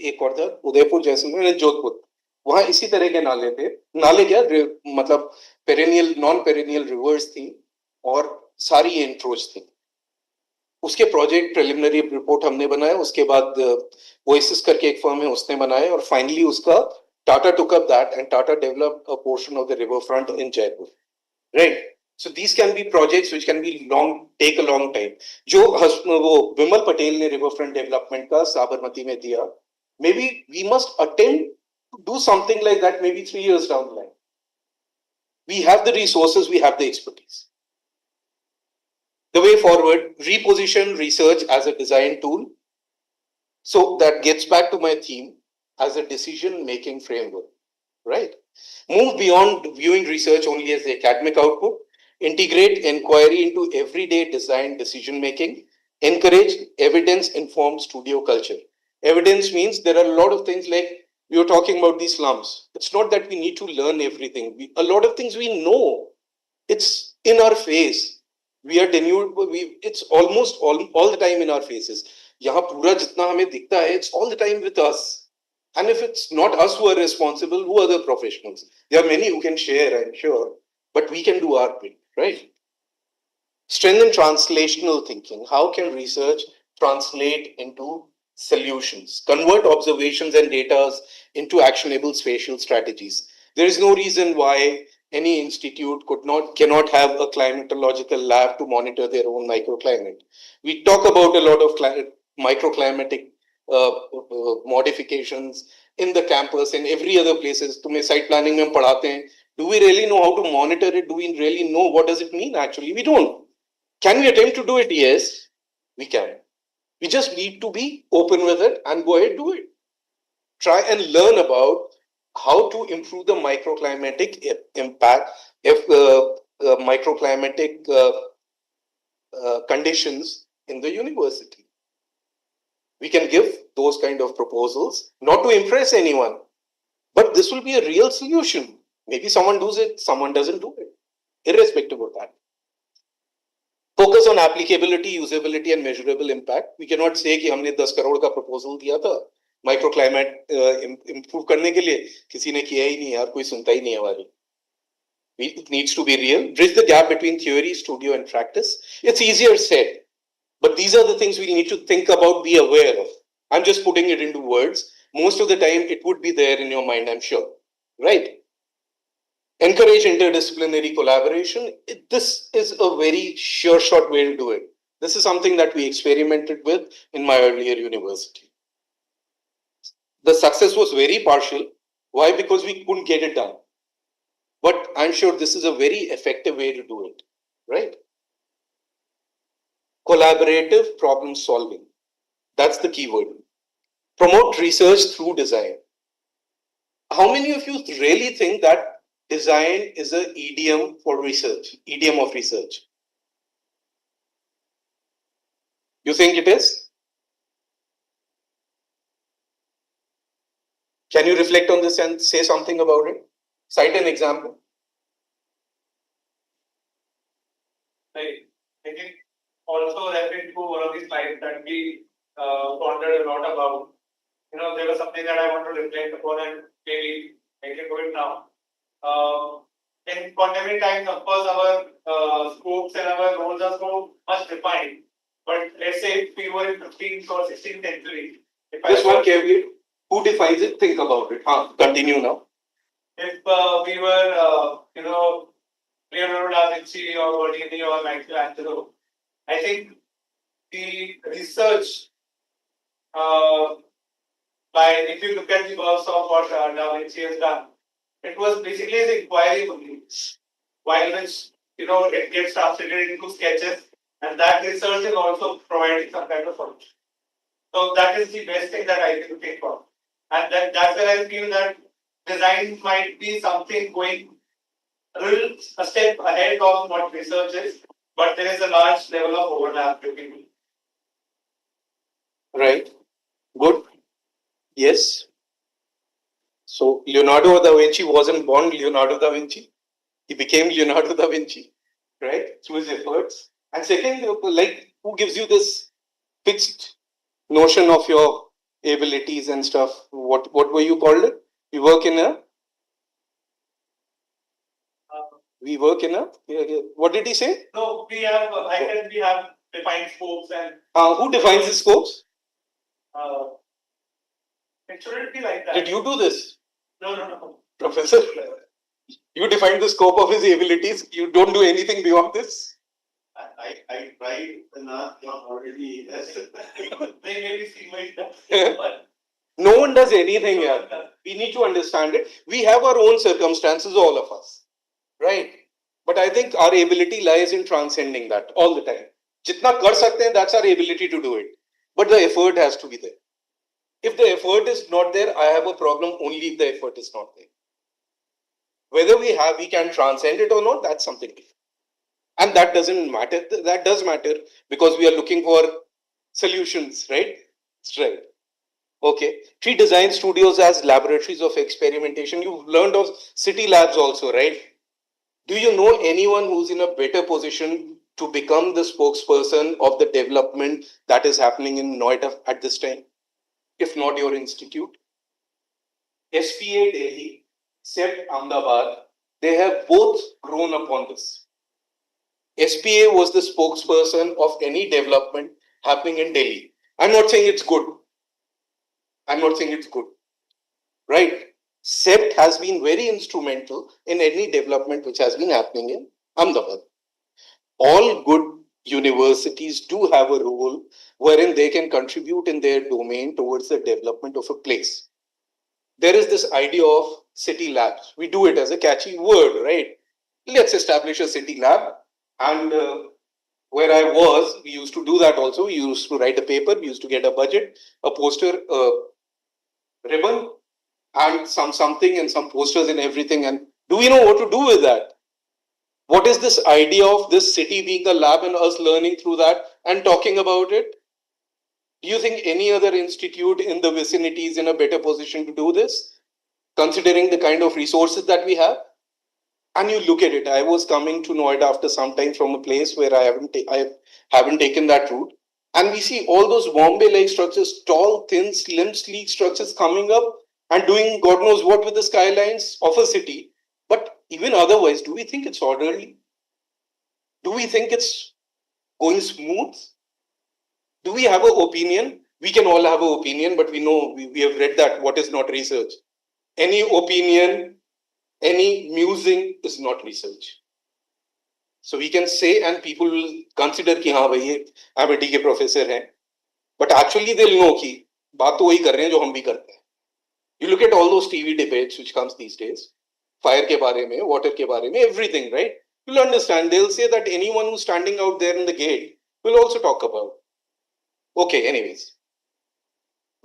एक और था उदयपुर, जैसलमेर and जोधपुर. वहां इसी तरह के नाले थे. नाले क्या मतलब पेरेनियल नॉन पेरेनियल रिवर्स थी और सारी इंट्रोच थी. उसके प्रोजेक्ट प्रिलिमिनरी रिपोर्ट हमने बनाया. उसके बाद ओएसिस करके एक फर्म है, उसने बनाया और फाइनली उसका Tata took up that and Tata developed a portion of the riverfront in Jaipur, right? So these can be projects which can be take a long time. जो वो विमल पटेल ने riverfront development का साबरमती में दिया, maybe we must attempt to do something like that maybe 3 years down the line. We have the resources, we have the expertise. The way forward, reposition research as a design tool. So that gets back to my theme as a decision-making framework, right? Move beyond viewing research only as the academic output, integrate inquiry into everyday design decision-making, encourage evidence-informed studio culture. Evidence means there are a lot of things like we were talking about these slums. It's not that we need to learn everything. A lot of things we know. It's in our face. We are denuded. It's almost all the time in our faces. यहाँ पूरा जितना हमें दिखता है, it's all the time with us. And if it's not us who are responsible, who are the professionals? There are many who can share, I'm sure, but we can do our bit, right? Strengthen translational thinking. How can research translate into solutions? Convert observations and data into actionable spatial strategies. There is no reason why any institute cannot have a climatological lab to monitor their own microclimate. We talk about a lot of microclimatic modifications in the campus and every other places. तुम्हें site planning में पढ़ाते हैं. Do we really know how to monitor it? Do we really know what does it mean? Actually, we don't. Can we attempt to do it? Yes, we can. We just need to be open with it and go ahead and do it. Try and learn about how to improve the microclimatic impact, microclimatic conditions in the university. We can give those kind of proposals, not to impress anyone, but this will be a real solution. Maybe someone does it, someone doesn't do it, irrespective of that. Focus on applicability, usability and measurable impact. We cannot say कि हमने 10 करोड़ का proposal दिया था microclimate improve करने के लिए, किसी ने किया ही नहीं यार, कोई सुनता ही नहीं हमारी. It needs to be real. Bridge the gap between theory, studio and practice. It's easier said, but these are the things we need to think about, be aware of. I'm just putting it into words. Most of the time it would be there in your mind, I'm sure, right? Encourage interdisciplinary collaboration. This is a very sure shot way to do it. This is something that we experimented with in my earlier university. The success was very partial. Why? Because we couldn't get it done. But I'm sure this is a very effective way to do it, right? Collaborative problem solving. That's the key word. Promote research through design. How many of you really think that design is an idiom for research, idiom of research? You think it is? Can you reflect on this and say something about it? Cite an example. I think also referring to one of the slides that we pondered a lot about, there was something that I want to reflect upon and maybe make it good now. In contemporary times, of course, our scopes and our roles are so much defined. But let's say if we were in 15th or 16th century. Just one caveat. Who defines it? Think about it. Continue now. If we were, Leonardo da Vinci or Bernini or Michelangelo, I think the research, if you look at the works of what Da Vinci has done, it was basically his inquiry only, while which, it gets translated into sketches, and that research is also providing some kind of solution. So that is the best thing that I can think of. And that's where I feel that design might be something going a step ahead of what research is, but there is a large level of overlap between. Right. Good. Yes. So Leonardo da Vinci wasn't born Leonardo da Vinci. He became Leonardo da Vinci, right? Through his efforts. And second, like, who gives you this fixed notion of your abilities and stuff? What were you called it? We work in a. What did he say? No, we have. I said we have defined scopes and. Who defines the scopes? It shouldn't be like that. Did you do this? No. Professor, you defined the scope of his abilities. You don't do anything beyond this. I tried not already. They maybe see my. No one does anything here. We need to understand it. We have our own circumstances, all of us, right? But I think our ability lies in transcending that all the time. जितना कर सकते हैं, that's our ability to do it. But the effort has to be there. If the effort is not there, I have a problem only if the effort is not there. Whether we can transcend it or not, that's something different. And that doesn't matter. That does matter because we are looking for solutions, right? That's right. Okay. Treat design studios as laboratories of experimentation. You've learned of city labs also, right? Do you know anyone who's in a better position to become the spokesperson of the development that is happening in Noida at this time? If not your institute? SPA Delhi, CEPT Ahmedabad, they have both grown upon this. SPA was the spokesperson of any development happening in Delhi. I'm not saying it's good. I'm not saying it's good. Right? CEPT has been very instrumental in any development which has been happening in Ahmedabad. All good universities do have a role wherein they can contribute in their domain towards the development of a place. There is this idea of city labs. We do it as a catchy word, right? Let's establish a city lab. And where I was, we used to do that also. We used to write a paper, we used to get a budget, a poster, a ribbon, and something and some posters and everything. And do we know what to do with that? What is this idea of this city being a lab and us learning through that and talking about it? Do you think any other institute in the vicinity is in a better position to do this, considering the kind of resources that we have? And you look at it. I was coming to Noida after some time from a place where I haven't taken that route, and we see all those Bombay-like structures, tall, thin, slim, sleek structures coming up and doing God knows what with the skylines of a city. But even otherwise, do we think it's orderly? Do we think it's going smooth? Do we have an opinion? We can all have an opinion, but we know we have read that what is not research. Any opinion, any musing is not research. So we can say, and people will consider कि हाँ भाई ये MIT के professor हैं, but actually they'll know कि बात तो वही कर रहे हैं जो हम भी करते हैं. You look at all those TV debates which comes these days, fire के बारे में, water के बारे में, everything, right? You'll understand. They'll say that anyone who's standing out there in the gate will also talk about. Okay, anyways.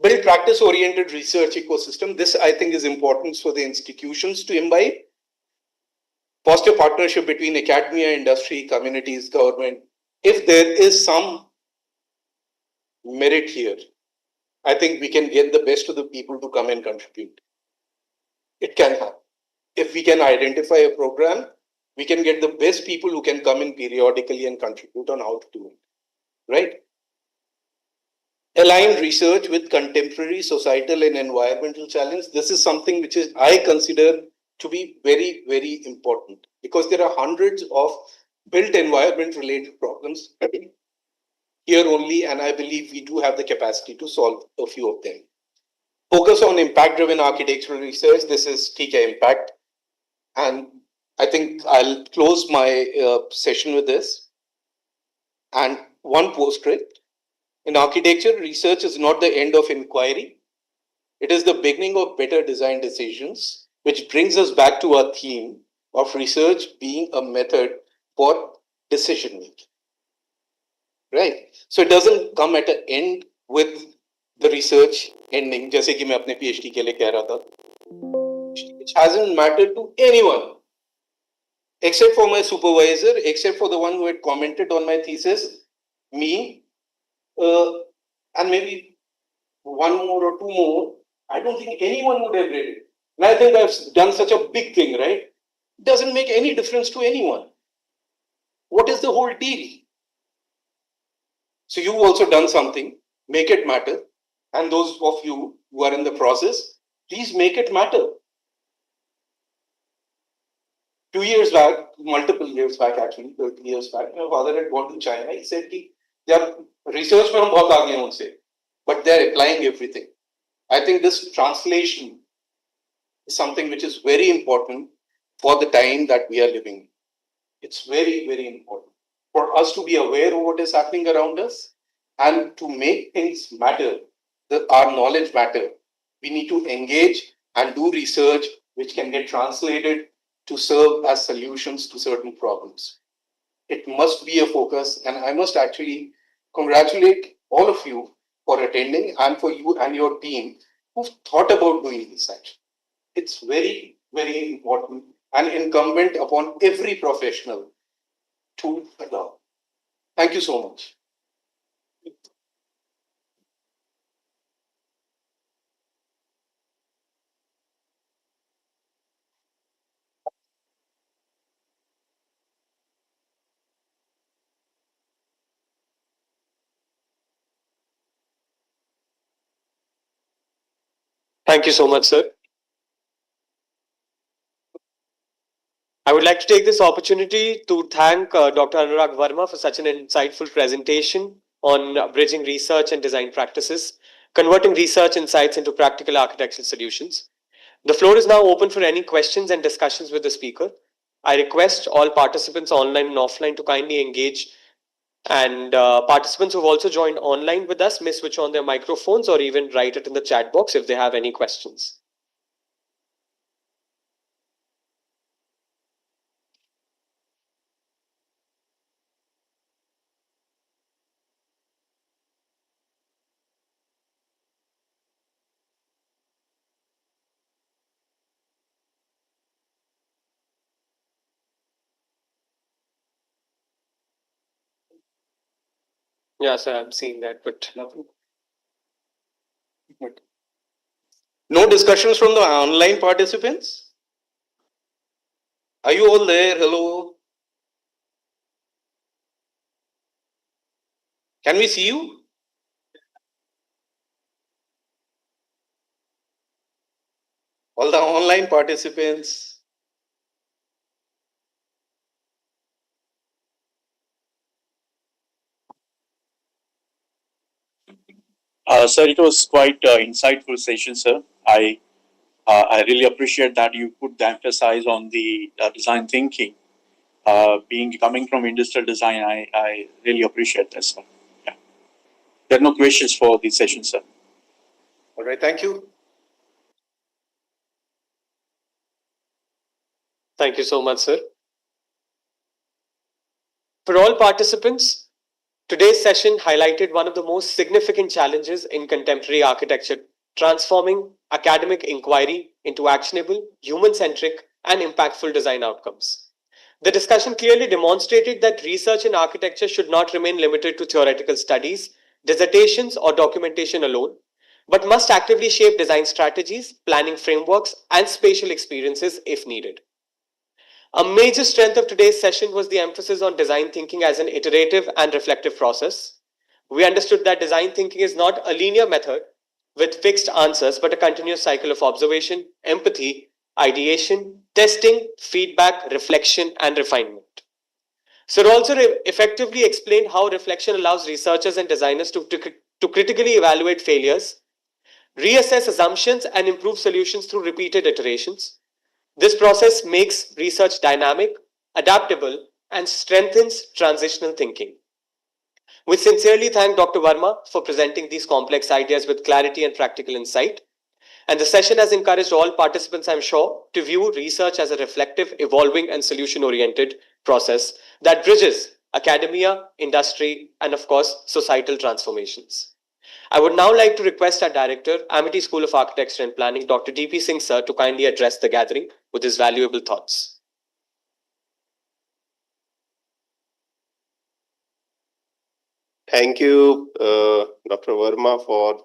Build practice-oriented research ecosystem. This, I think, is important for the institutions to imbibe. Foster partnership between academia, industry, communities, government. If there is some merit here, I think we can get the best of the people to come and contribute. It can happen. If we can identify a program, we can get the best people who can come in periodically and contribute on how to do it. Right? Align research with contemporary societal and environmental challenge. This is something which is I consider to be very, very important because there are hundreds of built environment related problems here only, and I believe we do have the capacity to solve a few of them. Focus on impact driven architectural research. This is TK Impact, and I think I'll close my session with this. And one postscript. In architecture, research is not the end of inquiry. It is the beginning of better design decisions, which brings us back to our theme of research being a method for decision making. Right? So it doesn't come at an end with the research ending, जैसे कि मैं अपने PhD के लिए कह रहा था, which hasn't mattered to anyone except for my supervisor, except for the one who had commented on my thesis, me, and maybe one more or two more. I don't think anyone would have read it. And I think I've done such a big thing, right? It doesn't make any difference to anyone. What is the whole deal? So you've also done something, make it matter. And those of you who are in the process, please make it matter. 2 years back, multiple years back actually, 30 years back, my father had gone to China. He said, their research में हम बहुत आगे हैं उनसे, but they're applying everything. I think this translation is something which is very important for the time that we are living. It's very, very important for us to be aware of what is happening around us and to make things matter, our knowledge matter. We need to engage and do research which can get translated to serve as solutions to certain problems. It must be a focus, and I must actually congratulate all of you for attending and for you and your team who've thought about doing this actually. It's very, very important and incumbent upon every professional to adopt. Thank you so much. Thank you so much, sir. I would like to take this opportunity to thank Dr. Anurag Verma for such an insightful presentation on bridging research and design practices, converting research insights into practical architectural solutions. The floor is now open for any questions and discussions with the speaker. I request all participants online and offline to kindly engage, and participants who have also joined online with us may switch on their microphones or even write it in the chat box if they have any questions. Yeah, sir, I'm seeing that, but nothing. No discussions from the online participants? Are you all there? Hello? Can we see you? All the online participants. Sir, it was quite insightful session, sir. I really appreciate that you put the emphasis on the design thinking. Being coming from industrial design, I really appreciate that, sir. Yeah. There are no questions for this session, sir. All right, thank you. Thank you so much, sir. For all participants, today's session highlighted one of the most significant challenges in contemporary architecture, transforming academic inquiry into actionable, human-centric, and impactful design outcomes. The discussion clearly demonstrated that research in architecture should not remain limited to theoretical studies, dissertations, or documentation alone, but must actively shape design strategies, planning frameworks, and spatial experiences if needed. A major strength of today's session was the emphasis on design thinking as an iterative and reflective process. We understood that design thinking is not a linear method with fixed answers, but a continuous cycle of observation, empathy, ideation, testing, feedback, reflection, and refinement. Sir also effectively explained how reflection allows researchers and designers to critically evaluate failures, reassess assumptions, and improve solutions through repeated iterations. This process makes research dynamic, adaptable, and strengthens transitional thinking. We sincerely thank Dr. Verma for presenting these complex ideas with clarity and practical insight. And the session has encouraged all participants, I'm sure, to view research as a reflective, evolving, and solution oriented process that bridges academia, industry, and of course, societal transformations. I would now like to request our director, Amity School of Architecture and Planning, Dr. D.P. Singh sir, to kindly address the gathering with his valuable thoughts. Thank you, Dr. Verma, for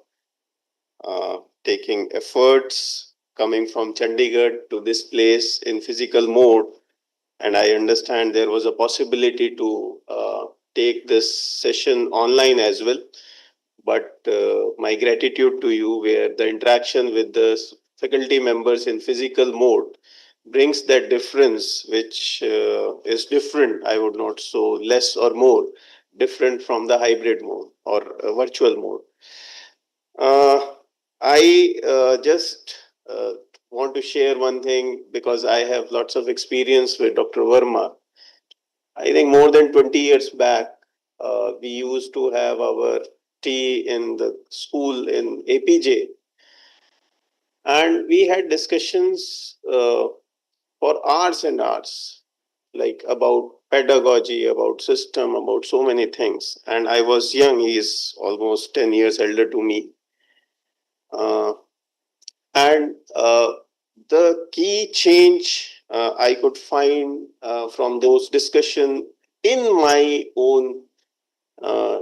taking efforts coming from Chandigarh to this place in physical mode. And I understand there was a possibility to take this session online as well. But my gratitude to you, where the interaction with the faculty members in physical mode brings that difference, which is different, I would not so less or more, different from the hybrid mode or virtual mode. I just want to share one thing because I have lots of experience with Dr. Verma. I think more than 20 years back, we used to have our tea in the school in APJ, and we had discussions for hours and hours, like about pedagogy, about system, about so many things. And I was young. He is almost 10 years elder to me. And the key change I could find from those discussion in my own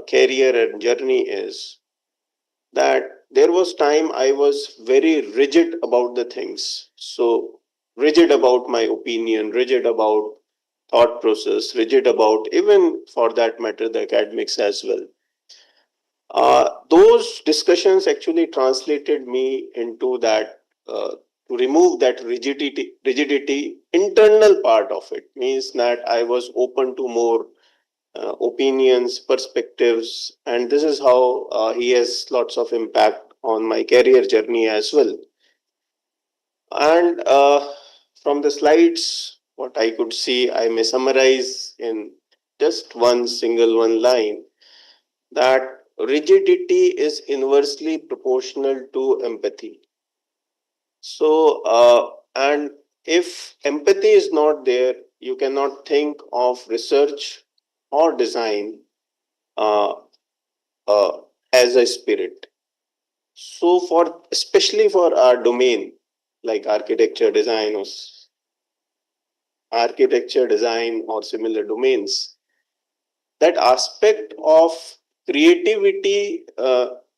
career and journey is that there was time I was very rigid about the things. So rigid about my opinion, rigid about thought process, rigid about even for that matter the academics as well. Those discussions actually translated me into that to remove that rigidity. Internal part of it means that I was open to more opinions, perspectives, and this is how he has lots of impact on my career journey as well. And from the slides, what I could see, I may summarize in just one line that rigidity is inversely proportional to empathy. So, and if empathy is not there, you cannot think of research or design uh, as a spirit. So, for especially for our domain like architecture, design, or similar domains, that aspect of creativity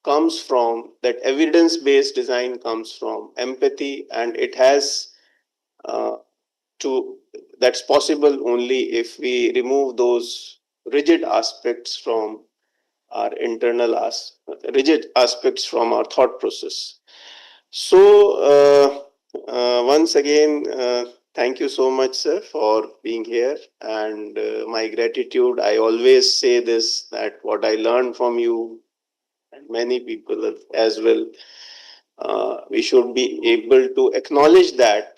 comes from that evidence-based design comes from empathy, and it has uh, to that's possible only if we remove those rigid aspects from our rigid aspects from our thought process. So once again, thank you so much, sir, for being here. And my gratitude, I always say this, that what I learned from you and many people as well, we should be able to acknowledge that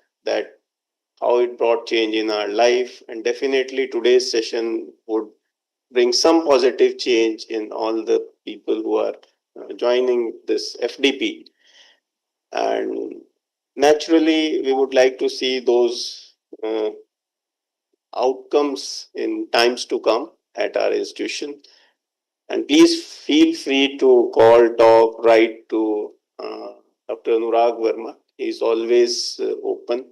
how it brought change in our life. And definitely today's session would bring some positive change in all the people who are joining this FDP. And naturally, we would like to see those outcomes in times to come at our institution. And please feel free to call, talk, write to Dr. Anurag Verma. He is always open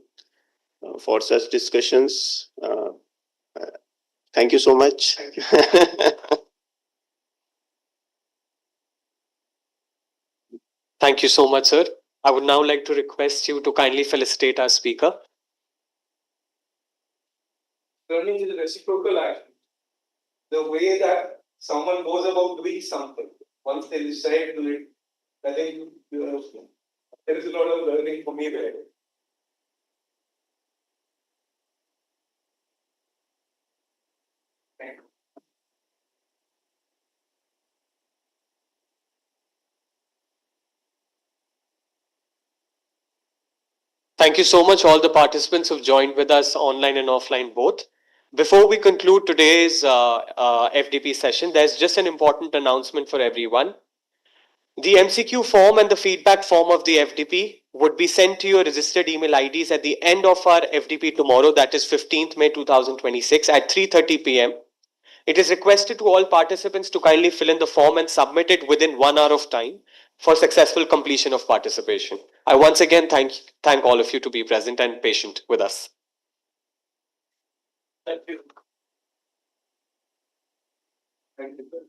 for such discussions. Thank you so much. Thank you so much, sir. I would now like to request you to kindly felicitate our speaker. Learning is a reciprocal action. The way that someone goes about doing something, once they decide to do it, I think there is a lot of learning for me there. Thank you. Thank you so much, all the participants who've joined with us online and offline both. Before we conclude today's FDP session, there's just an important announcement for everyone. The MCQ form and the feedback form of the FDP would be sent to your registered email IDs at the end of our FDP tomorrow, that is 15th May 2026 at 3:30 p.m. It is requested to all participants to kindly fill in the form and submit it within 1 hour of time for successful completion of participation. I once again thank all of you to be present and patient with us. Thank you. Thank you.